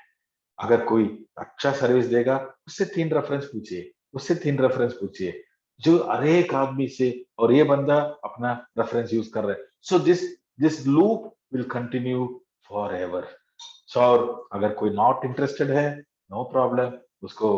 अगर कोई अच्छा सर्विस देगा, उससे 3 रेफरेंस पूछिए, उससे 3 रेफरेंस पूछिए, जो हर एक आदमी से, और ये बंदा अपना रेफरेंस यूज कर रहा है। So this this loop will continue for ever. So अगर कोई नॉट इंटरेस्टेड है, नो प्रॉब्लम, उसको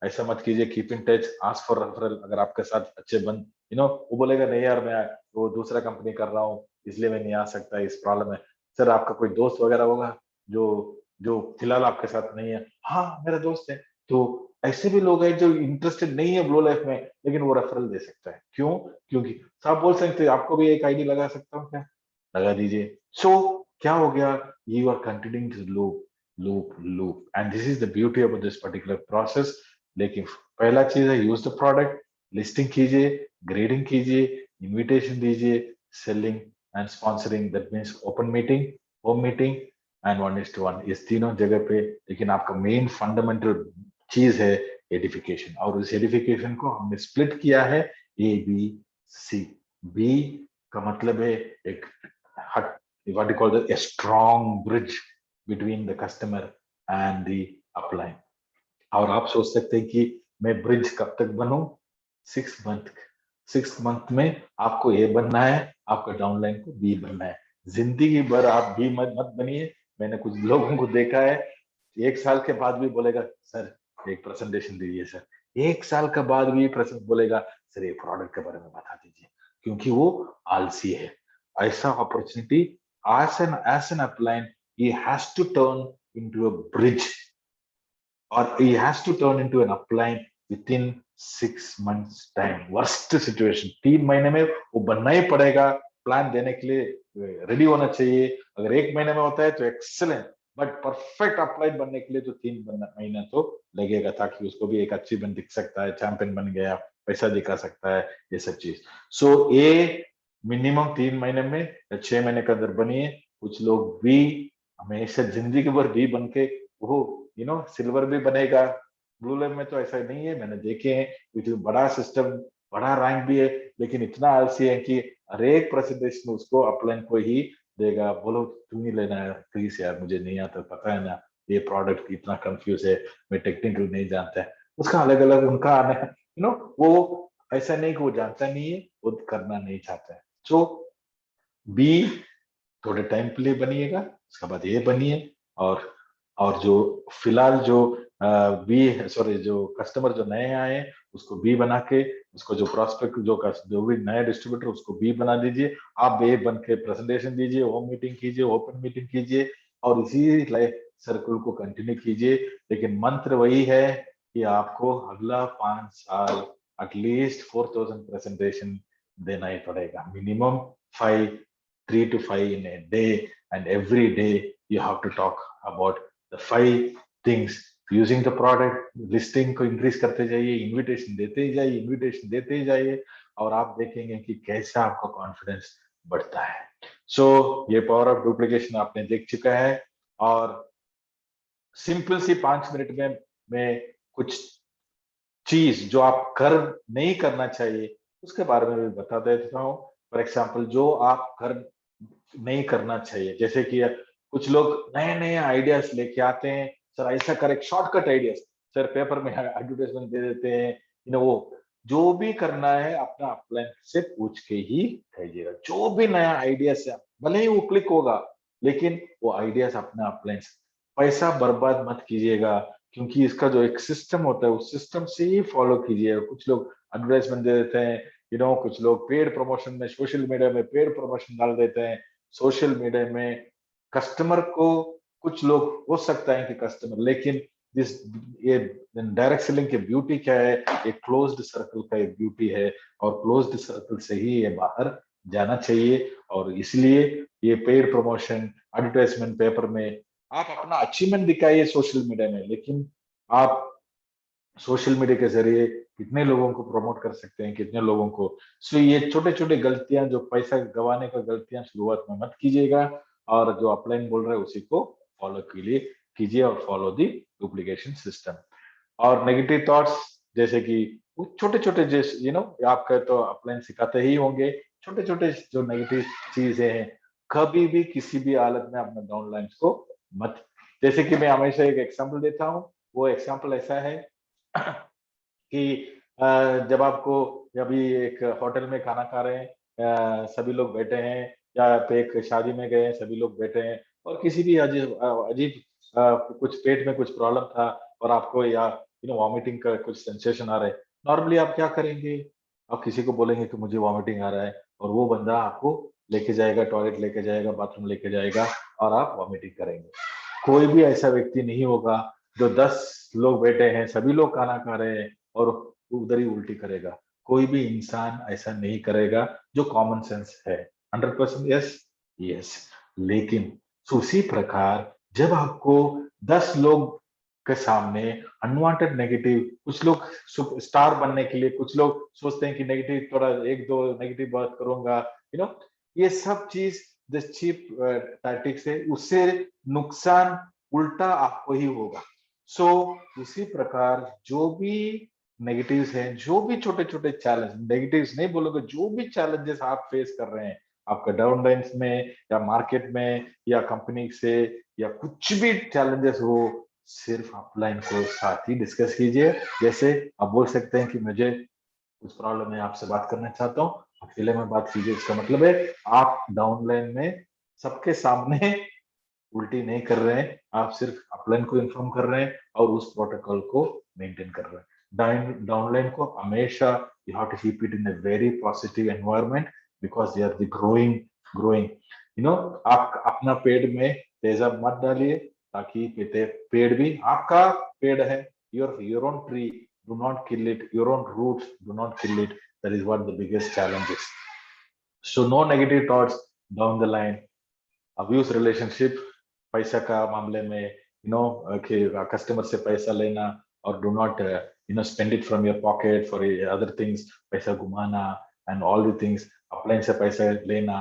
ऐसा मत कीजिए, keep in touch, ask for referral. अगर आपके साथ अच्छे बन वो बोलेगा नहीं यार, मैं वो दूसरा कंपनी कर रहा हूँ इसलिए मैं नहीं आ सकता, इस प्रॉब्लम है। सर आपका कोई दोस्त वगैरह होगा जो जो फिलहाल आपके साथ नहीं है? हाँ मेरा दोस्त है, तो ऐसे भी लोग हैं जो इंटरेस्टेड नहीं है ब्लू लाइफ में, लेकिन वो रेफरल दे सकता है। क्यों? क्योंकि आप बोल सकते हैं आपको भी एक आईडी लगा सकता हूँ क्या? लगा दीजिए। सो क्या हो गया? You are continuing to loop loop loop, and this is the beauty of this particular process. लेकिन पहला चीज है, यूज द प्रोडक्ट, लिस्टिंग कीजिए, ग्रेडिंग कीजिए, इनविटेशन दीजिए, selling and sponsoring, that means open meeting, home meeting and 1:1, इस तीनों जगह पे। लेकिन आपका मेन फंडामेंटल चीज है एडिफिकेशन, और इस एडिफिकेशन को हमने स्प्लिट किया है ए बी सी। बी का मतलब है एक what you call a strong bridge between the customer and the upline। और आप सोच सकते हैं कि मैं ब्रिज कब तक बनूं? 6 मंथ। 6 मंथ में आपको ए बनना है, आपका डाउनलाइन को बी बनना है। जिंदगी भर आप बी मत बनिए। मैंने कुछ लोगों को देखा है, 1 साल के बाद भी बोलेगा सर एक प्रेजेंटेशन दीजिए सर। 1 साल के बाद भी प्रेजेंट बोलेगा सर ये प्रोडक्ट के बारे में बता दीजिए, क्योंकि वो आलसी है। ऐसा opportunity as an upline, he has to turn into a bridge, or he has to turn into an upline within 6 months time। Worst situation 3 महीने में वो बनना ही पड़ेगा। प्लान देने के लिए रेडी होना चाहिए। अगर 1 महीने में होता है तो एक्सेलेंट, बट परफेक्ट अपलाइन बनने के लिए तो 3 महीना तो लगेगा, ताकि उसको भी एक अचीवमेंट दिख सकता है, चैंपियन बन गया, पैसा दिखा सकता है, ये सब चीज। सो ये मिनिमम 3 महीने में या 6 महीने के अंदर बनिए। कुछ लोग भी हमेशा जिंदगी भर भी बन के वो सिल्वर भी बनेगा। ब्लू लेव में तो ऐसा नहीं है, मैंने देखे हैं, क्योंकि बड़ा सिस्टम, बड़ा रैंक भी है, लेकिन इतना आलसी है कि हर एक प्रेजेंटेशन उसको अपलाइन को ही देगा। बोलो तू ही लेना है प्लीज यार, मुझे नहीं आता, पता है ना ये प्रोडक्ट इतना कंफ्यूज है, मैं टेक्निकल नहीं जानता है। उसका अलग अलग उनका आना है, वो ऐसा नहीं कि वो जानता नहीं है, वो करना नहीं चाहता है। सो बी थोड़े टाइम के लिए बनिएगा, उसके बाद ये बनिए। और जो फिलहाल जो बी सॉरी जो कस्टमर जो नए आए हैं उसको बी बना के, उसको जो प्रोस्पेक्ट जो भी नया डिस्ट्रीब्यूटर उसको बी बना दीजिए। आप बे बन के प्रेजेंटेशन दीजिए, होम मीटिंग कीजिए, ओपन मीटिंग कीजिए, और इसी लाइफ सर्कल को कंटिन्यू कीजिए। लेकिन मंत्र वही है कि आपको अगला 5 साल एटलीस्ट 4000 प्रेजेंटेशन देना ही पड़ेगा, minimum 3 to 5 in a day, and every day you have to talk about the 5 things using the product। Listing को इंक्रीज करते जाइए, इनविटेशन देते ही जाइए, इनविटेशन देते ही जाइए, और आप देखेंगे कि कैसा आपका कॉन्फिडेंस बढ़ता है। सो ये पावर ऑफ डुप्लीकेशन आपने देख चुका है, और सिंपल सी 5 मिनट में मैं कुछ चीज जो आप कर नहीं करना चाहिए उसके बारे में भी बता देता हूँ। फॉर एग्जाम्पल, जो आप कर नहीं करना चाहिए, जैसे कि कुछ लोग नए नए आइडियाज लेके आते हैं, सर ऐसा कर, एक शॉर्टकट आइडियाज सर पेपर में एडवर्टाइजमेंट दे देते हैं। वो जो भी करना है अपना अपलाइन से पूछ के ही कीजिएगा। जो भी नया आइडियाज है, भले ही वो क्लिक होगा, लेकिन वो आइडियाज अपना अपलाइन से, पैसा बर्बाद मत कीजिएगा, क्योंकि इसका जो एक सिस्टम होता है उस सिस्टम से ही फॉलो कीजिएगा। कुछ लोग एडवर्टाइजमेंट दे देते हैं, कुछ लोग पेड प्रमोशन में, सोशल मीडिया में पेड प्रमोशन डाल देते हैं। सोशल मीडिया में कस्टमर को, कुछ लोग हो सकता है कि कस्टमर, लेकिन दिस ये डायरेक्ट सेलिंग की ब्यूटी क्या है? एक क्लोज्ड सर्कल का एक ब्यूटी है, और क्लोज्ड सर्कल से ही ये बाहर जाना चाहिए। और इसलिए ये पेड प्रमोशन, एडवर्टाइजमेंट पेपर में आप अपना अचीवमेंट दिखाइए सोशल मीडिया में, लेकिन आप सोशल मीडिया के जरिए कितने लोगों को प्रमोट कर सकते हैं, कितने लोगों को। सो ये छोटे छोटे गलतियां, जो पैसा गंवाने का गलतियां शुरुआत में मत कीजिएगा, और जो अपलाइन बोल रहे हैं उसी को फॉलो के लिए कीजिए, और फॉलो दी डुप्लीकेशन सिस्टम। और नेगेटिव थॉट्स, जैसे कि छोटे छोटे जैसे आपका तो अपलाइन सिखाते ही होंगे, छोटे छोटे जो नेगेटिव चीजें हैं, कभी भी किसी भी हालत में अपने डाउनलाइंस को मत। जैसे कि मैं हमेशा एक एग्जांपल देता हूँ, वो एग्जांपल ऐसा है कि जब आपको, अभी एक होटल में खाना खा रहे हैं, सभी लोग बैठे हैं, या पे एक शादी में गए हैं, सभी लोग बैठे हैं, और किसी भी अजीब अजीब कुछ पेट में कुछ प्रॉब्लम था, और आपको या वॉमिटिंग का कुछ सेंसेशन आ रहा है। नॉर्मली आप क्या करेंगे? आप किसी को बोलेंगे कि मुझे वॉमिटिंग आ रहा है, और वो बंदा आपको लेके जाएगा, टॉयलेट लेके जाएगा, बाथरूम लेके जाएगा, और आप वॉमिटिंग करेंगे। कोई भी ऐसा व्यक्ति नहीं होगा जो 10 लोग बैठे हैं, सभी लोग खाना खा रहे हैं और उधर ही उल्टी करेगा। कोई भी इंसान ऐसा नहीं करेगा जो कॉमन सेंस है। 100% यस, यस। लेकिन उसी प्रकार जब आपको 10 लोग के सामने अनवांटेड नेगेटिव, कुछ लोग स्टार बनने के लिए, कुछ लोग सोचते हैं कि नेगेटिव थोड़ा एक दो नेगेटिव बात करूंगा, ये सब चीज जो चीप टैक्टिक्स है, उससे नुकसान उल्टा आपको ही होगा। सो उसी प्रकार जो भी नेगेटिव्स हैं, जो भी छोटे छोटे चैलेंज, नेगेटिव्स नहीं बोलोगे, जो भी चैलेंजेस आप फेस कर रहे हैं आपका डाउनलाइन में या मार्केट में या कंपनी से, या कुछ भी चैलेंजेस हो, सिर्फ अपलाइन को साथ ही डिस्कस कीजिए। जैसे आप बोल सकते हैं कि मुझे कुछ प्रॉब्लम है, आपसे बात करना चाहता हूँ, अकेले में बात कीजिए। इसका मतलब है आप डाउनलाइन में सबके सामने उल्टी नहीं कर रहे हैं, आप सिर्फ अपलाइन को इन्फॉर्म कर रहे हैं और उस प्रोटोकॉल को मेंटेन कर रहे हैं। डाउनलाइन को हमेशा you have to keep it in a very positive environment because they are the growing आप अपना पेड़ में तेजाब मत डालिए, ताकि पेड़ भी आपका पेड़ है, your own tree, do not kill it, your own roots, do not kill it. That is what the biggest challenge is. So no negative thoughts down the line. Abuse relationship, पैसा का मामले में, कि कस्टमर से पैसा लेना और do not spend it from your pocket for other things, पैसा घुमाना and all the things, upline से पैसा लेना,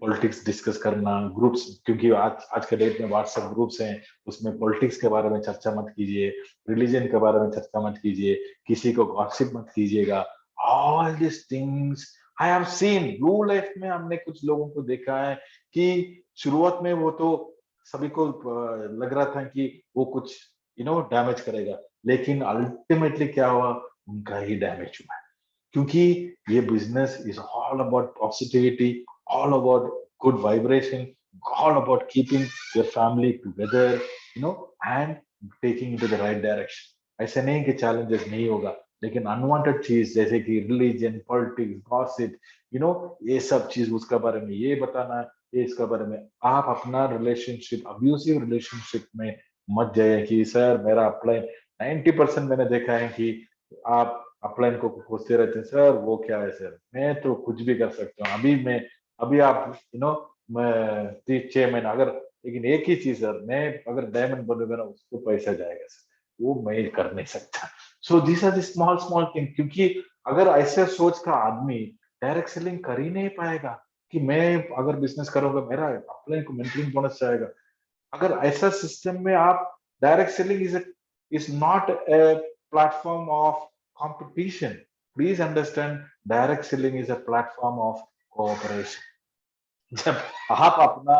पॉलिटिक्स डिस्कस करना, ग्रुप्स, क्योंकि आज के डेट में व्हाट्सएप ग्रुप्स हैं, उसमें पॉलिटिक्स के बारे में चर्चा मत कीजिए, रिलीजन के बारे में चर्चा मत कीजिए, किसी को गॉसिप मत कीजिएगा। All this things I have seen blue Life में, हमने कुछ लोगों को देखा है कि शुरुआत में वो तो सभी को लग रहा था कि वो कुछ डैमेज करेगा, लेकिन अल्टीमेटली क्या हुआ, उनका ही डैमेज हुआ। क्योंकि ये business is all about positivity, all about good vibration, all about keeping your family together, and taking into the right direction। ऐसे नहीं कि challenges नहीं होगा, लेकिन अनवांटेड चीज जैसे कि रिलीजन, पॉलिटिक्स, गॉसिप, ये सब चीज, उसके बारे में ये बताना, ये इसके बारे में, आप अपना रिलेशनशिप, अब्यूसिव रिलेशनशिप में मत जाइए कि सर मेरा अपलाइन, 90% मैंने देखा है कि आप अपलाइन को पूछते रहते हैं, सर वो क्या है सर, मैं तो कुछ भी कर सकता हूँ, अभी आप मैं 6 महीना अगर, लेकिन एक ही चीज सर, मैं अगर डायमंड बनूंगा ना, उसको पैसा जाएगा सर, वो मैं कर नहीं सकता। So this are the small small thing, क्योंकि अगर ऐसे सोच का आदमी डायरेक्ट सेलिंग कर ही नहीं पाएगा कि मैं अगर बिजनेस करूंगा मेरा अपलाइन को मेंटरिंग बोनस जाएगा। अगर ऐसा सिस्टम में आप, direct selling is not a platform of competition. Please understand, direct selling is a platform of cooperation. जब आप अपना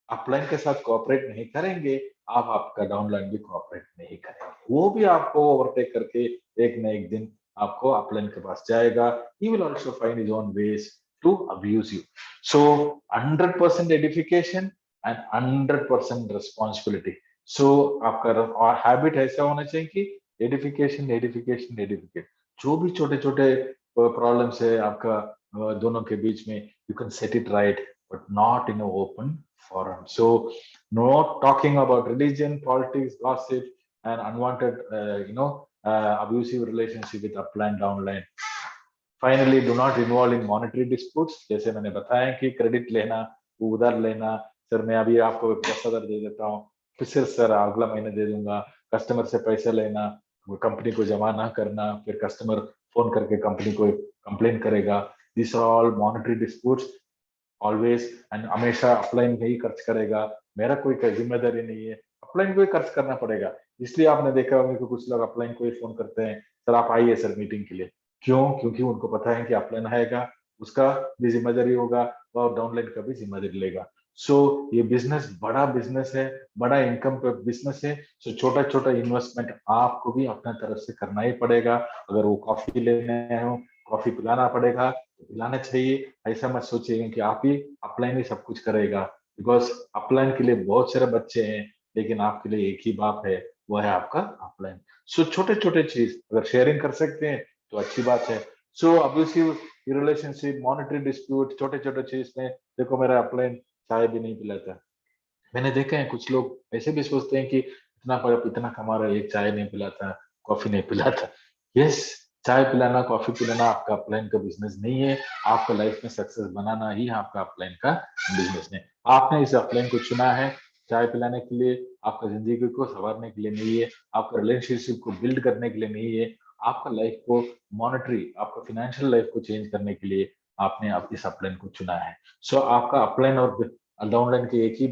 अपलाइन के साथ कोऑपरेट नहीं करेंगे, आप आपका डाउनलाइन भी कोऑपरेट नहीं करेंगे, वो भी आपको ओवरटेक करके एक न एक दिन आपको अपलाइन के पास जाएगा। he will also find his own ways to abuse you. So 100% edification and 100% responsibility. So आपका हैबिट ऐसा होना चाहिए कि एडिफिकेशन एडिफिकेशन एडिफिकेशन, जो भी छोटे छोटे प्रॉब्लम्स है आपका दोनों के बीच में, you can set it right, but not in an open forum. So not talking about religion, politics, gossip, and unwanted abusive relationship with upline downline. Finally, do not involve in monetary disputes. जैसे मैंने बताया कि credit लेना, उधार लेना, sir मैं अभी आपको 10,000 दे देता हूँ, फिर सर अगला महीने दे दूंगा, कस्टमर से पैसा लेना, कंपनी को जमा ना करना, फिर कस्टमर फोन करके कंपनी को कंप्लेन करेगा। This are all monetary disputes always, and हमेशा अपलाइन में ही खर्च करेगा, मेरा कोई जिम्मेदारी नहीं है, अपलाइन को ही खर्च करना पड़ेगा। इसलिए आपने देखा होगा कि कुछ लोग अपलाइन को ही फोन करते हैं, सर आप आइए सर मीटिंग के लिए, क्यों? क्योंकि उनको पता है कि अपलाइन आएगा, उसका भी जिम्मेदारी होगा और डाउनलाइन का भी जिम्मेदारी लेगा। सो ये बिजनेस बड़ा बिजनेस है, बड़ा इनकम का बिजनेस है। सो छोटा छोटा इन्वेस्टमेंट आपको भी अपना तरफ से करना ही पड़ेगा। अगर वो कॉफी लेने हो, कॉफी पिलाना पड़ेगा तो पिलाना चाहिए। ऐसा मत सोचिए कि आप ही अपलाइन ही सब कुछ करेगा, बिकॉज अपलाइन के लिए बहुत सारे बच्चे हैं, लेकिन आपके लिए एक ही बाप है, वो है आपका अपलाइन। सो छोटे छोटे चीज अगर शेयरिंग कर सकते हैं तो अच्छी बात है। सो अब्यूसिव रिलेशनशिप, मॉनेटरी डिस्प्यूट, छोटे छोटे चीज में, देखो मेरा अपलाइन चाय भी नहीं पिलाता। मैंने देखा है कुछ लोग ऐसे भी सोचते हैं कि इतना कमा रहा है, एक चाय नहीं पिलाता, कॉफी नहीं पिलाता। यस, चाय पिलाना, कॉफी पिलाना आपका अपलाइन का बिजनेस नहीं है। आपका लाइफ में सक्सेस बनाना ही आपका अपलाइन का बिजनेस है। आपने इस अपलाइन को चुना है चाय पिलाने के लिए, आपका जिंदगी को संवारने के लिए नहीं है, आपका रिलेशनशिप को बिल्ड करने के लिए नहीं है, आपका लाइफ को मॉनेटरी, आपका फाइनेंशियल लाइफ को चेंज करने के लिए आपने आप इस अपलाइन को चुना है। सो आपका अपलाइन और डाउनलाइन के एक ही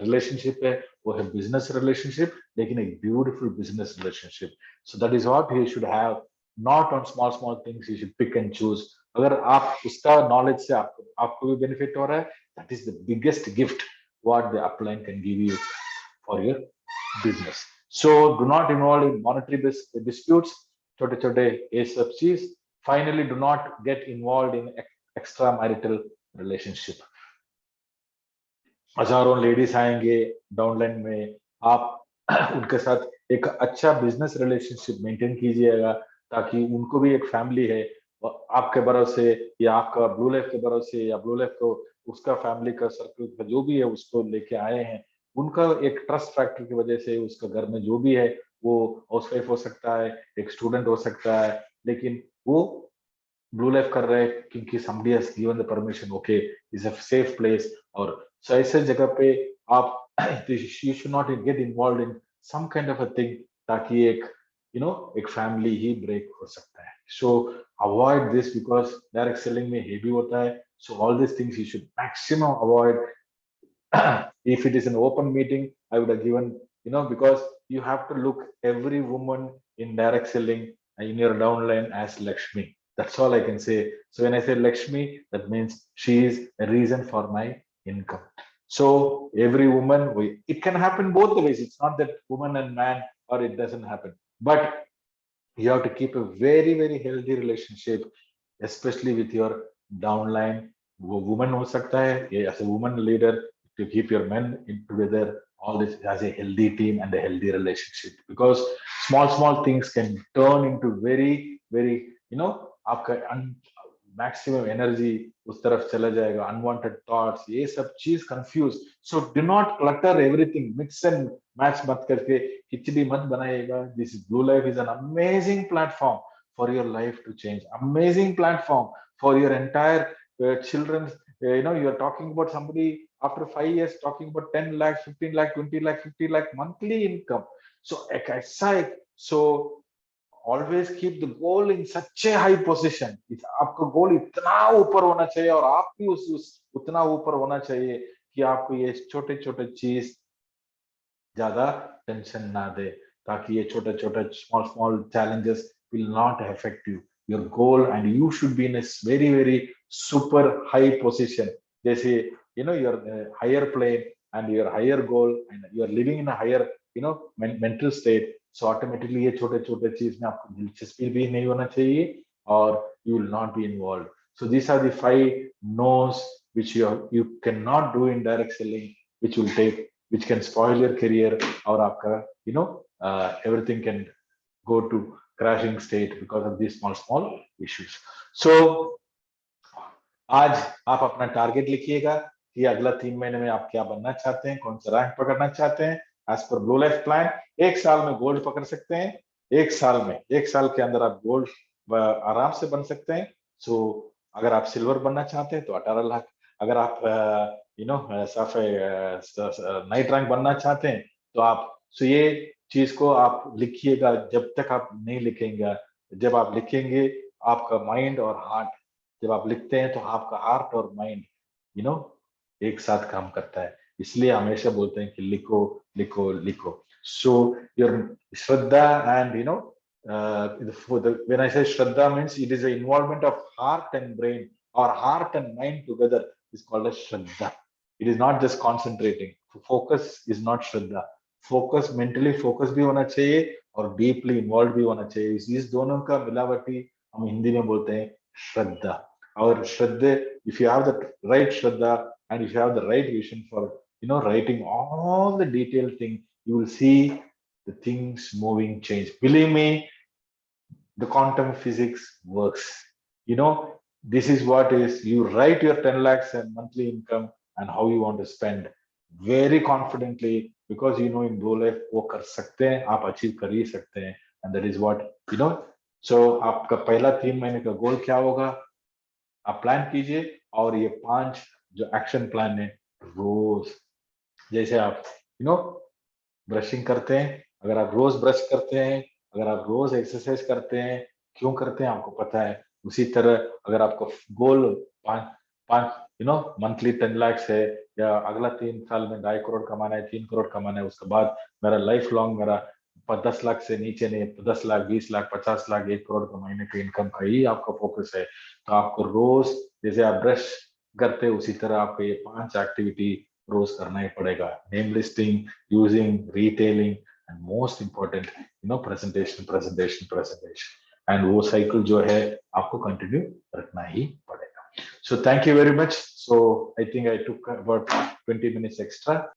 रिलेशनशिप है, वो है बिजनेस रिलेशनशिप, लेकिन एक beautiful business relationship. So that is what you should have, not on small small things, you should pick and choose. अगर आप उसका नॉलेज से आपको भी बेनिफिट हो रहा है, that is the biggest gift what the upline can give you for your business. So do not involve in monetary disputes, छोटे छोटे ये सब चीज। Finally, do not get involved in extramarital relationship. हजारों लेडीज आएंगे डाउनलाइन में, आप उनके साथ एक अच्छा बिजनेस रिलेशनशिप मेंटेन कीजिएगा, ताकि उनको भी एक फैमिली है आपके भरोसे, या आपका ब्लू लाइफ के भरोसे, या ब्लू लाइफ को उसका फैमिली का सर्कल जो भी है उसको लेके आए हैं, उनका एक ट्रस्ट फैक्टर की वजह से उसका घर में जो भी है, वो हाउस वाइफ हो सकता है, एक स्टूडेंट हो सकता है, लेकिन वो ब्लू लाइफ कर रहे हैं क्योंकि somebody has given the permission, okay, is a safe place। और so ऐसे जगह पे आप you should not get involved in some kind of a thing, ताकि एक एक फैमिली ही ब्रेक हो सकता है। so avoid this, because direct selling में हेवी होता है। so all these things you should maximum avoid। if it is an open meeting, I would have given, because you have to look every woman in direct selling in your downline as Lakshmi. That's all I can say. So when I say Lakshmi, that means she is a reason for my income. So every woman, it can happen both the ways. It's not that woman and man, or it doesn't happen. But you have to keep a very, very healthy relationship, especially with your downline. वो woman हो सकता है, as a woman leader, to keep your men together, all this as a healthy team and a healthy relationship, because small things can turn into very, very, आपका maximum energy उस तरफ चला जाएगा, unwanted thoughts, ये सब चीज confuse। so do not clutter everything, mix and match मत करके खिचड़ी मत बनाइएगा। this blue life is an amazing platform for your life to change, amazing platform for your entire children। you are talking about somebody after 5 years talking about 10 lakh, 15 lakh, 20 lakh, 50 lakh monthly income। so so always keep the goal in such a high position। आपका गोल इतना ऊपर होना चाहिए, और आप भी उस उतना ऊपर होना चाहिए कि आपको ये छोटे छोटे चीज ज्यादा टेंशन ना दे, ताकि ये छोटे छोटे small challenges will not affect your goal, and you should be in a very, very super high position। जैसे your higher plane and your higher goal, and you are living in a higher mental state। so automatically ये छोटे छोटे चीज में आपको दिलचस्पी भी नहीं होना चाहिए, और you will not be involved। so these are the 5 no's which you cannot do in direct selling, which can spoil your career, और आपका everything can go to crashing state because of these small issues। so आज आप अपना target लिखिएगा कि अगला 3 महीने में आप क्या बनना चाहते हैं, कौन सा रैंक पकड़ना चाहते हैं as per blue life plan. एक साल में गोल्ड पकड़ सकते हैं, एक साल के अंदर आप गोल्ड आराम से बन सकते हैं। सो अगर आप सिल्वर बनना चाहते हैं तो 18 लाख, अगर आप नाइट रैंक बनना चाहते हैं तो आप, ये चीज को आप लिखिएगा। जब तक आप नहीं लिखेंगे, जब आप लिखेंगे आपका माइंड और हार्ट, जब आप लिखते हैं तो आपका हार्ट और माइंड एक साथ काम करता है। इसलिए हमेशा बोलते हैं कि लिखो लिखो लिखो। So your Shraddha and when I say Shraddha means it is the involvement of heart and brain, or heart and mind together is called as Shraddha। It is not just concentrating। Focus is not Shraddha। Focus, mentally focus भी होना चाहिए और deeply involved भी होना चाहिए। इस दोनों का मिलावटी हम हिंदी में बोलते हैं श्रद्धा। और श्रद्धे, if you have the right Shraddha and if you have the right vision for writing all the detailed thing, you will see the things moving change। Believe me, the quantum physics works। this is what is, you write your 10 lakhs and monthly income and how you want to spend very confidently, because you know in goal life वो कर सकते हैं, आप achieve कर ही सकते हैं, and that is what you know. So आपका पहला 3 महीने का गोल क्या होगा, आप प्लान कीजिए, और ये 5 जो एक्शन प्लान है, रोज जैसे आप यू नो ब्रशिंग करते हैं, अगर आप रोज ब्रश करते हैं, अगर आप रोज एक्सरसाइज करते हैं, क्यों करते हैं आपको पता है, उसी तरह अगर आपको गोल 5 मंथली 10 लाख है, या अगला 3 साल में 2.5 करोड़ कमाना है, 3 करोड़ कमाना है, उसके बाद मेरा लाइफ लॉन्ग मेरा 10 लाख से नीचे नहीं, 10 लाख 20 लाख 50 लाख 1 करोड़ का महीने का इनकम का ही आपका फोकस है, तो आपको रोज जैसे आप ब्रश करते हैं उसी तरह आपको ये 5 एक्टिविटी रोज करना ही पड़ेगा, name listing, using, retailing, and most important presentation, and वो साइकिल जो है आपको कंटिन्यू रखना ही पड़ेगा. So thank you very much. So I think I took about 20 minutes extra.